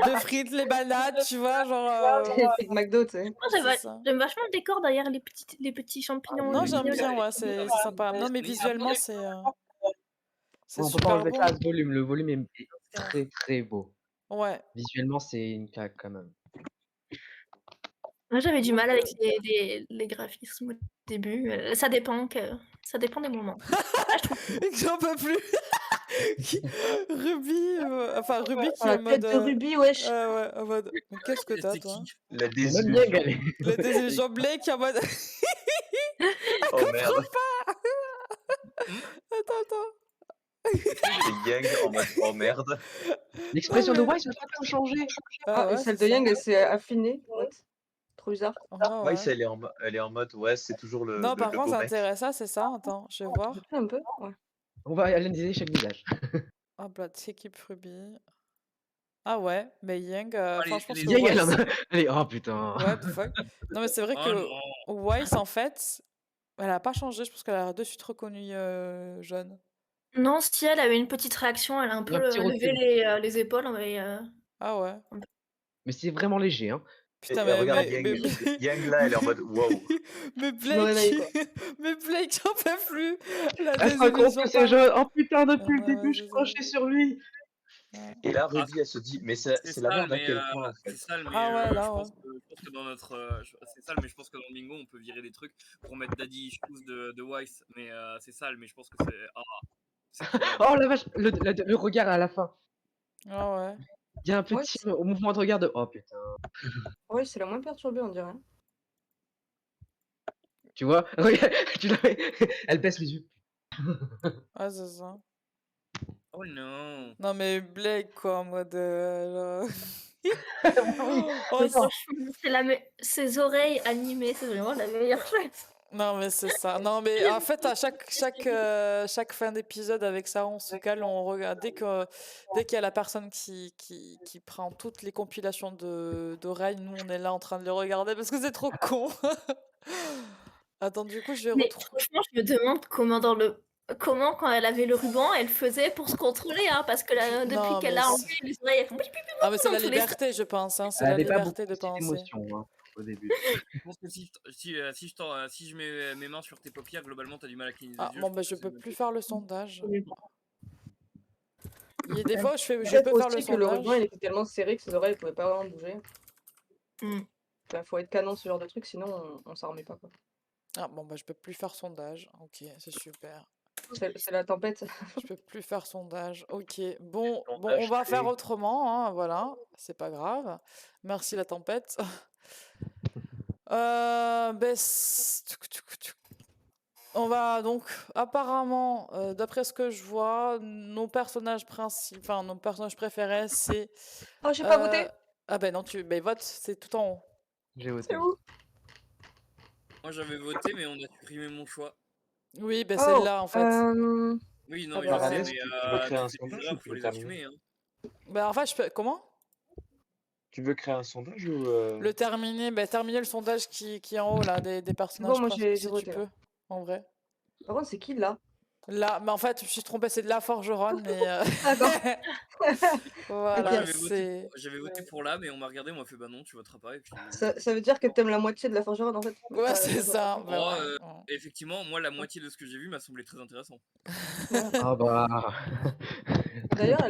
Deux frites, les balades, tu vois, genre. Les frites McDo, tu sais. Moi, C'est ça. j'aime vachement le décor derrière les petits champignons Non, j'aime lumineux, là. bien, ouais, c'est sympa. Non, mais Mais visuellement, après, c'est On peut pas super enlever beau. ça à ce volume. Le volume est très très beau. Ouais. Visuellement, c'est une claque quand même. Moi, j'avais du mal avec les graphismes au début. Ça dépend des moments. Là, je trouve J'en peux plus. Ruby, enfin Ruby qui est La en mode. tête de Ruby, wesh. Ouais, en mode. Mais qu'est-ce que t'as, c'est toi? qui? La Même désillusion. Yang, elle est- La désillusion Blake en mode. Oh merde. Attends. Et Yang en mode oh merde. L'expression Ah, de mais- Wise n'a pas bien changé. Ah Ah, ouais, celle c'est de ça. Yang, elle s'est affinée. What? Trop bizarre. Ah Ouais, ouais. elle est en mode ouais, c'est toujours Non, par le contre, beau c'est mec. intéressant, c'est ça. Attends, je vais voir. J'ai un peu. Ouais. On va analyser chaque visage. Hop là, équipe Ruby. Ah ouais, mais Yang, Ah, franchement, les ce que Yang, elle Wise. en a. Elle est oh putain. What the fuck? Non, mais c'est vrai Oh que non. Wise, en fait, elle a pas changé. Je pense qu'elle a de suite reconnu jeune. Non, si elle a eu une petite réaction, elle a un peu Un petit levé recul. les épaules, mais Ah ouais. Mais c'est vraiment léger, hein. Putain, Et regarde mais, Yang là, elle est en mode wow. mais Je me réveille, Blake, quoi. mais Blake, j'en peux plus. La Elle se rend compte désillusion que c'est par. jaune. Oh putain, depuis le Ouais, début, je c'est ça. crochais sur lui. Ouais. Et là, Ah, Ruby, elle se dit mais c'est c'est la sale, merde à mais quel point en fait. c'est sale, mais Ah ouais, je là, ouais. pense que dans notre c'est sale, mais je pense que dans le bingo on peut virer des trucs pour mettre Daddy Issues de Weiss, mais c'est sale, mais je pense que c'est criminel. Oh la vache, le regard à la fin. Ah ouais. Il y a un Ouais, petit mouvement de regard de oh putain. ouais, c'est la moins perturbée, on dirait. Tu vois? Regarde, tu l'avais. Elle baisse les yeux. Ah, c'est ça. Oh non. Non, mais Blake, quoi, en mode. Oui. Oh, mais franchement, ses oreilles animées, c'est vraiment la meilleure chose. non, mais c'est ça. Non, mais en fait, à chaque fin d'épisode avec ça, on se cale, on regarde. Dès qu'il y a la personne qui prend toutes les compilations d'oreilles, nous, on est là en train de les regarder parce que c'est trop con. Attends, du coup, je vais Mais retrouver. franchement, je me demande comment, quand elle avait le ruban, elle faisait pour se contrôler, hein, parce que là, depuis Non, qu'elle mais l'a enlevé, les oreilles, elles font ah, mais c'est dans la tous les sens. liberté, je pense. Hein, c'est Elle la avait pas liberté beaucoup de penser. d'émotions hein, au début. Je pense que si je mets mes mains sur tes paupières, globalement t'as du mal à cligner Ah, des yeux. bon, je bah, pense je que c'est peux une bonne plus chose. faire le sondage. Mais bon. Il y a des fois, je peux Peut-être faire le aussi que le ruban, il sondage. était tellement serré que ses oreilles ne pouvaient pas vraiment bouger. Mm. Enfin, faut être canon ce genre de truc, sinon on s'en remet pas, quoi. Ah, bon, bah, je peux plus faire sondage. Ok, c'est super. C'est la tempête. Je peux plus faire sondage. Ok, bon, on Sondage va faire créé. autrement, hein, voilà, c'est pas grave. Merci la tempête. On va donc, apparemment, d'après ce que je vois, nos personnages enfin nos personnages préférés, c'est. Oh, j'ai pas voté. Ah ben non, vote, c'est tout en haut. J'ai voté. C'est où? Moi j'avais voté, mais on a supprimé mon choix. Oui, ben Oh, celle-là en fait. Oui, non, Ah mais bah, je sais, Paranès, mais tu veux créer un toutes les sondage ou erreurs, tu faut veux les terminer? assumer. Hein. Ben en fait, comment? Tu veux créer un sondage ou Le terminer le sondage qui est en haut là, des C'est bon, personnages moi principaux, j'ai si tu voté. peux, en vrai. Par contre, c'est qui là? Là, mais en fait, je me suis trompée, c'est de la forgeronne, mais D'accord. voilà, Moi Ok. j'avais voté pour là, mais on m'a regardé, on m'a fait bah non, tu voteras pas. Et puis... Ça veut dire que t'aimes la moitié de la forgeronne en fait. Ouais, T'as c'est ça. raison. Ben Oh, ouais. effectivement, moi la moitié de ce que j'ai vu m'a semblé très intéressant. Ah bah. D'ailleurs,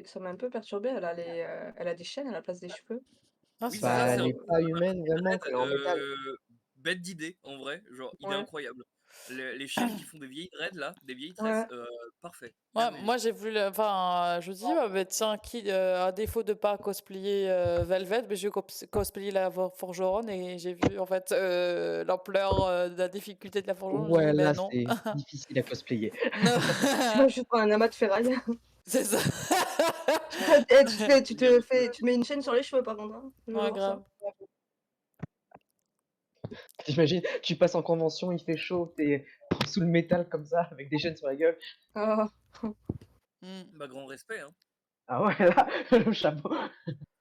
ça m'a un peu perturbée. Elle a des chaînes à la place des cheveux. Ah, Oui, c'est c'est ça, Bah, c'est vrai. elle un est peu pas humaine vraiment, Red, elle est en métal. bête d'idée en vrai, genre idée Ouais. incroyable. Les chaînes qui font des vieilles dreads là, des vieilles Ouais. tresses, parfait. Ouais, merveilleux. moi j'ai vu, je dis, bah, tiens, à défaut de pas cosplayer Velvet, mais je vais cosplayer la forgeronne et j'ai vu en fait l'ampleur de la difficulté de la forgeronne. J'ai Ouais, dit, là, ben non. c'est difficile à cosplayer. Non. Juste pour un amas de ferraille. C'est ça. Eh, tu te mets une chaîne sur les cheveux par contre. Hein. Je veux Ouais, voir ça. grave. T'imagines, tu passes en convention, il fait chaud, t'es sous le métal comme ça, avec des chaînes sur la gueule. Ah. Bah grand respect, hein. Ah ouais, là, le chapeau.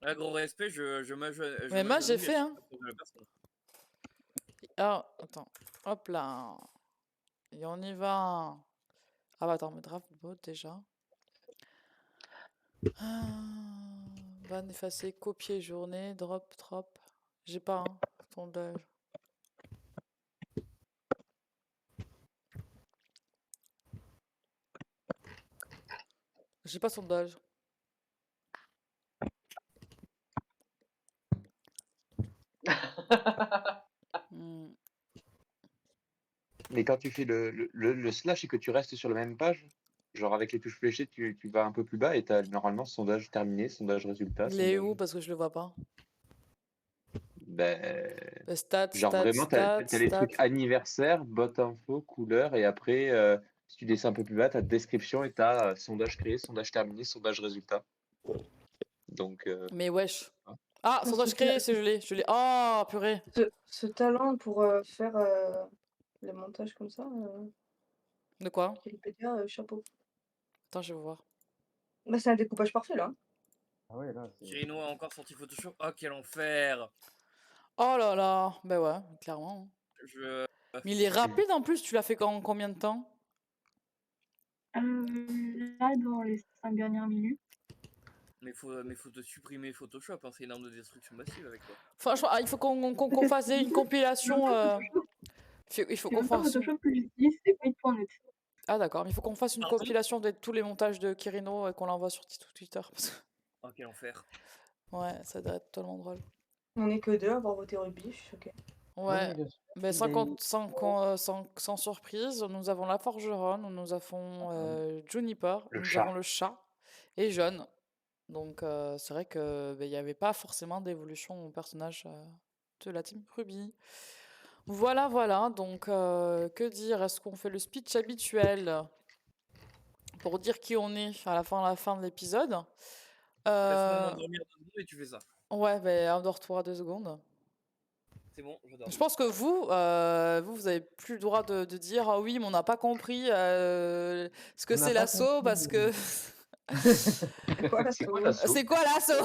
Ah, grand respect, je Mais moi j'ai m'agenouille à fait, chaque hein. fois que la personne. Ah, attends. Hop là. Et on y va. Ah bah attends, mais draft bot déjà. Van effacer, copier journée, drop. J'ai pas, hein, sondage. J'ai pas sondage. Mais quand tu fais le slash et que tu restes sur la même page, genre avec les touches fléchées, tu vas un peu plus bas et tu as normalement sondage terminé, sondage résultat, Il est sondage. où? Parce que je le vois pas. Ben, Stats, genre vraiment, tu as les trucs anniversaire, bot info, couleur, et après, si tu descends un peu plus bas, tu as description et tu as sondage créé, sondage terminé, sondage résultat. Donc. Mais wesh. Ah, sondage créé, c'est je l'ai. Ah, purée. Ce talent pour faire les montages comme ça. De quoi? Wikipédia, chapeau. Attends, je vais voir. Bah, c'est un découpage parfait là. Ah ouais, là. Kirino a encore sorti Photoshop. Oh, quel enfer! Oh là là. Bah ouais, clairement. Mais il est rapide en plus, tu l'as fait en combien de temps? Là, dans les 5 dernières minutes. Mais faut te supprimer Photoshop, hein, c'est une arme de destruction massive avec toi. Franchement, il faut qu'on fasse une compilation. Il faut qu'on fasse. Photoshop que j'utilise, c'est Paint.net. Ah d'accord, mais il faut qu'on fasse une compilation de tous les montages de Kirino et qu'on l'envoie sur Twitter. Parce que... Oh, quel enfer. Ouais, ça doit être tellement drôle. On est que 2 à avoir voté Ruby, je suis choquée. Ouais, mais sans surprise, nous avons la forgeronne, nous avons Juniper, nous avons le chat et John. Donc c'est vrai que il n'y avait pas forcément d'évolution au personnage de la team Ruby. Voilà, donc que dire? Est-ce qu'on fait le speech habituel pour dire qui on est à la fin de l'épisode? Laisse-moi m'endormir 2 secondes et tu fais ça. Ouais, bah endors-toi 2 secondes. C'est bon, je dors. Je pense que vous avez plus le droit de dire ah oui, mais on n'a pas compris ce que c'est l'assaut parce que. C'est quoi l'assaut? C'est quoi l'assaut?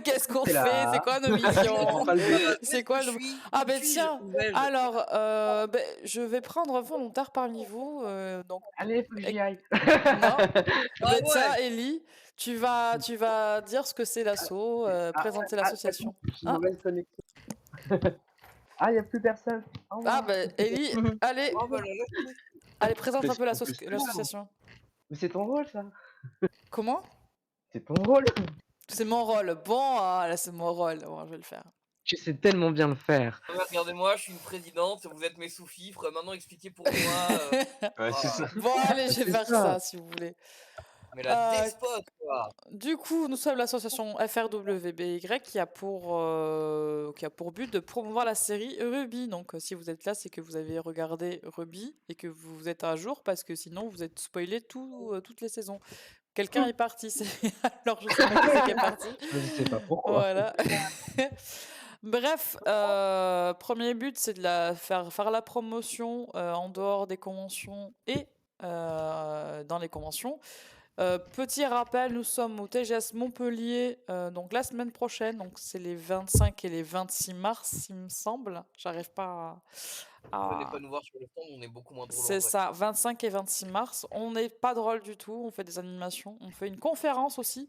Qu'est-ce qu'on C'est fait? C'est quoi nos missions? C'est quoi Ah ben tiens, alors je vais prendre volontaire parmi vous. Donc... Allez, faut que j'y aille. Non. Tiens, Ellie, tu vas dire ce que c'est l'assaut, présenter l'association. J'ai une mauvaise connexion. Ah, il n'y a plus personne. Oh, ah ben Ellie, allez, allez présente un peu plus l'association. Mais c'est ton rôle, ça. Comment? C'est ton rôle. C'est mon rôle. Bon, là c'est mon rôle. Bon, je vais le faire. Tu sais tellement bien le faire. Non, mais regardez-moi, je suis une présidente, vous êtes mes sous-fifres, maintenant expliquez pour moi. Ouais, c'est ça. Bon, allez, je vais C'est faire ça. ça si vous voulez. Mais la Euh, despote, quoi. Du coup, nous sommes l'association FRWBY qui a pour but de promouvoir la série Ruby. Donc, si vous êtes là, c'est que vous avez regardé Ruby et que vous êtes à jour parce que sinon, vous êtes spoilé toutes les saisons. Quelqu'un est parti. Alors, je sais pas qui c'est qui est parti. Je sais pas pourquoi. Voilà. Bref, premier but, c'est de faire la promotion en dehors des conventions et dans les conventions. Petit rappel, nous sommes au TGS Montpellier, donc la semaine prochaine, donc c'est les 25 et les 26 mars, il me semble. J'arrive pas Venez à- pas nous voir sur le stand, on est beaucoup moins drôle en C'est vrai. ça, 25 et 26 mars. On n'est pas drôle du tout, on fait des animations, on fait une conférence aussi.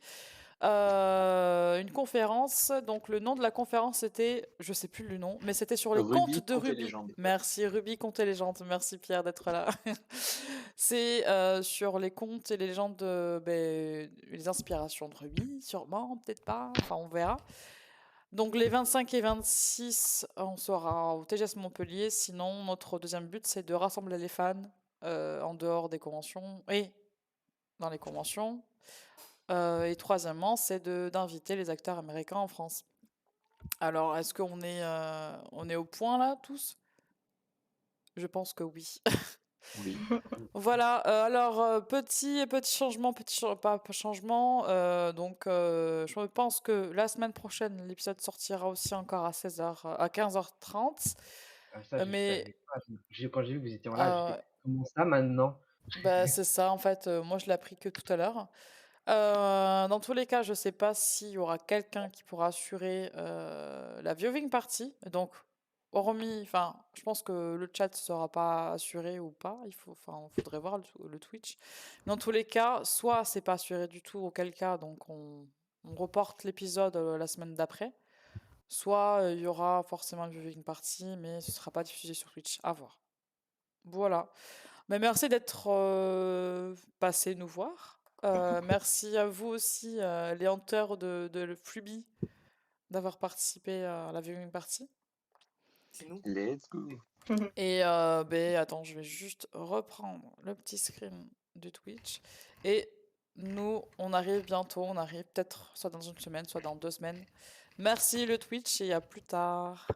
Une conférence, donc le nom de la conférence c'était, je sais plus le nom, mais c'était sur les Ruby, contes de contes et Ruby. légendes. Merci Ruby, contes et légendes. Merci Pierre d'être là. C'est sur les contes et les légendes, les inspirations de Ruby, sûrement, peut-être pas, enfin on verra. Donc les 25 et 26, on sera au TGS Montpellier. Sinon, notre deuxième but, c'est de rassembler les fans en dehors des conventions et dans les conventions. Et troisièmement, c'est d'inviter les acteurs américains en France. Alors, est-ce qu'on est au point là, tous? Je pense que oui. Oui. Voilà, alors petit changement, pas changement, donc je pense que la semaine prochaine, l'épisode sortira aussi encore à 16h, à 15h30. Ah, ça, je Mais savais pas. Quand j'ai vu que vous étiez en live, j'ai euh, fait comment ça maintenant? bah, c'est ça, en fait, moi je l'ai appris que tout à l'heure. Dans tous les cas, je sais pas s'il y aura quelqu'un qui pourra assurer la viewing party. Donc, hormis, enfin, je pense que le chat sera pas assuré ou pas. Faudrait voir le Twitch. Mais dans tous les cas, soit c'est pas assuré du tout, auquel cas, donc on reporte l'épisode la semaine d'après. Soit il y aura forcément une viewing party, mais ce sera pas diffusé sur Twitch. À voir. Voilà. Mais merci d'être passé nous voir. Merci à vous aussi, les hunters de Freebie, d'avoir participé à la viewing party. C'est nous. Let's go. Et attends, je vais juste reprendre le petit screen du Twitch. Et nous, on arrive bientôt. On arrive peut-être soit dans une semaine, soit dans 2 semaines. Merci le Twitch et à plus tard.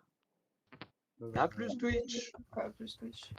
À plus Twitch. Ah, plus Twitch.